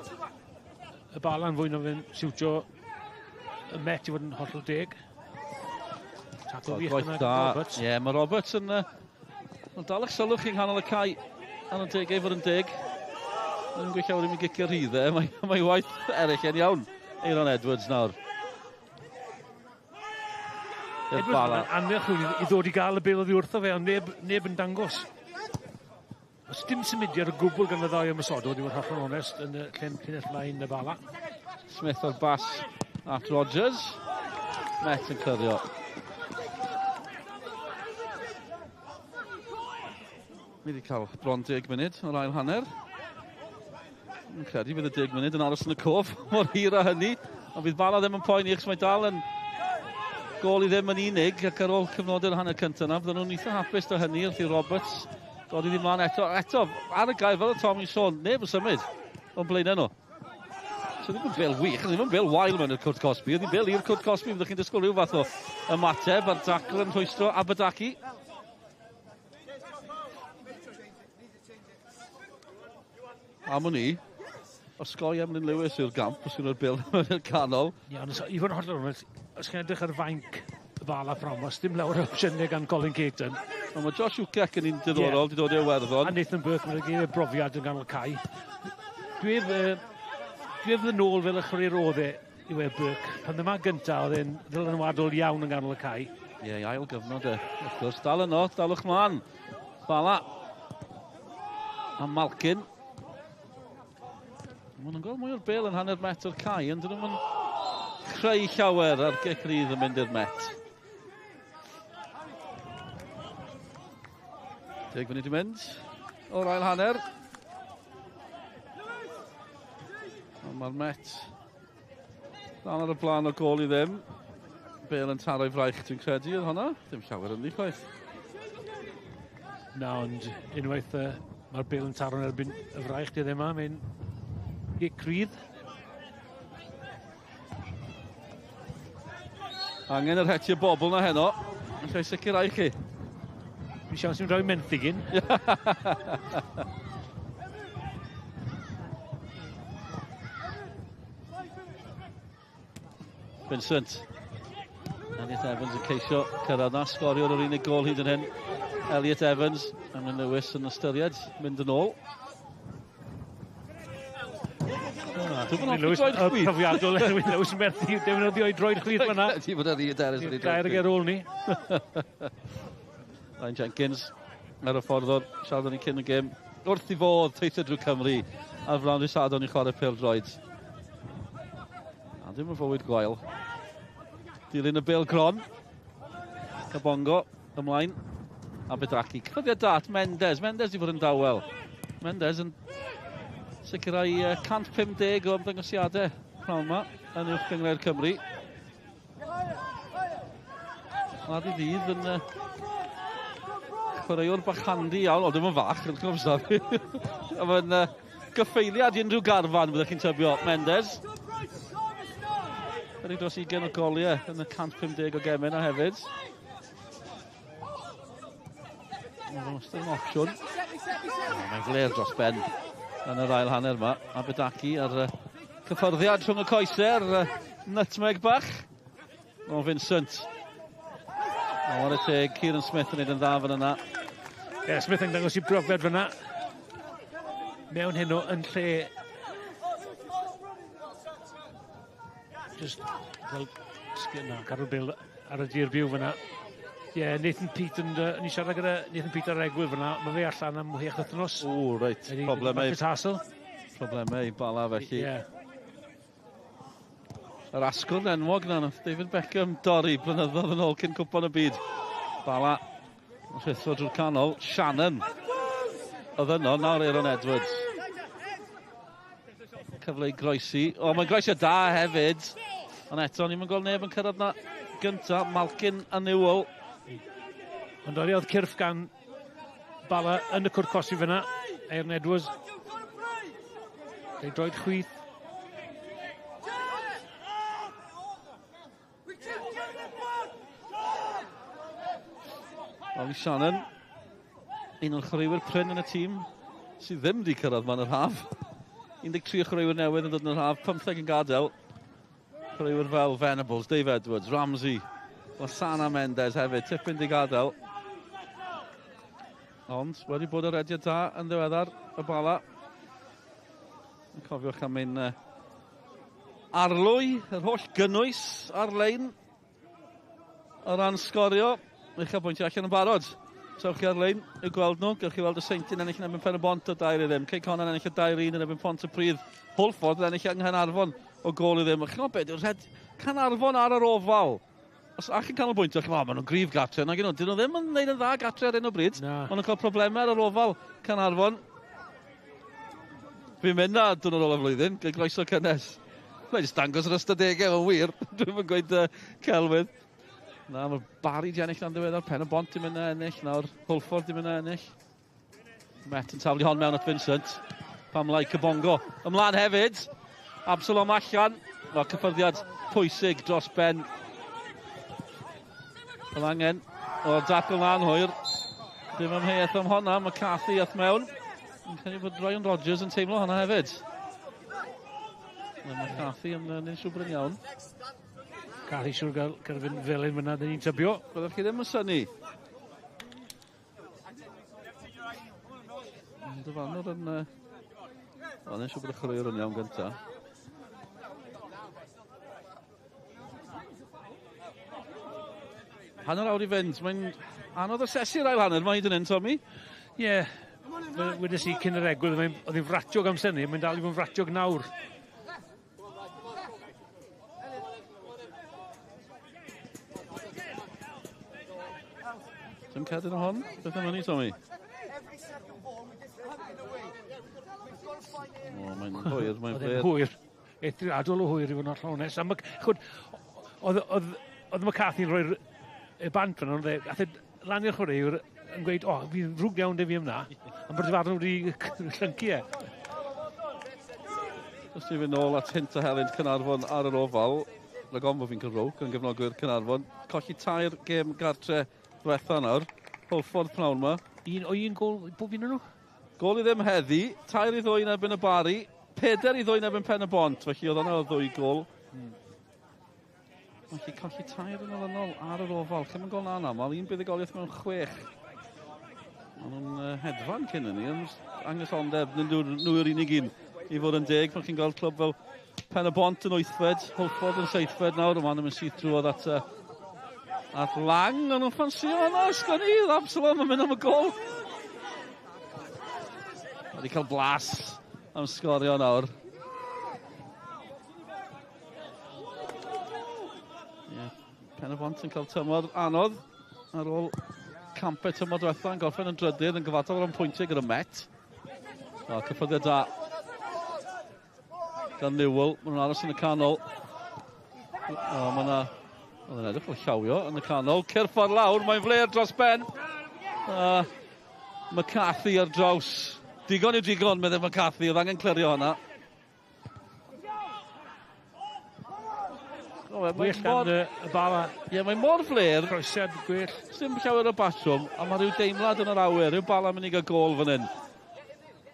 y Bala yn fwy na fe'n siwtio y Met i fod yn hollol deg. Gwaith da. Ie, mae Roberts yn dal eich sylwch chi'n nghanol y cae yn y deg efo'r yn deg. Mae'n gweithio wedi mynd gicio'r rhyddau. Mae waith eraill yn iawn. Aaron Edwards nawr. Edwards yn anwech i ddod i gael y bil oddi wrtho fe, ond neb yn dangos. Os dim symudiad o gwbl gan y ddau ymysodod, i fod hollol onest, yn y llinell blaen y Bala. Smith o'r bas at Rodgers. Met yn cyrrio. Mi wedi cael bron 10 munud o'r ail hanner. Yn credu bydd y 10 munud yn aros yn y cof. Mor hir a hynny. Ond bydd Bala ddim yn poeni, achos mae dal yn gol i ddim yn unig. Ac ar ôl cyfnodau'r hanner cyntaf yna, byddwn nhw'n eitha hapus o hynny. Wrth i Roberts dod i ddim mlaen eto. Eto, ar y gael fel y Tommy sôn, neb yn symud o'n blaenau nhw. So ddim yn bil wych, ddim yn bil wael mewn i'r Cwrt Cosby. Ddim yn bil i'r Cwrt Cosby, byddwch chi'n disgwyl rhyw fath o ymateb ar dacl yn rhwystro a Byddai. Am o'n i, osgoi Emlyn Lewis yw'r gamp, os yw'n o'r bil yn y canol. Ie, ond i fod yn hollol rhywbeth, os chi'n edrych ar fainc y Bala Fromos, dim lawr o opsiynau gan Colin Caton. Mae Josh Ukek yn un diddorol, di dod i Iwerddon. A Nathan Burke, mae'n geir brofiad yn ganol cae. Dwi ef yn ôl fel y chwarae'r oedd e i we Burke. Pan dyma gyntaf, oedd e'n ddylanwadol iawn yn ganol y cae. Ie, ail gyfnod e. Wrth gwrs, dal yno, dalwch mlaen. Bala. A Malkin. Mae nhw'n gweld mwy o'r bel yn hanner met o'r cae, ond dyn nhw'n creu llawer ar Caerdydd yn mynd i'r met. 10 munud i mynd o'r ail hanner. Mae'r met dan ar y blaen o gol i ddim. Bel yn taro'i fraich, dwi'n credu, oedd hwnna. Dim llawer yn ni chwaith. Na, ond unwaith mae'r bel yn taro'n erbyn y fraich di ddim yma, mae'n Caerdydd. Angen yr hetio bobl na heno. Yn lle sicrhau chi. Fi siawns i'n rhoi menthigyn. Vincent. Elliot Evans yn ceisio cyrraedd na. Sgorio yr unig gol hyd yn hyn. Elliot Evans. Angen Lewis yn ystyried. Mynd yn ôl. Lewis yn profiadol Lewis yn methu defnyddio i droi'r chwith fyna. Ti bod yr ideris wedi gair ag ar ôl ni. Ryan Jenkins ar y ffordd o'r siarad ni cyn y gêm. Wrth i fodd teithio drwy Cymru ar flaen i sadon i chwarae pêl-droed. A dim yn fywyd gwael. Dilyn y bêl gron. Cabongo ymlaen. A Byddai. Cyfyddiad dat, Mendes. Mendes di fod yn dawel. Mendes yn sicrhau 150 o ymddangosiadau pnawn yma yn uwchben Cymru. Lad i ddydd yn chwaraewr bach handi iawn, o dim yn fach, yn gwybod. A mae'n gyffeiliad i unrhyw garfan byddwch chi'n tybio. Mendes. Ydy dros 20 o goliau yn y 150 o gemau na hefyd. Mae'n wastad yn opsiwn. Mae'n gler dros ben yn yr ail hanner yma. A Byddai ar cyffyrddiad rhwng y coesau, nutmeg bach. O Vincent. O ar y teg, Kieran Smith yn neud yn dda fan yna. Ie, Smith yn dangos i brofiad fan yna. Mewn heno yn lle... Just fel sgynna, cadw bil ar y dir byw fan yna. Ie, Nathan Pete yn ni siarad gyda Nathan Pete ar egwyl fan yna. Mae fe allan am hwyrach wythnos. O, reit. Problemau. Problemau Bala felly. Ie. Yr asgwrn enwog na, David Beckham dorri blynyddoedd yn ôl cyn cwpan y byd. Bala yn rhithro drwy'r canol. Shannon oedd yno, nawr Aaron Edwards. Cyfle i groesi. O, mae'n groesio da hefyd. Ond eto, ni'n gweld neb yn cyrraedd na gynta. Malkin a Newell. Ond oedd cyrff gan Bala yn y cwrcosi fyna. Aaron Edwards. Ei droed chwith. Oli Shannon. Un o'r chwaraewyr prin yn y tîm sydd ddim wedi cyrraedd ma'n yr haf. 13 chwaraewyr newydd yn dod yn yr haf, 15 yn gadael. Chwaraewyr fel Venables, Dave Edwards, Ramsey, Lasana Mendes hefyd, tipyn di gadael. Ond wedi bod yr ediad da yn ddiweddar y Bala. Cofiwch am ein arlwy, yr holl gynnwys ar-lein o ran sgorio. Eich bwyntio allan yn barod. Sewch chi ar-lein i'w gweld nhw. Gewch chi weld y Seintin ennill yn ebyn Pen-y-bont o 2 i ddim. Cei Conan ennill o 2-1 yn ebyn Pontypridd. Holford ennill yng Nghanarfon o gol i ddim. Chi'n gwybod beth yw'r red Canarfon ar yr ofal. Os ach chi'n canolbwyntio, chi'n meddwl, maen nhw'n grif gatre. Nag nhw, dyn nhw ddim yn gwneud yn dda gatre ar un o bryd. Maen nhw'n cael problemau ar yr ofal Canarfon. Fi'n mynd na dwrnod ôl y flwyddyn, gael groeso cynnes. Mae'n jyst dangos yr ystadegau o'n wir. Dwi'n mynd gweud celwydd. Na, mae Barry di ennill lan ddiweddar. Pen-y-bont di mynd ennill. Nawr, Holford di mynd ennill. Met yn taflu hon mewn at Vincent. Pamlai Cabongo. Ymlaen hefyd. Absalom allan. Mae cyffyrddiad pwysig dros ben. Fel angen o dacl na anhwyr. Dim ymheuaeth am honna. Mae Cathy ath mewn. Yn cael ei bod Ryan Rodgers yn teimlo honna hefyd. Mae Cathy yn un siwbr yn iawn. Cathy siwr gael cyrfyn felyn fyna dyn ni'n tybio. Byddwch chi ddim yn syni. Dyfanwr yn... O'n siwbr y chwaraewr yn iawn gynta. Hanner awr i fynd. Mae'n anodd asesu'r ail hanner. Mae'n hyd yn un, Tommy? Ie, Wedes i cyn yr egwyl, oedd hi'n fratiog amser ni, mae'n dal i fod yn fratiog nawr. Ti'n cedyn o hon? Beth am hynny, Tommy? O, mae'n hwyr, mae'n fler. Oedd hwyr. Eithriadol o hwyr i fod yn holl onest. Oedd McCarthy'n rhoi'r bant fan o'n dde, gath e lan i'r chwaraewr yn gweud, fi'n rhwg iawn da fi yma, ond bod Ifarno wedi llyncu e. Os ti'n fynd nôl at hint a helynt Cynarfon ar yr ofal, rhag ond bod fi'n cyrrwg yn gefnogwyr Cynarfon, colli 3 gêm gartre diwetha nawr, Holford pnawn ma. Un gol bob un nhw? Gol i ddim heddi, 2 i 2 erbyn y Bari, 4 i 2 erbyn Pen y Bont, felly oedd yna o 2 gol. Felly colli 3 yn olynol ar yr ofal, lle mae'n gol na'n aml, un buddugoliaeth mewn 6. Maen nhw'n hedfan cyn hynny, anghyfondeb nhw'r unig un i fod yn 10, pan chi'n gweld clwb fel Pen y Bont yn 8fed, Holford yn 7fed nawr, ond maen nhw'n syth drwodd at Lang, ond nhw'n ffansio yna, sgwni, Absalom yn mynd am y gol. Wedi cael blas am sgorio nawr. Pen y Bont yn cael tymor anodd ar ôl campau tymor diwetha yn gorffen yn drydydd yn gyfatol o'n pwyntiau gyda Met. Cyffyddiad da gan Newell, maen nhw'n aros yn y canol. Mae yna, oedd yn edrych o llawio yn y canol. Cyrffordd lawr, mae'n fler dros ben. McCarthy ar draws. Digon yw digon, meddwl McCarthy, oedd angen clirio hwnna. Gwyll gan y Bala. Mae mor fler. Croesiad gwyll. Sim llawer o batrwm, a mae rhyw deimlad yn yr awyr. Rhyw Bala mynd i gael gol fan hyn.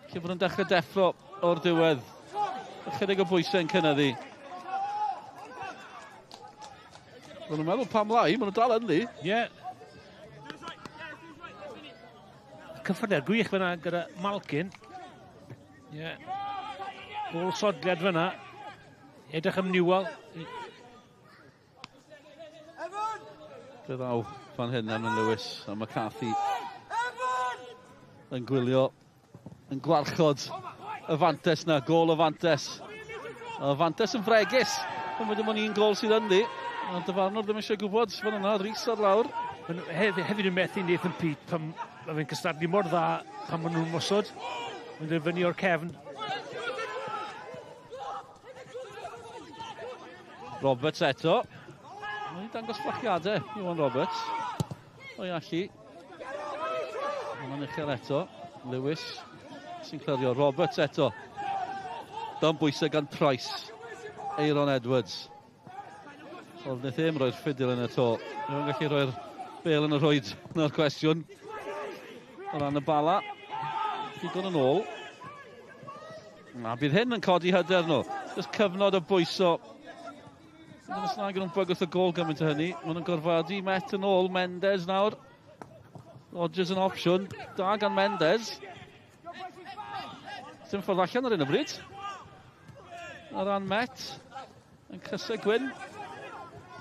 Lle bod yn dechrau deffro o'r diwedd. Chydig o bwysau yn cynyddu. Maen nhw'n meddwl pam lai, maen nhw dal yn ddi. Cyffredau gwych fyna gyda Malkin. Gol sodliad fyna. Edrych am Newell. Ddaw fan hyn am yn Lewis a McCarthy yn gwylio, yn gwarchod y fantais na, gol y fantais. Y fantais yn fregus, ond wedi bod un gol sydd yn di. A dyfarnwr ddim eisiau gwybod fan yna, Rhys ar lawr. Hefyd yn methu Nathan Pete pan mae'n cystadlu mor dda pan maen nhw'n mosod. Mae'n dod fyny o'r cefn. Roberts eto. Mae'n dangos flachiadau, Iwan Roberts. O'i allu. Mae'n uchel eto. Lewis sy'n clirio. Roberts eto. Dan bwysau gan Price. Aaron Edwards. Oedd wnaeth e'n rhoi'r ffidil yn y to. Mae'n gallu rhoi'r bel yn y rhoed na'r cwestiwn. O ran y Bala. Digon yn ôl. Bydd hyn yn codi hyder nhw. Just cyfnod o bwyso. Yn ysnag nhw'n bygwth y gol gymaint o hynny. Maen nhw'n gorfodi Met yn ôl. Mendes nawr. Rodgers yn opsiwn. Da gan Mendes. Dim ffordd allan ar un o bryd. O ran Met. Yn cysau gwyn.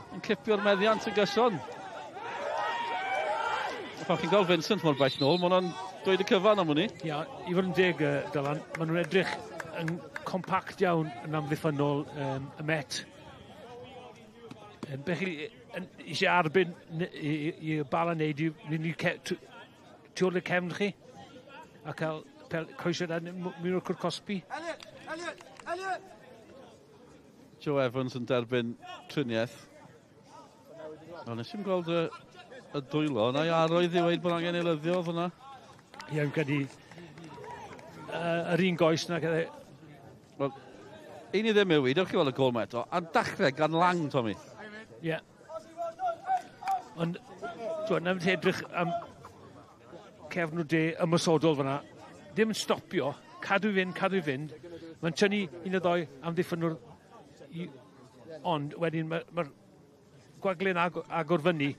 Yn cipio'r meddiant yn gyson. Pan chi'n gael Vincent mor bell nôl, maen nhw'n dweud y cyfan am hwnni. I fod yn deg, Dylan, maen nhw'n edrych yn compact iawn yn amddiffynol y Met. Beth chi eisiau arbyn i Bala wneud i tu ôl y cefn chi a cael croesiad mynd o'r Cwrt Cosby. Joe Evans yn derbyn triniaeth. Nes i'n gweld y dwylo, na i arwydd i weid bod angen ei lyddio fyna. Ia'n gadi yr un goes na gyda. Wel, un i ddim yw i, dewch chi weld y gol meto, a dachrau gan Lang, Tommy. Ond, na fydd edrych am cefn o de ymwysodol fyna. Dim yn stopio, cadw i fynd. Mae'n tynnu un o ddoi am ddiffynwr. Ond wedyn mae'r gwaglen agor fyny.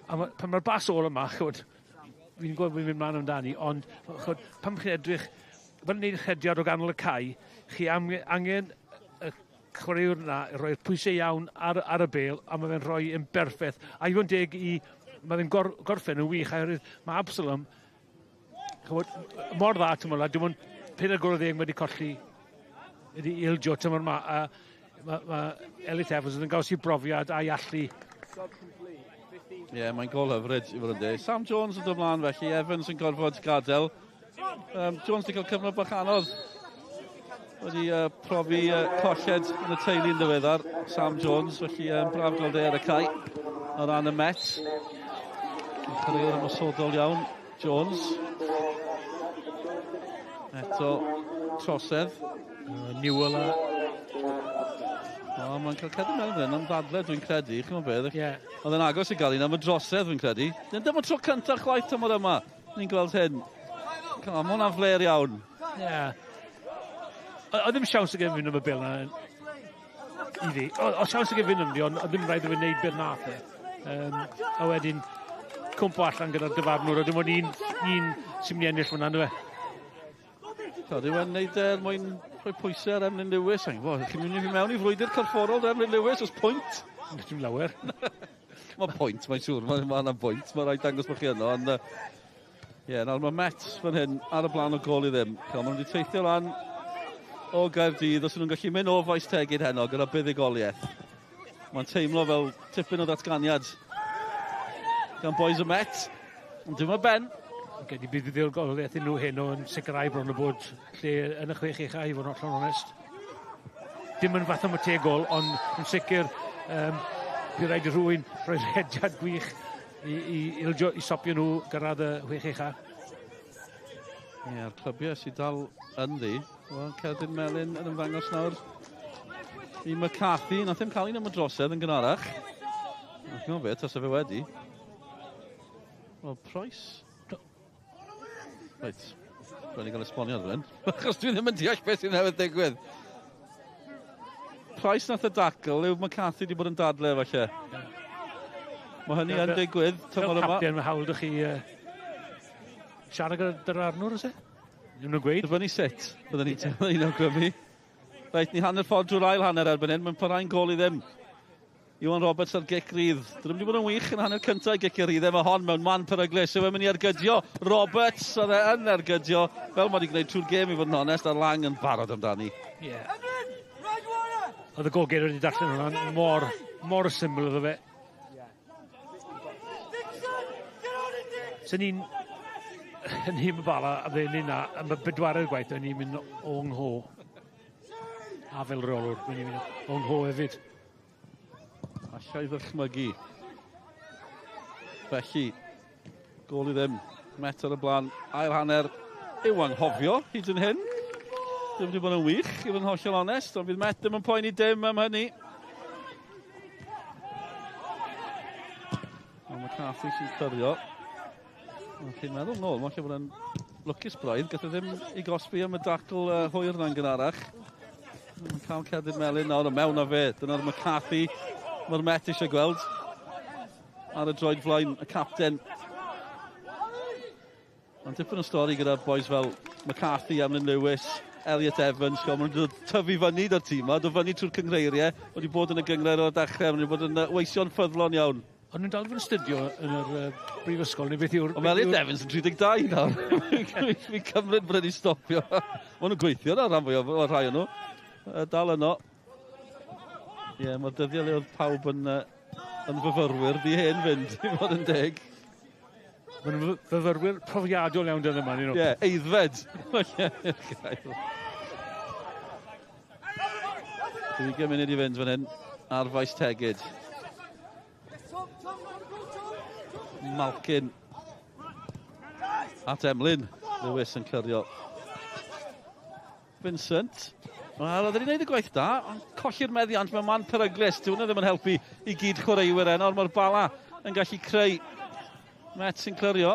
A pan mae'r bas ôl yma, fi'n gwybod fi'n mynd mlaen amdani, ond pan chi'n edrych, fan wneud chydiad o ganol y cae, chi angen y chwaraewr yna roi'r pwysau iawn ar y bel, a mae fe'n rhoi yn berffaith. A i fod yn deg mae fe'n gorffen yn wych, mae Absalom Mor dda, ti'n mwyn, dim ond 40 wedi colli wedi ildio tymor yma, a mae Elliot Evans yn gael sy'n brofiad a'i allu. Ie, mae'n gol hyfryd i fod yn dweud. Sam Jones yn dod ymlaen felly, Evans yn gorfod gadael. Jones wedi cael cyfnod bach anodd. Wedi profi colled yn y teulu'n ddiweddar, Sam Jones, felly braf gol ar y cae o ran y Met. Cyrraedd ymwysodol iawn, Jones. Eto, trosedd. Newell a... O, mae'n cael cedi mewn fan hyn am ddadle, dwi'n credu, chi'n meddwl beth? Ie. Oedd yn agos i gael un am y drosedd, dwi'n credu. Dim ond tro cyntaf chwaith tymor yma, ni'n gweld hyn. Mae hwnna'n fler iawn. Ie. Oedd ddim siawns y gefn am y bil na i fi. Oedd siawns y gefn am di, ond ddim rhaid i fi wneud beth nath e. A wedyn, cwmpo allan gyda'r dyfarnwr, a dim ond un sy'n mynd i ennill hwnna, nhw e. Codi, mae'n neud mwyn rhoi pwysau ar Emlyn Lewis. Chi'n mynd i fi mewn i frwydr corfforol Emlyn Lewis, os pwynt? Dim lawer. Mae pwynt, mae'n siŵr, mae yna pwynt. Mae'n rhaid dangos bod chi yno, ond... Ie, nawr mae Met fan hyn ar y blaen o gol i ddim. Maen nhw wedi teithio lan o Gaerdydd, os nhw'n gallu mynd o Faes Tegid heno gyda buddugoliaeth. Mae'n teimlo fel tipyn o ddatganiad gan boys y Met. Ond dim o ben. Gedi bydd buddugoliaeth nhw hyn o'n sicrhau bron o bod lle yn y Chwech Uchaf, i fod yn hollol onest. Dim yn fath am y tegol, ond yn sicr bydd rhaid i rhywun rhoi'r hediad gwych i stopio nhw gyrraedd y Chwech Uchaf. Ie, a'r clybiau sydd dal yn ddi. Cerdyn Melyn yn ymddangos nawr i McCarthy. Nath ddim cael un am y drosedd yn gynharach. Chi'n meddwl beth, os fe wedi. Wel, Price... Reit, rhaid i gael esboniad fan hyn. Achos dwi ddim yn deall beth sy'n newydd digwydd. Price nath y dacl, yw McCarthy wedi bod yn dadle falle. Mae hynny yn digwydd, tymor yma. Fel capten, mae hawl ydych chi siarad gyda'r arnwr, ys e? Yw'n nhw'n gweud? Dyfynu sut, byddwn ni'n teimlo un awgrymu. Reit, ni hanner ffordd drwy'r ail hanner erbyn hyn, mae'n parhau'n gol i ddim. Iwan Roberts ar gic rydd. Dyn nhw'n wedi bod yn wych yn hanner cyntaf gic i rydd. Mae hon mewn man peryglis. Yw e'n mynd i ergydio. Roberts oedd e yn ergydio. Fel mae wedi gwneud trwy'r gêm i fod yn onest. A Lang yn barod amdani. Ie. Oedd y golgeir wedi darllen hwnna. Mor syml oedd o fe. So ni'n mynd Bala a fe'n un a mae bedwaredd gwaith o'n ni'n mynd o ngho. A fel reolwr, ni'n mynd o ngho hefyd. Allai ddychmygu. Felly, gol i ddim. Met ar y blaen. Ail hanner yw anghofio hyd yn hyn. Ddim wedi bod yn wych, i fod yn hollol onest, ond bydd Met ddim yn poeni dim am hynny. Ond mae Cathy sy'n ffyrio. Chi'n meddwl nôl, mae'n lle bod yn lwcus braidd. Gath ddim i gosbi am y dacl hwyr na'n gynharach. Mae'n cael Cerdyn Melyn nawr o mewn a fe. Dyna'r McCarthy. Mae'r Met eisiau gweld ar y droed flaen y capten. Mae'n dipyn o stori gyda boys fel McCarthy, Emlyn Lewis, Elliot Evans. Maen nhw'n dod tyfu fyny da'r tîm yma, dod fyny trwy'r cyngreiriau. Wedi bod yn y gyngreir o'r dechrau, maen nhw'n bod yn weisio'n ffyddlon iawn. Ond nhw'n dal fod yn studio yn yr brifysgol, neu beth yw'r... Ond Elliot Evans yn 32 nawr. Fi'n cymryd bod wedi stopio. Maen nhw'n gweithio na rhan fwyaf o'r rhai nhw. Dal yno. Ie, mae'r dyddiau le oedd pawb yn fyfyrwyr di hen fynd, i fod yn deg. Mae'n fyfyrwyr profiadol iawn dyn yma, nhw. Ie, eiddfed. Dwi'n gymuned i fynd fan hyn ar Faes Tegid. Malkin at Emlyn. Lewis yn clirio. Vincent. Wel, oedd wedi gwneud y gwaith da, ond colli'r meddiant mewn man peryglis. Dwi'n ddim yn helpu i gyd chwaraewyr enor. Mae'r Bala yn gallu creu. Met sy'n clirio.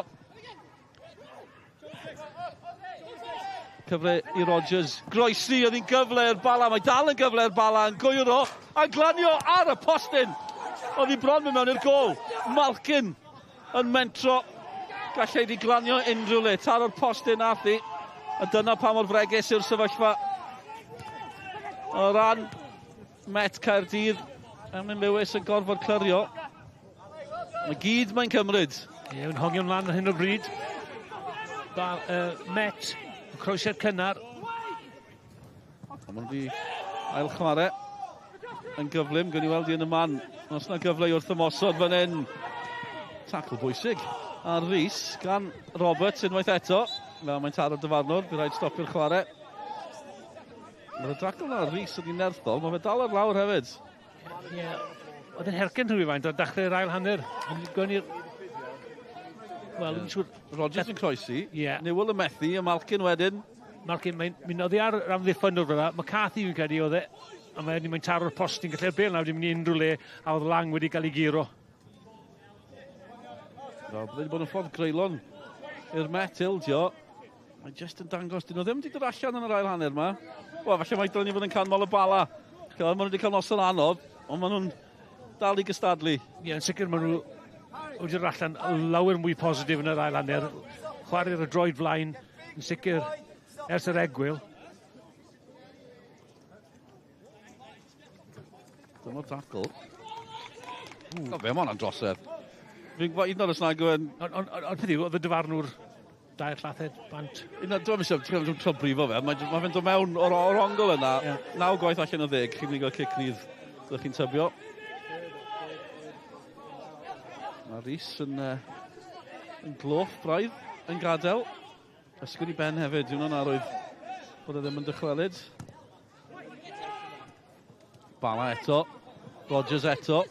Cyfle i Rodgers. Groesi, oedd hi'n gyfle i'r Bala. Mae dal yn gyfle i'r Bala yn gwyro. A glanio ar y postyn. Oedd hi bron mewn i'r gol. Malkin yn mentro. Gallai di glanio unrhyw le. Tar o'r postyn nath hi. A dyna pa mor fregus yw'r sefyllfa. O ran Met Caerdydd, Emlyn Lewis yn gorfod clirio. Mae gyd mae'n cymryd. Ie, yn hongio mlaen ar hyn o bryd. Met, croesi'r cynnar. Ond maen nhw wedi ail chwarae yn gyflym, gan i weld i yn y man. Os yna gyfle i wrth ymosod fan hyn. Tacl bwysig ar Rhys gan Roberts unwaith eto. Fel mae'n taro'r dyfarnwr, bydd rhaid stopio'r chwarae. Mae'r tacl na Rhys wedi nerthol, mae fe dal ar lawr hefyd. Oedd yn hercyn rhywun faint o dechrau'r ail hanner. Wel, Rodgers yn croesi, Newell yn methu, a Malkin wedyn. Malkin, mae'n noddi ar amddiffyn o'r fyna. Mae Cathy fi'n credu oedd e, a mae'n taro'r postyn gallu'r bel nawr, ddim yn unrhyw le, a oedd lang wedi cael ei giro. Byddai wedi bod yn ffordd greulon i'r Met ildio. Mae'n just yn dangos, dyn nhw ddim wedi dod allan yn yr ail hanner yma. Wel, falle mae dylen ni fod yn canmol y Bala. Maen nhw wedi cael noson anodd, ond maen nhw'n dal i gystadlu. Yn sicr maen nhw wedi dod allan lawer mwy positif yn yr ail hanner. Chwarae'r y droed flaen, yn sicr, ers yr egwyl. Dyma'r tacl. O, fe ma hwnna'n drosedd. Fi'n gwybod un o'r ysnag yn... Ond peth yw, oedd y dyfarnwr dair llathed bant. Dwi'n eisiau tro brifo fe. Mae fe'n dod mewn o'r ongl yna. 9 gwaith allan o 10. Chi'n mynd i gael cic nydd. Ydych chi'n tybio. Mae Rhys yn gloff braidd yn gadael. Ysgwyd i ben hefyd. Dwi'n hwnna roedd bod e ddim yn dychwelyd. Bala eto. Rodgers eto.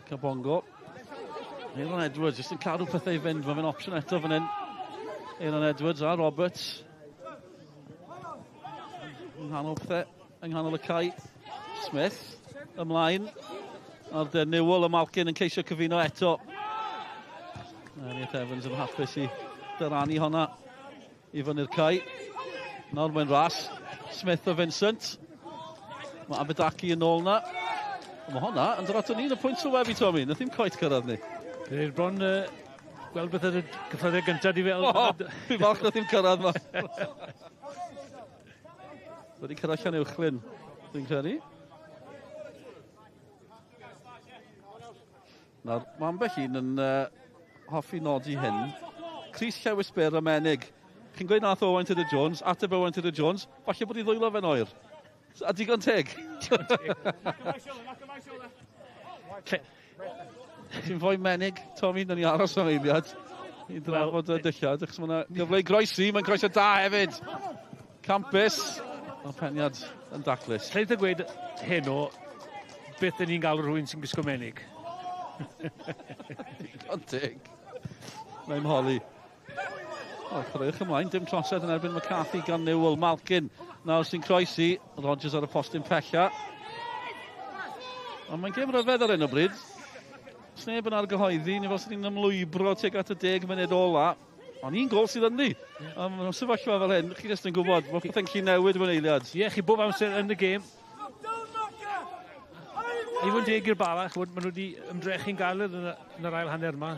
Cabongo. Aaron Edwards, jyst yn cadw pethau i fynd. Mae fe'n opsiwn eto fan hyn. Aaron Edwards a Roberts. Yng nghanol pethau, yng nghanol y cae. Smith, ymlaen. Ar dy Newell a Malkin yn ceisio cyfuno eto. Elliot Evans yn hapus i dyranu honna i fyny'r cae. Nawr mae'n ras. Smith o Vincent. Mae Abedaki yn ôl na. Mae honna yn dod ato ni yn y pwynt sylwebu, Tommy. Nath ddim coet cyrraedd ni. Byddai'r bron gweld beth yr gyffredau gyntaf di fel... Fi falch nath ddim cyrraedd ma. Wedi cyrraedd allan uwchben, dwi'n credu. Nawr, mae ambell un yn hoffi nodi hyn. Cris Llewis Byr a Menig. Chi'n gweud nath Owain Tudur Jones, ateb Owain Tudur Jones, falle bod i ddwylo fe'n oer. A digon teg. Ti'n fwy Menig, Tommy, na ni aros am eiliad. I drafod y dillad, achos mae'na gyfle i groesi, mae'n groesio da hefyd. Campus, a peniad yn daclus. Rhaid y gweud hyn o beth yn ni'n gael rhywun sy'n gwisgo Menig. Digon teg. Mae'n holi. O, chwaraewch ymlaen, dim trosedd yn erbyn McCarthy gan Newell. Malkin, nawr sy'n croesi. Rodgers ar y postyn pella. Ond mae'n gêm ryfedd ar hyn o bryd. Sneb yn argyhoeddi, ni fel sy'n ni'n ymlwybro tuag at y 10 munud ola. Ond un gol sydd ynddi. Am sefyllfa fel hyn, chi jyst yn gwybod, bod pethau'n lli newid mewn eiliad. Ie, chi bob amser yn y gêm. I fod yn deg i'r Bala, maen nhw wedi ymdrechu'n galed yn yr ail hanner yma.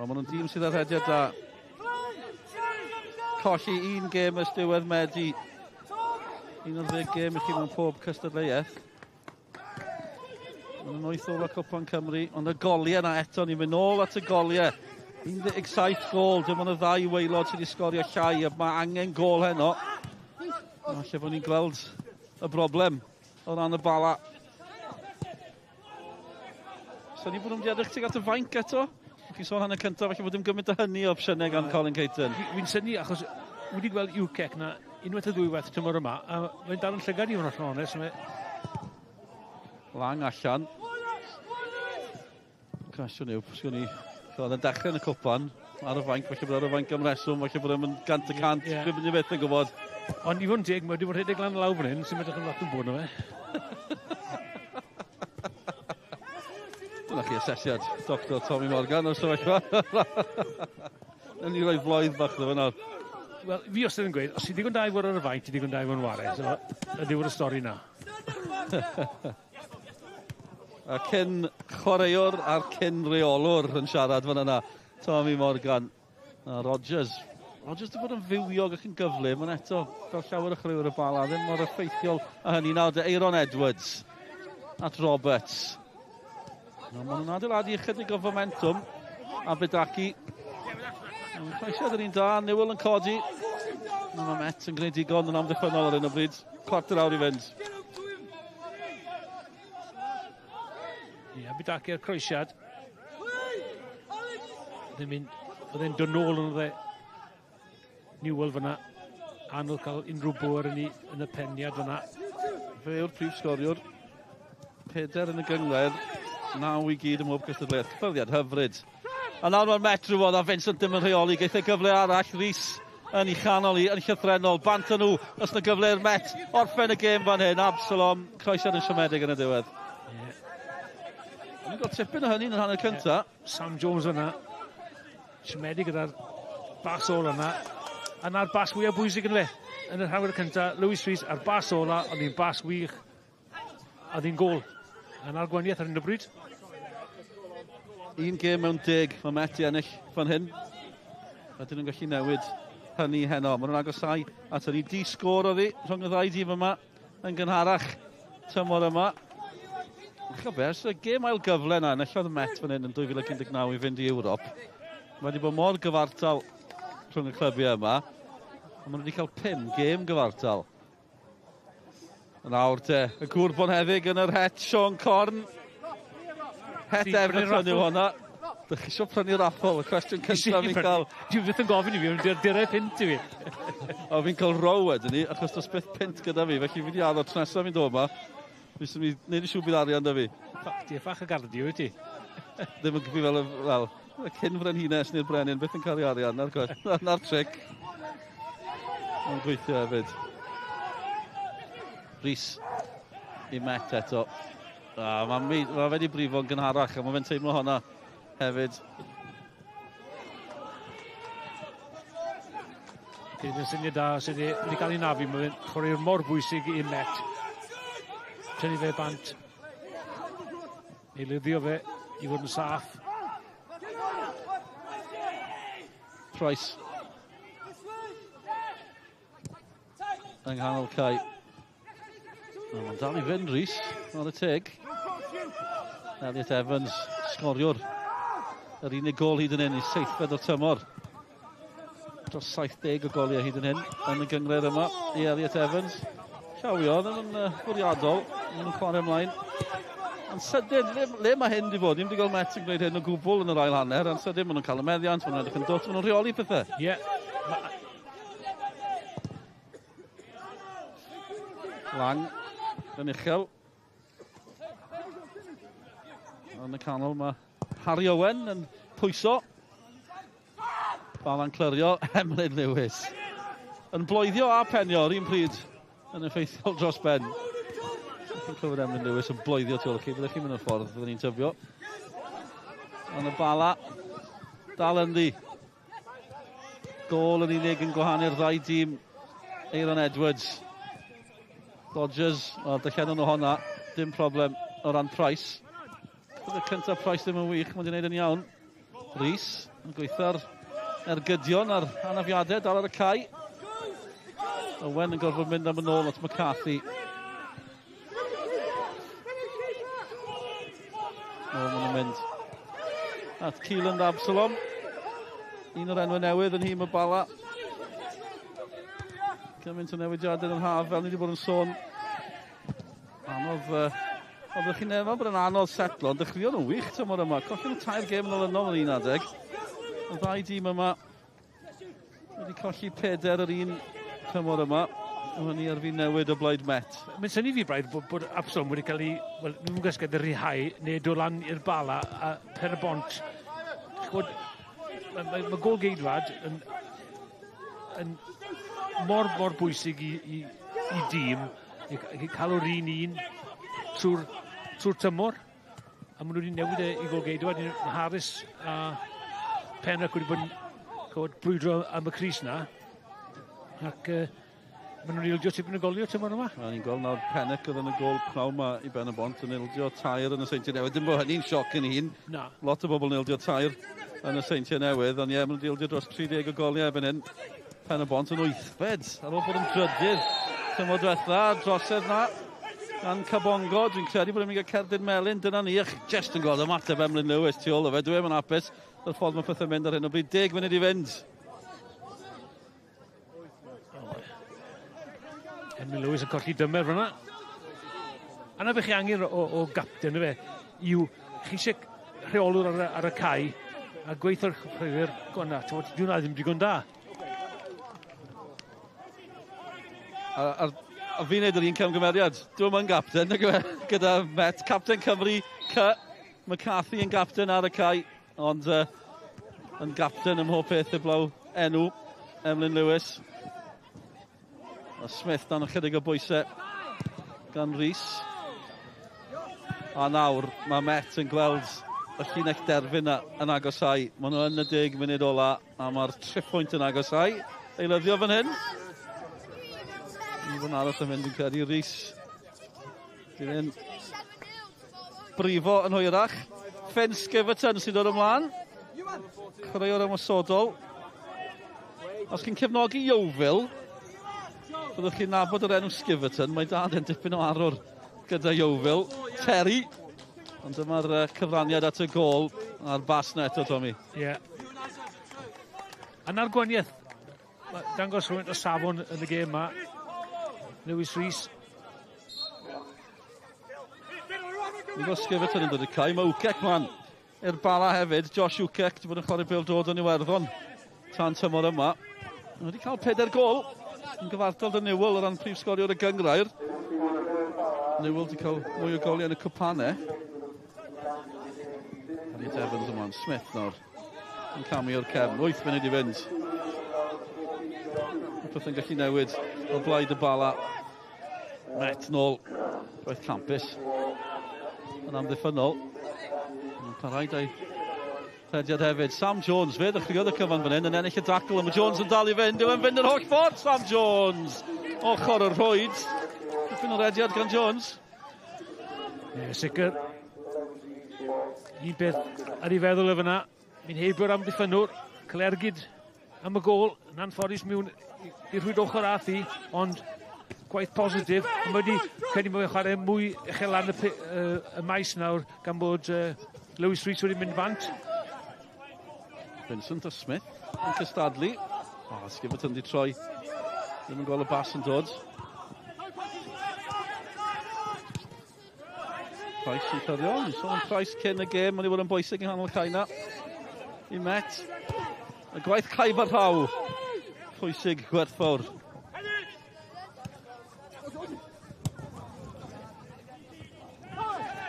Maen nhw'n dîm sydd ar hediad da. Colli un gêm ys diwedd Medi. 11 gêm i chi mewn pob cystadleuaeth. Mae'n wyth ola Cwpan Cymru, ond y goliau na eto, ni'n mynd nôl at y goliau. 17 gol, dim ond y 2 waelod sydd wedi sgorio llai, a mae angen gol heno. Falle bod ni'n gweld y broblem o ran y Bala. So ni bod nhw'n edrych tuag at y fainc eto? Chi'n sôn hann y cyntaf, falle bod dim gymaint o hynny o opsiynau gan Colin Caton. Fi'n synnu, achos wedi gweld UCEC na unwaith y ddwywaith tymor yma, a mae'n dal yn llygad i hwnnw allan onest. Lang allan. Cwestiwn yw, sgwn ni, oedd yn dechrau yn y cwpan, ar y fainc, falle bod ar y fainc am reswm, falle bod yn gant y cant, dwi'n mynd i beth yn gwybod. Ond i fod yn deg, mae wedi bod rhedeg lan y lawr fan hyn, sy'n medrych yn lot yn bod o fe. Dyna chi asesiad, Dr Tommy Morgan o'r sefyllfa. Yn ni roi floedd bach dda fyna. Wel, fi os ydyn gweud, os i ddigon da i fod ar y fainc, i ddigon da i fod yn ware. So, y diwr y stori na. A cyn chwaraewr a'r cyn reolwr yn siarad fan yna. Tommy Morgan a Rodgers. Rodgers wedi bod yn fywiog ac yn gyflym, ond eto, fel llawer y chwaraewr y Bala, ddim mor effeithiol a hynny. Nawr, Aaron Edwards at Roberts. Maen nhw'n adeiladu ychydig o fomentum. A Byddai. Croesiad yr un da, neu'r yn codi. Mae Met yn gwneud digon yn amddiffynol ar hyn o bryd. Cwarter awr i fynd. Ie, Byddai ar croesiad. Oedd e'n dod nôl yn y Newell fyna. Anodd cael unrhyw bwr yn y peniad fyna. Fe yw'r prif sgoriwr. 4 yn y gyngor. 9 i gyd ym mhob cystadleuaeth. Cyffyrddiad hyfryd. A nawr mae'r Met rhywbeth a Vincent ddim yn rheoli. Geith e gyfle arall. Rhys yn ei chanol yn llythrenol. Bant nhw. Os na gyfle i'r Met orffen y gêm fan hyn. Absalom. Croesiad yn siomedig yn y diwedd. Ni'n gweld tipyn o hynny yn hanner cynta. Sam Jones yna. Siomedig gyda'r bas ola yna. A na'r bas fwyaf bwysig yn fe. Yn yr hawl cynta, Lewis Rhys a'r bas ola, oedd hi'n bas wych. A ddi'n gol. A na'r gwaniaeth ar hyn o bryd. Un gêm mewn 10, mae Met i ennill fan hyn. Ydyn nhw'n gallu newid hynny heno. Mae nhw'n agosau at yr ddi-sgôr o ddi rhwng y ddau dîm yma yn gynharach tymor yma. Chybers, y gêm ail gyfle yna, enillodd y Met fan hyn yn 2019 i fynd i Ewrop. Mae wedi bod mor gyfartal rhwng y clybiau yma. A maen nhw wedi cael 5 gêm gyfartal. Yn awr te, y gŵr bonheddig yn yr het, Sean Corn. Het Everton yw hwnna. Dych chi eisiau prynu'r raffle, y cwestiwn cyntaf fi'n cael. Dwi'n fydd yn gofyn i fi, ond dirau pint i fi. O, fi'n cael row wedyn ni, achos does beth pint gyda fi, felly fi wedi addo tresaf fi'n dod yma. Fys yn neud yn siŵr bydd arian da fi. Di ffach y gardio i ti. Ddim yn gyfi fel, y cyn frenhines neu'r brenin, beth yn cael ei arian, na'r tric. Mae'n gweithio hefyd. Rhys i Met eto. Mae fe wedi brifo'n gynharach, a mae fe'n teimlo honna hefyd. Dwi'n syniad da sydd wedi cael ei nafu, mae fe'n chwarae'r mor bwysig i Met. Tynnu fe bant. Eilyddio fe i fod yn saff. Price. Yng nghanol Cai. Mae'n dal i fynd Rhys, ar y teg. Elliot Evans, sgoriwr. Yr unig gol hyd yn hyn i 7 o'r tymor. Dros 70 o goliau hyd yn hyn yn y gyngred yma i Elliot Evans. Llawio, ddim yn fwriadol, yn chwarae ymlaen. Yn sydyn, le mae hyn wedi bod? Ni'n wedi cael Met yn gwneud hyn o gwbl yn yr ail hanner. Yn sydyn, maen nhw'n cael y meddiant, maen nhw'n edrych yn dwt, maen nhw'n rheoli pethau. Ie. Lang, yn uchel. Yn y canol mae Herio yn pwyso. Bala'n clyrio, Emlyn Lewis. Yn bloeddio a penio ar un pryd yn effeithiol dros ben. Chi'n clywed Emlyn Lewis yn bloeddio tu ôl chi, byddech chi'n mynd o'r ffordd, byddwn ni'n tyfio. Yn y Bala, dal yn ddi. Gol yn unig yn gwahanu'r ddau dîm. Aaron Edwards. Dodgers, dyllen nhw honna, dim problem o ran Price. Bydd y cyntaf Price ddim yn wych, mae'n di wneud yn iawn. Rhys, yn gweithio'r ergydion ar anafiadau dal ar y cae. Owen yn gorfod mynd am y nôl at McCarthy. Maen nhw'n mynd at Keeland Absalom. Un o'r enwau newydd yn hym y Bala. Cymaint o newidiadau yn haf, fel ni wedi bod yn sôn. Oeddech chi'n efo bod yn anodd setlo, ond dechreuon nhw'n wych tymor yma. Colli'n 3 gêm yn ôl yn 11. Y ddau dîm yma wedi colli 4 yr un tymor yma. Hynny ar fi newid o blaid Met. Mae'n syni fi braidd bod Absalom wedi cael ei, wel, nhw'n gysgedd y rhihau, neu do lan i'r Bala a per y bont. Mae gol geidwad yn mor bwysig i dîm, i cael o'r un trwy'r tymor. A maen nhw wedi newid i gol geidwad, Harris a Pennock wedi bod yn brwydro am y Cris na. Ac maen nhw'n ildio tipyn o golio tymor yma. A ni'n gweld nawr Pennock oedd yn y gol pnaw yma i ben y bont yn ildio tair yn y Seintiau Newydd. Dim bod hynny'n sioc yn un. Na. Lot o bobl yn ildio tair yn y Seintiau Newydd, ond ie, maen nhw'n ildio dros 30 o goliau ebyn hyn. Pen y bont yn 8 ar ôl bod yn drydydd tymor diwetha, drosedd na. gan Cabongo. Dwi'n credu bod yn mynd i Caerdydd melyn. Dyna ni, just yn gweld ymateb Emlyn Lewis tu ôl o fe. Dwi'n yn hapus. Yr ffordd mae pethau'n mynd ar hyn o bryd. 10 munud i fynd. Emlyn Lewis yn colli dymer fyna. Yna fe chi angen o gapten y fe yw chi eisiau rheolwr ar y cae a gweithio'r chwefr gona. Dwi'n ddim digon da. A fi'n neud yr un camgymeriad. Dwi'n yn gapten, gyda Met. Capten Cymru, McCarthy yn gapten ar y cae, ond yn gapten ym mhob peth y blaw enw, Emlyn Lewis. A Smith dan ychydig o bwysau gan Rhys. A nawr, mae Met yn gweld y llinell derfyn yn agosau. Maen nhw yn y 10 munud ola, a mae'r 3 pwynt yn agosau. Eilyddio fan hyn. Ifan arall yn mynd yn credu Rhys. Dwi'n un brifo yn hwyrach. Ffen Skiverton sy'n dod ymlaen. Chwaraewr ymwysodol. Os chi'n cefnogi Iowfil, byddwch chi'n nabod yr enw Skiverton. Mae dad yn dipyn o arwr gyda Iowfil. Terry. Ond dyma'r cyfraniad at y gol a'r bas na eto, Tommy. Ie. Yna'r gwaniaeth. Dangos rhywun o safon yn y gêm yma. Lewis Rhys. Nigo Skiverton yn dod i cael. Mae Wcec man i'r Bala hefyd. Josh Wcec, di bod yn chwarae bêl-dod yn Iwerddon tan tymor yma. Mae wedi cael 4 gol yn gyfartal dy Newell o ran prif sgoriwr y gyngrair. Newell wedi cael mwy o goliau yn y cwpanau. Elliot Evans ymlaen. Smith nawr yn camio'r cefn. 8 munud i fynd. Peth yn gallu newid o blaid y Bala. Met nôl. Roedd Campus yn amddiffynol. Parhaid a'i rhediad hefyd. Sam Jones, fe ddechreuodd y cyfan fan hyn yn ennill y dacl. Mae Jones yn dal i fynd. Yw e'n fynd yn holl ffordd. Sam Jones. Ochr y rhwyd. Dipyn o rhediad gan Jones. Ie, sicr. Un beth ar ei feddwl y fyna. Mi'n heibio'r amddiffynwr. Caerdydd am y gol. Yn anffodus mewn i'r rhwyd ochr a thi. Ond gwaith positif. Mae wedi credu mae chwarae mwy uchel lan y maes nawr gan bod Lewis Rhys wedi mynd bant. Vincent a Smith yn cystadlu. Skiverton di troi. Ddim yn gweld y bas yn dod. Price yn cyrrio. So yn Price cyn y gêm. Mae'n i fod yn bwysig yn hanol caina. I Met. Y gwaith caib ar rhaw. Pwysig gwerthfawr.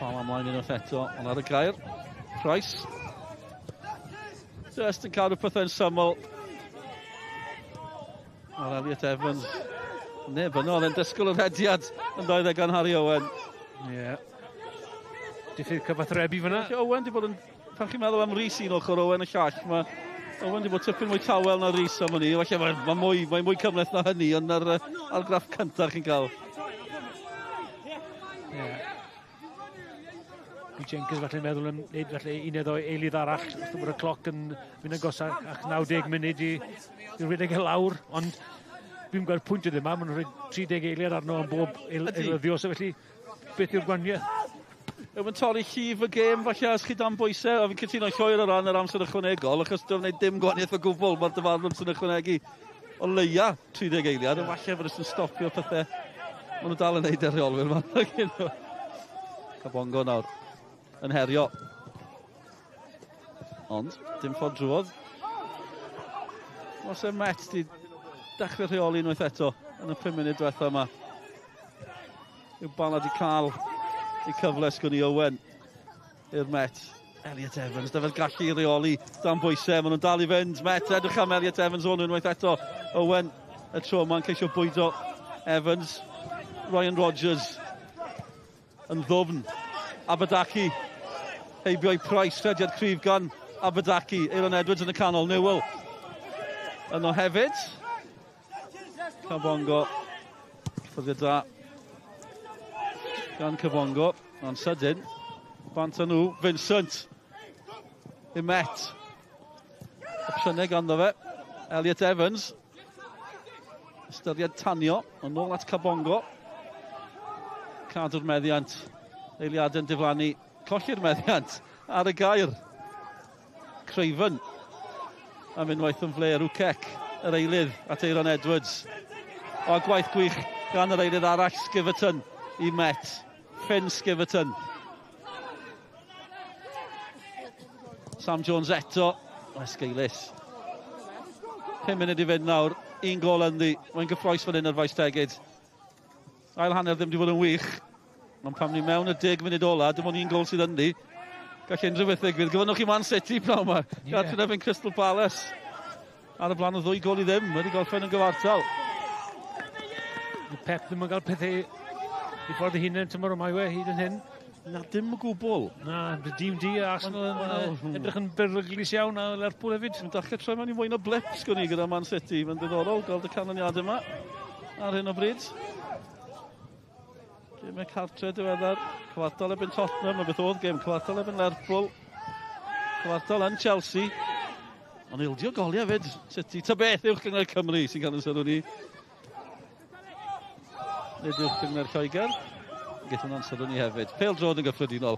Bala ymlaen unwaith eto. Ond ar y gair. Price. Just yn cadw pethau'n syml. O'r Elliot Evans. Neb yno, oedd e'n dysgol yr hediad yn 20 gan Harry Owen. Ie. Diffydd cyfathrebu fyna. Owen di bod yn... Pan chi'n meddwl am Rhys un ochr Owen y llall, mae Owen di bod tipyn mwy tawel na Rhys am hynny. Felly mae mwy cymleth na hynny, ond ar graff cyntaf chi'n cael. Ie. Jenkins falle'n meddwl yn neud falle uned o eilydd arall wrth bod y cloc yn mynd agosach ac 90 munud i'r rhedeg e lawr, ond dwi'n gweld pwynt ydy yma, maen nhw'n rhaid 30 eiliad arno am bob eilyddio, so felly beth yw'r gwaniaeth? Yw'n torri llif y gêm falle os chi dan bwysau, a fi'n cytuno llwyr o ran yr amser ychwanegol, achos dwi'n gwneud dim gwaniaeth o gwbl, mae'r dyfarnwr sy'n ychwanegu o leia 30 eiliad, a falle fod ysyn stopio pethau. Maen nhw dal yn neud reolwyr yma. Cabongo nawr. Yn herio. Ond, dim ffordd drwodd. Os e Met di dechrau rheoli unwaith eto yn y 5 munud diwetha yma. Yw Bala di cael ei cyfle sgwn i Owen i'r Met. Elliot Evans, dyfod gallu reoli dan bwysau. Maen nhw'n dal i fynd. Met, edrych am Elliot Evans o'n unwaith eto. Owen, y tro ma'n ceisio bwydo Evans. Ryan Rodgers yn ddwfn. Aberdaki. Heibio'i Price, rhediad cryf gan Aberdaki. Aaron Edwards yn y canol, Newell. Yno hefyd. Cabongo. Cyffyrddiad da. Gan Cabongo. Yn sydyn. Bant nhw. Vincent. I Met. Opsiynau ganddo fe. Elliot Evans. Ystyried tanio. Yn ôl at Cabongo. cadw'r meddiant. Eiliadau'n diflannu. Colli'r meddiant ar y gair. Creifen. Am unwaith yn fler Wcec. Yr eilydd at Eiron Edwards. O gwaith gwych gan yr eilydd arall Skiverton i Met. Finn Skiverton. Sam Jones eto. Esgeilus. 5 munud i fynd nawr. 1 gol ynddi. Mae'n gyffroes fan hyn ar Faes Tegid. Ail hanner ddim wedi bod yn wych. Ond pam ni mewn y 10 munud ola, dim ond 1 gol sydd ynddi. Gall unrhyw beth ddigwydd. Gyfynwch chi Man City pnawn yma. Gadwyn efo'n Crystal Palace. Ar y blaen o 2 gol i ddim. Wedi golffen yn gyfartal. Pep ddim yn cael pethau i ffordd i hunain tymor o maiwe hyd yn hyn. Na, dim o gwbl. Na, dîm di a Arsenal yn edrych yn beryglus iawn a Lerpwl hefyd. Mae'n dechrau troi mewn i fwy na blips gwni gyda Man City. Mae'n diddorol gweld y canlyniadau yma ar hyn o bryd. Gêm y cartre diweddar. Cyfartal ebyn Tottenham, o beth oedd gêm. Cyfartal ebyn Lerpwl. Cyfartal yn Chelsea. Ond ildio goliau fyd. City. Ta beth yw'ch gyngor Cymru sy'n cael yn sylw ni. Nid yw'ch gyngor Lloegr. Gyda hwnna'n sylw ni hefyd. Pêl drod yn gyffredinol.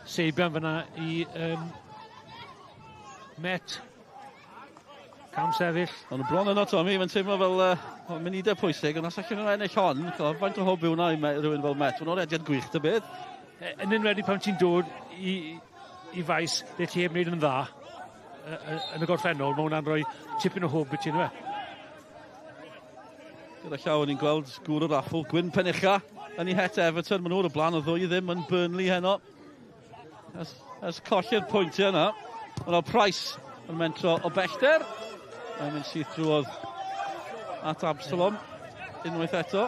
Seibian fyna i Met. Cam sefyll. Ond y bron yno, Tommy, mae'n teimlo fel munudau pwysig, ond as allan nhw ennill hon, faint o hob yw hwnna i rhywun fel Met. Mae'n orediad gwych, ta beth. Yn enwedig pan ti'n dod i Faes, lle ti heb wneud yn dda yn y gorffennol, mae hwnna'n rhoi tipyn o hob i ti'n fe. Gyda llaw ni'n gweld gŵr o raffl, Gwyn Penicha yn ei het Everton. Maen nhw o'r blaen o 2 ddim yn Burnley heno. Ers colli'r pwyntiau yna. Ond o Price yn mentro o bellter. Mae'n mynd syth drwodd at Absalom. Unwaith eto.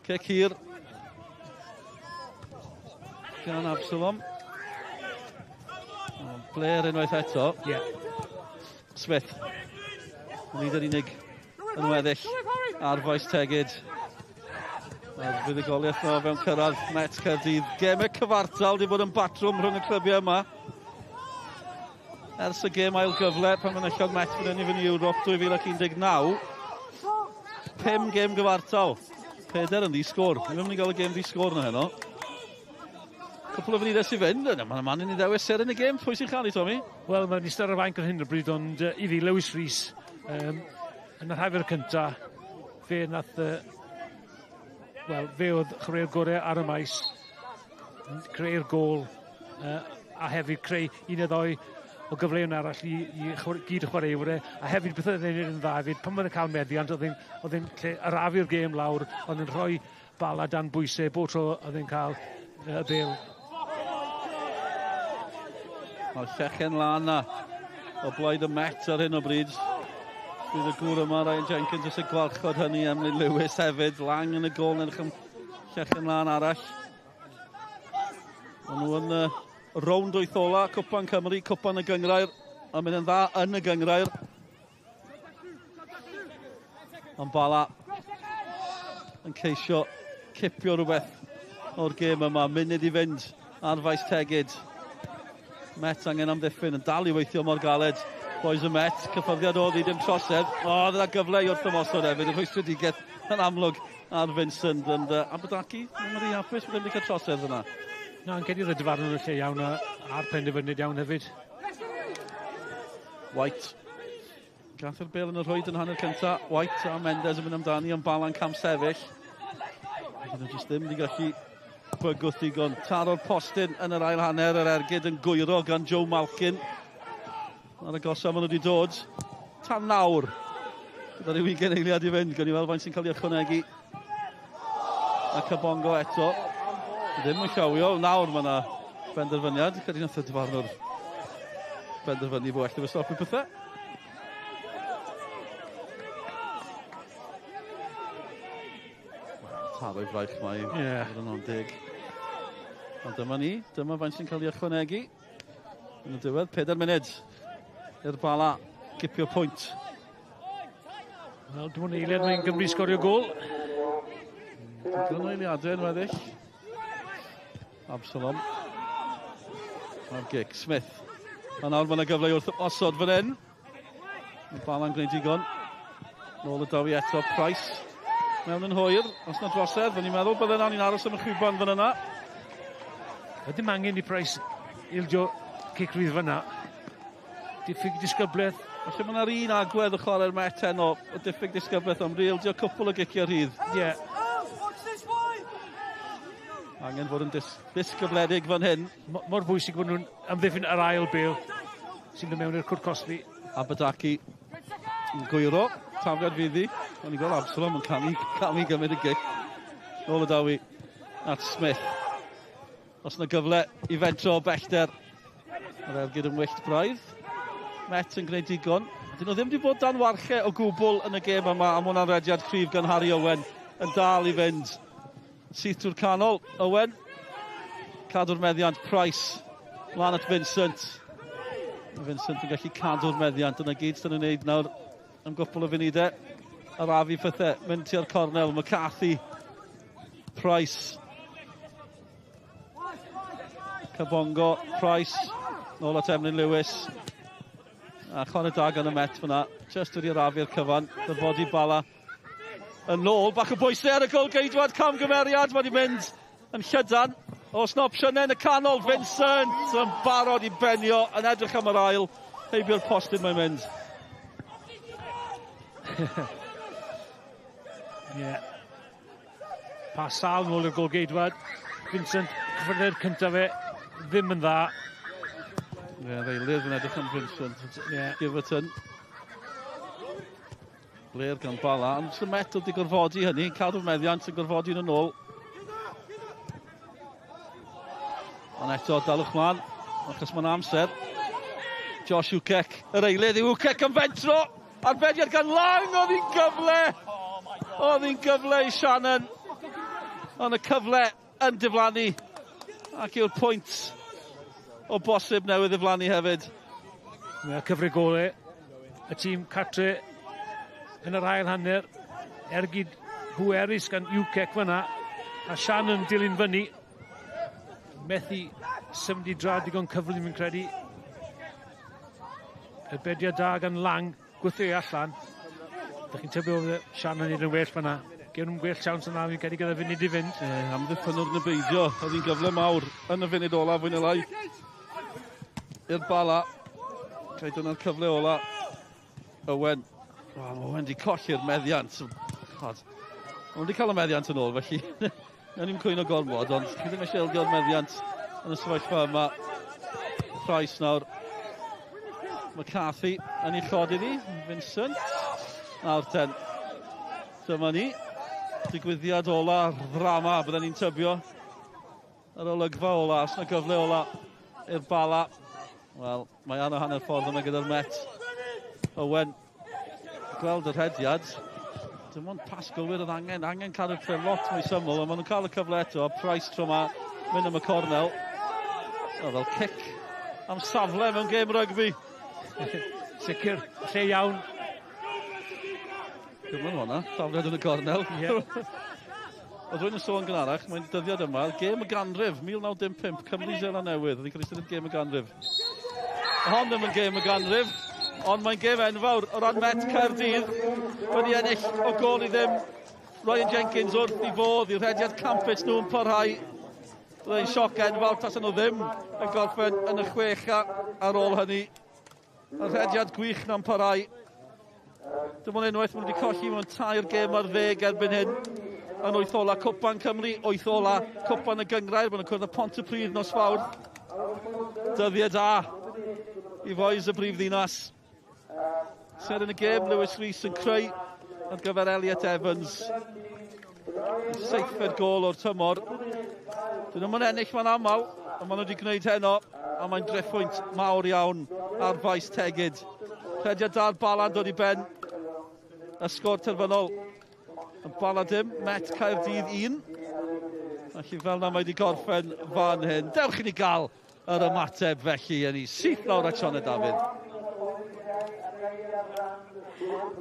Cic hir. Gan Absalom. Blair unwaith eto. Smith. Nid yr unig yn weddill ar Faes Tegid. A'r buddugoliaeth o fewn cyrraedd Met Caerdydd. Gem y cyfartal wedi bod yn batrwm rhwng y clybiau yma. Ers y gem ail gyfle pan mynyllodd Met fynd i fynd i Ewrop 2019. 5 gem gyfartal. 4 yn ddi-sgôr. Ni'n mynd i gael y gem ddi-sgôr na heno. Cwpl o fynidau sy'n fynd. Mae'n man i ni ddewis ser yn y gem. Pwy sy'n chanu, Tommy? Wel, mae'n eistedd ar y fainc ar hyn o bryd, ond i fi, Lewis Rhys, yn yr hafau'r cyntaf, fe nath, fe oedd chreu'r gorau ar y maes, creu'r gol, a hefyd creu 1 neu 2 o gyfleon arall i gyd y chwaraewyr, a hefyd beth oedd e'n yn dda hefyd, pan mae'n cael meddiant, oedd e'n arafu'r gêm lawr, oedd e'n rhoi Bala dan bwysau, bob tro oedd e'n cael y bel. Mae'r llechen lan na o blaid y Met ar hyn o bryd. Bydd y gŵr yma, Ryan Jenkins, ys y gwarchod hynny, Emlyn Lewis hefyd. Lang yn y gol yn eich llechen lan arall. Maen nhw yn rownd 8 ola, Cwpan Cymru, Cwpan y Gyngrair. A mynd yn dda yn y Gyngrair. Ond Bala yn ceisio cipio rhywbeth o'r gêm yma. Munud i fynd ar Faes Tegid. Met angen amddiffyn yn dal i weithio mor galed. Boys y Met, cyfforddiad oedd i dim trosedd. Dda gyfle i wrth ymosod hefyd. Y rhwystredigaeth yn amlwg ar Vincent. Ond Aberdaki, mae'n rhi hapus bod ddim wedi cael trosedd yna. Na, yn gedi y dyfarn yn y lle iawn a'r penderfyniad iawn hefyd. White. Gath yr bel yn y rhwyd yn hanner cyntaf. White a Mendes yn mynd amdani yn Bala'n cam sefyll. Dyn nhw jyst ddim wedi gallu bygwth digon. Taro'r postyn yn yr ail hanner. Yr ergyd yn gwyro gan Joe Malkin. Ar y gosa maen nhw wedi dod. Tan nawr. Gyda rhyw 20 eiliad i fynd. Gwn i weld faint sy'n cael ei ychwanegu. A Cabongo eto. Ddim yn llawio. Nawr mae yna benderfyniad. Gyda nath y dyfarnwr benderfynu bod well efo stopio pethau. Taro i fraich mae yn o'n dig. A dyma ni. Dyma faint sy'n cael ei ychwanegu. Yn y diwedd, 4 munud. I'r Bala, gipio pwynt. Wel, dim ond eiliad mae'n Gymru sgorio gol. Digon o eiliadau yn weddill. Absalom. Mae'r gic, Smith. A nawr mae'n gyfle wrth osod fan hyn. Mae Bala'n gwneud digon. Nôl y dawi eto, Price. Mewn yn hwyr, os na drosedd, fy'n i'n meddwl bydden ni'n aros am y chwiban fan yna. Ydym angen i Price ildio cicrydd fyna. Diffyg disgybleth. Felly mae yna'r un agwedd y chwarae'r Met heno o diffyg disgybleth am reildio cwpl o gicio rhydd. Ie. Angen fod yn disgybledig fan hyn. Mor bwysig bod nhw'n amddiffyn yr ail bêl sy'n dod mewn i'r cwrt cosbi. Abadaki yn gwyro, tafliad fyddi. O'n i'n gweld Absalom yn camu gymryd y gic. Nôl y dawi at Smith. Os yna gyfle i fentro o bellter. Yr ergyd yn wyllt braidd. Met yn gwneud digon. Dyn nhw ddim wedi bod dan warchau o gwbl yn y gêm yma am hwnna'n rediad cryf gan Harry Owen yn dal i fynd. Syth drwy'r canol, Owen. Cadw'r meddiant, Price. Lan at Vincent. Vincent yn gallu cadw'r meddiant. Dyna gyd sy'n gwneud nawr am gwpl o funudau. Arafu pethau, mynd tua'r cornel. McCarthy. Price. Cabongo, Price. Nôl at Emlyn Lewis. A chwarae da gan y Met fyna. Just wedi arafu'r cyfan. Dyfodi Bala. Yn ôl, bach o bwysau ar y golgeidwad, camgymeriad, mae wedi mynd yn llydan. Os na opsiynau yn y canol, Vincent yn barod i benio, yn edrych am yr ail. Heibio'r postyn mae'n mynd. Pa sal nôl i'r golgeidwad. Vincent, cyfrydau'r cyntaf fe, ddim yn dda. Ddeilydd yn edrych am Vincent. Giverton. Blair gan Bala, ond sy'n Met wedi gorfodi hynny, cadw'r meddiant yn gorfodi yn ôl. Ond eto, dalwch mlaen, achos mae'n amser. Josh Uchek, yr eilydd yw Uchek yn fentro, arbediad gan Lang, oedd hi'n gyfle. Oedd hi'n gyfle i Shannon. Ond y cyfle yn diflannu. Ac yw'r pwynt o bosib newydd diflannu hefyd. Cyfri golau, y tîm catre yn yr ail hanner, ergyd bwerus gan Uchek fyna, a Shannon dilyn fyny. Methu symud i drad digon cyflym yn credu. Arbediad da gan Lang, gwythio allan. Dych chi'n tybio oedd Shannon i'n well fyna. Gewn nhw'n gwell siawns yna, fi'n credu gyda funud i fynd. Amddiffynwr yn y beidio, oedd hi'n gyfle mawr yn y funud ola, fwy neu lai. I'r Bala. Creu dyna'r cyfle ola. Owen. Owen wedi colli'r meddiant. Owen wedi cael y meddiant yn ôl, felly na ni'n cwyno gormod, ond chi ddim eisiau eildio'r meddiant yn y sefyllfa yma. Price nawr. McCarthy yn ei chodi ni. Vincent. Nawr ten. Dyma ni. Digwyddiad ola, ddrama, byddwn ni'n tybio. Yr olygfa ola, os na gyfle ola i'r Bala. Wel, mae anna hanner ffordd yma gyda'r Met. Owen. Gweld yr hediad. Dim ond pas gywir oedd angen cadw'r lle lot mwy syml, ond maen nhw'n cael y cyfle eto. Price tro yma, mynd am y cornel. Fel cic am safle mewn gêm rygbi. Sicr, lle iawn. Gymryd hwnna, tafliad yn y cornel. Oedd rwy'n yn sôn gynharach, mae'n dyddiad yma, gêm y ganrif, 1995, Cymru Zeeland Newydd, oedd hi'n cael ei sydd yn gêm y ganrif. Hon ddim yn gêm y ganrif, ond mae'n gêm enfawr o ran Met Caerdydd. Wedi ennill o gol i ddim. Ryan Jenkins wrth i fodd i'r rhediad campus nhw'n parhau. Byddai'n sioc enfawr tas nhw ddim yn gorffen yn y chwech ar ôl hynny. Y rhediad gwych na'n parhau. Dim ond unwaith maen nhw wedi colli mewn 2 gêm ar 10 erbyn hyn. Yn 8 ola Cwpan Cymru, 8 ola Cwpan y Gyngrair. Maen nhw'n cwrdd y Pontypridd nos Fawr. Dyddiau da i foes y brif ddinas. Ser yn y gêm, Lewis Rees yn creu ar gyfer Elliot Evans. 7th gol o'r tymor. Dyn nhw'n ennill fan aml, a maen nhw wedi gwneud heno, a mae'n dreffwynt mawr iawn ar Faes Tegid. Rhediad da'r Bala'n dod i ben. Y sgôr terfynol. Y Bala dim, Met Caerdydd 1. Felly fel na mae wedi gorffen fan hyn. Dewch i ni gael yr ymateb felly yn ei syth lawr at Sioned Dafydd.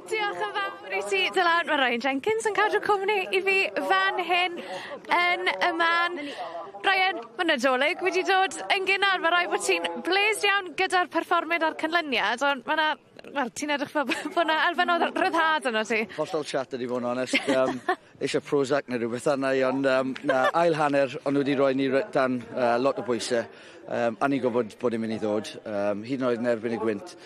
Diolch yn fawr i ti, Dylan. Mae Ryan Jenkins yn cadw cwmni i fi fan hyn yn y man. Ryan, mae Nadolig wedi dod yn gynnar. Mae rai bod ti'n blesed iawn gyda'r perfformiad a'r canlyniad, ond mae yna Wel, ti'n edrych fel bod yna elfen o ryddhad yno ti? Hollol chat ydi bod yn onest. Eisiau Prozac neu rhywbeth arna i, ond ail hanner ond nhw wedi rhoi ni dan lot o bwysau. A ni'n gwybod bod e'n mynd i ddod. Hyd yn oed yn erbyn y gwynt.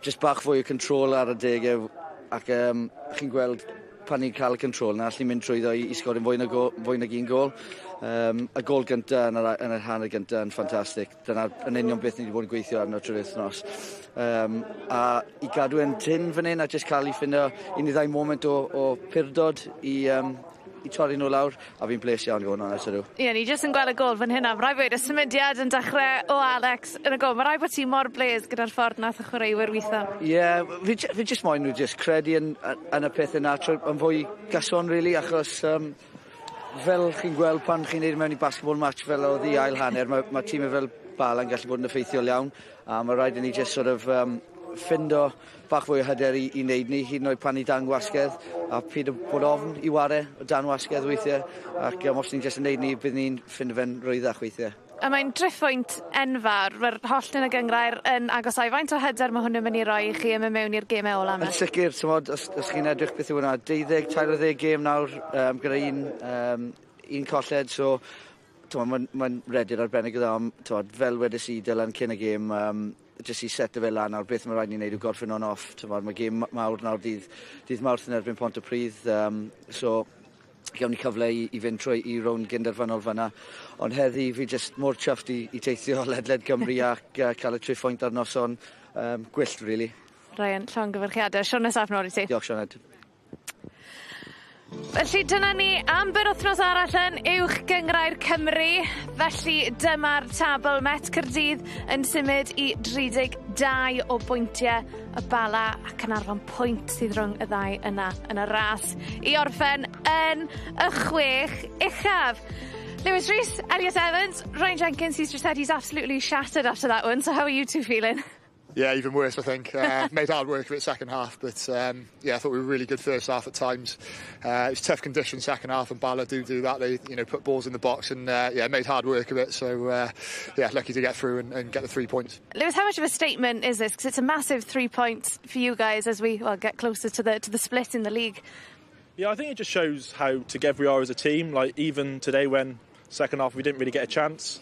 Just bach fwy o control ar y degau ac chi'n gweld pan ni'n cael y control na allu'n mynd trwyddo i sgorio fwy nag un gol. Y gol gyntaf yn yr hanner gyntaf yn ffantastig. Dyna'n union beth ni wedi bod yn gweithio arno trwy'r wythnos. A i gadw e'n tyn fan hyn a jyst cael ei ffindo un i ddau moment o purdod i torri nhw lawr, a fi'n bles iawn i fod yn onest ydw. Ie, ni jyst yn gweld y gol fan hynna. Mae rai bod y symudiad yn dechrau o Alex yn y gol. Mae rai bod ti mor bles gyda'r ffordd nath y chwaraewyr weithio. Ie, fi jyst moyn nhw jyst credu yn y pethau yna yn fwy gyson, really, achos fel chi'n gweld pan chi'n neud mewn i basketball match fel oedd i ail hanner, mae tîmau fel Bala yn gallu bod yn effeithiol iawn, a mae rhaid i ni jyst sort of ffindo bach fwy o hyder i wneud ni, hyd yn oed pan i dan gwasgedd, a pryd o bod ofn i ware o dan wasgedd weithiau, ac os ni'n jyst yn wneud ni, bydd ni'n ffindo fe'n rwyddach weithiau. A mae'n driffwynt enfawr, mae'r holl yn y gyngrair yn agosau. Faint o hyder mae hwn yn mynd i roi i chi yn mewn i'r gemau ola yma? Yn sicr, os chi'n edrych beth yw hwnna, 12-13 gêm nawr gyda un colled, so mae'n redyr arbennig o dda, fel wedys i Dylan cyn y gêm, jyst i set y fe lan nawr, beth mae rhaid ni'n neud yw gorffen o'n off. Mae gêm mawr nawr dydd Mawrth yn erbyn Pontypridd, so gawn ni cyfle i fynd trwy i rown gynderfynol fyna. Ond heddi fi jyst mor chuffed i teithio ledled Cymru ac cael y 3 phwynt ar noson gwyllt, really. Ryan, llon gyfyrchiadau. Siôn nesaf nôl i ti. Diolch, Sioned. Felly dyna ni am byr wythnos arall yn uwch gyngrair Cymru. Felly dyma'r tabl Met Caerdydd yn symud i 32 o bwyntiau, y Bala ac yn arfon pwynt sydd rhwng y ddau yna yn y ras i orffen yn y Chwech Uchaf. Lewis Rees, Elliot Evans, Ryan Jenkins, who's just said he's absolutely shattered after that one. So how are you two feeling? Yeah, even worse, I think. Made hard work of it second half, but yeah, I thought we were really good first half at times. It was tough conditions second half, and Bala do that. They, put balls in the box, and yeah, made hard work of it. So yeah, lucky to get through and get the 3 points. Lewis, how much of a statement is this? Because it's a massive 3 points for you guys as we get closer to the split in the league. Yeah, I think it just shows how together we are as a team. Like even today, when second half we didn't really get a chance.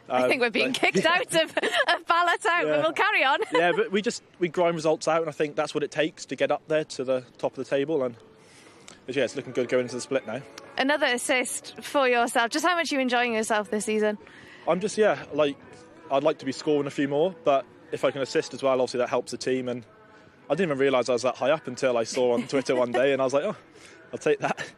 I think we're being kicked out of Bala Town, but we'll carry on. Yeah, but we grind results out, and I think that's what it takes to get up there to the top of the table. And yeah, it's looking good going into the split now. Another assist for yourself. Just how much are you enjoying yourself this season? I'm just, I'd like to be scoring a few more, but if I can assist as well, obviously that helps the team. And I didn't even realise I was that high up until I saw on Twitter one day, and I was like, oh, I'll take that.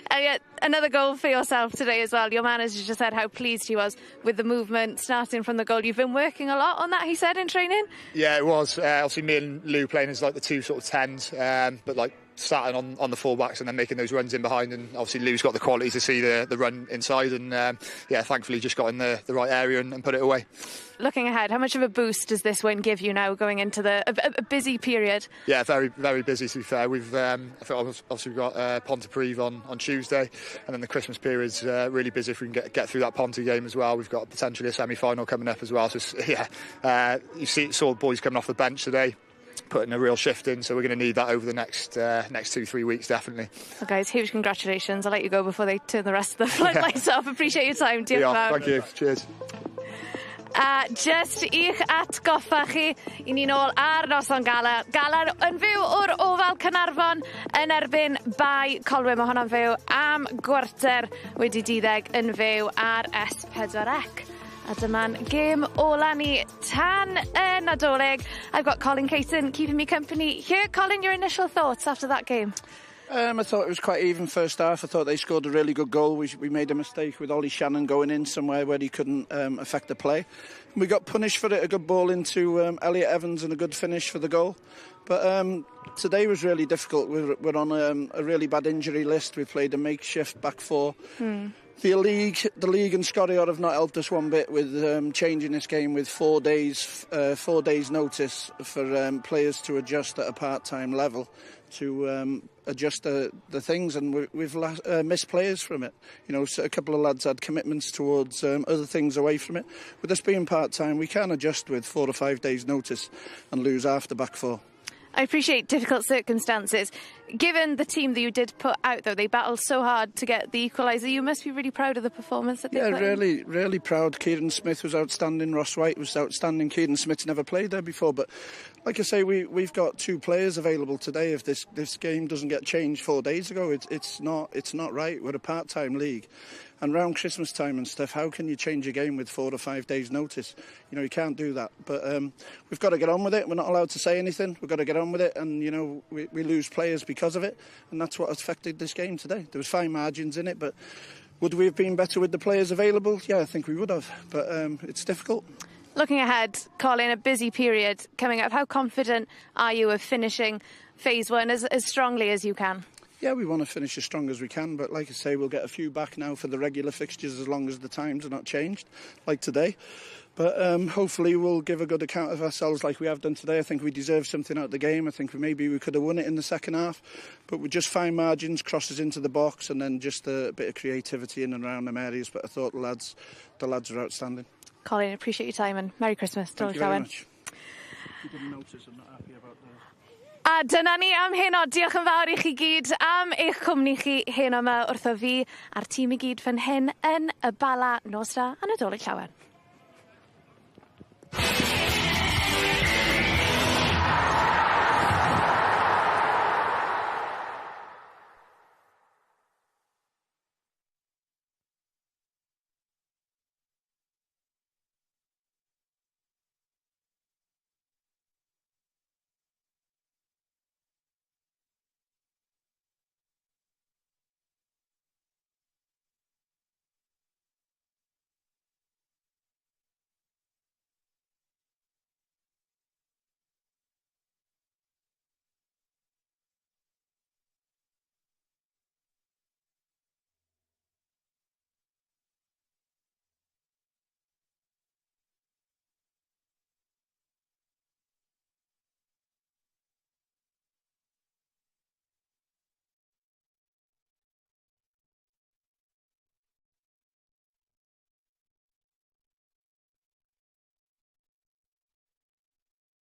Elliot, another goal for yourself today as well. Your manager just said how pleased he was with the movement starting from the goal. You've been working a lot on that, he said, in training? Yeah, it was. Obviously, me and Lou playing as like the two sort of 10s, but starting on the full-backs and then making those runs in behind. And obviously, Lou's got the quality to see the run inside. And yeah, thankfully, just got in the right area and put it away. Looking ahead, how much of a boost does this win give you now going into a busy period? Yeah, very, very busy, to be fair. We've obviously we've got Pontypridd on Tuesday, and then the Christmas period's really busy if we can get through that Ponty game as well. We've got potentially a semi-final coming up as well. So yeah, you saw the boys coming off the bench today, putting a real shift in, so we're going to need that over the next 2-3 weeks, definitely. Well, guys, huge congratulations. I'll let you go before they turn the rest of the floodlights off. Appreciate your time. Diolch yn fawr. Thank you. Cheers. A just i'ch atgoffa chi i ni nôl ar noson Gala. Gala yn fyw o'r ofal Caernarfon yn erbyn Bai Colwyn. Mae hwnna'n fyw am gwarter wedi 12 yn fyw ar S4C. A dyma'n gêm ola ni tan y Nadolig. I've got Colin Caton keeping me company here. Colin, your initial thoughts after that game? I thought it was quite even first half. I thought they scored a really good goal. We made a mistake with Ollie Shannon going in somewhere where he couldn't affect the play. We got punished for it, a good ball into Elliot Evans and a good finish for the goal. But today was really difficult. We're on a really bad injury list. We played a makeshift back four. The league and Sgorio have not helped us one bit with changing this game with 4 days notice for players to adjust at a part-time level. to adjust the things, and we've missed players from it. You know, so a couple of lads had commitments towards other things away from it. With us being part-time, we can adjust with 4 or 5 days' notice and lose half the back four. I appreciate difficult circumstances. Given the team that you did put out, though, they battled so hard to get the equaliser. You must be really proud of the performance that they put in. Really proud. Kieran Smith was outstanding. Ross White was outstanding. Kieran Smith's never played there before, but like I say, we've got 2 players available today. If this game doesn't get changed 4 days ago, it's not right. We're a part-time league. And around Christmas time and stuff, how can you change a game with 4 or 5 days' notice? You know, you can't do that. But we've got to get on with it. We're not allowed to say anything. We've got to get on with it. And, you know, we lose players because of it. And that's what affected this game today. There was fine margins in it, but would we have been better with the players available? Yeah, I think we would have. But it's difficult. Looking ahead, Colin, a busy period coming up. How confident are you of finishing Phase 1 as strongly as you can? Yeah, we want to finish as strong as we can, but like I say, we'll get a few back now for the regular fixtures as long as the times are not changed, like today. But hopefully we'll give a good account of ourselves like we have done today. I think we deserve something out of the game. I think maybe we could have won it in the second half, but with just fine margins, crosses into the box, and then just a bit of creativity in and around them areas. But I thought the lads are outstanding. Colin, I appreciate your time and Merry Christmas. Thank you very much. You didn't notice, I'm not happy about that. A dyna ni am heno. Diolch yn fawr I chi gyd am eich cwmni chi heno yma wrtho fi a'r tîm I gyd fan hyn yn y Bala nos da a Nadolig Llawen.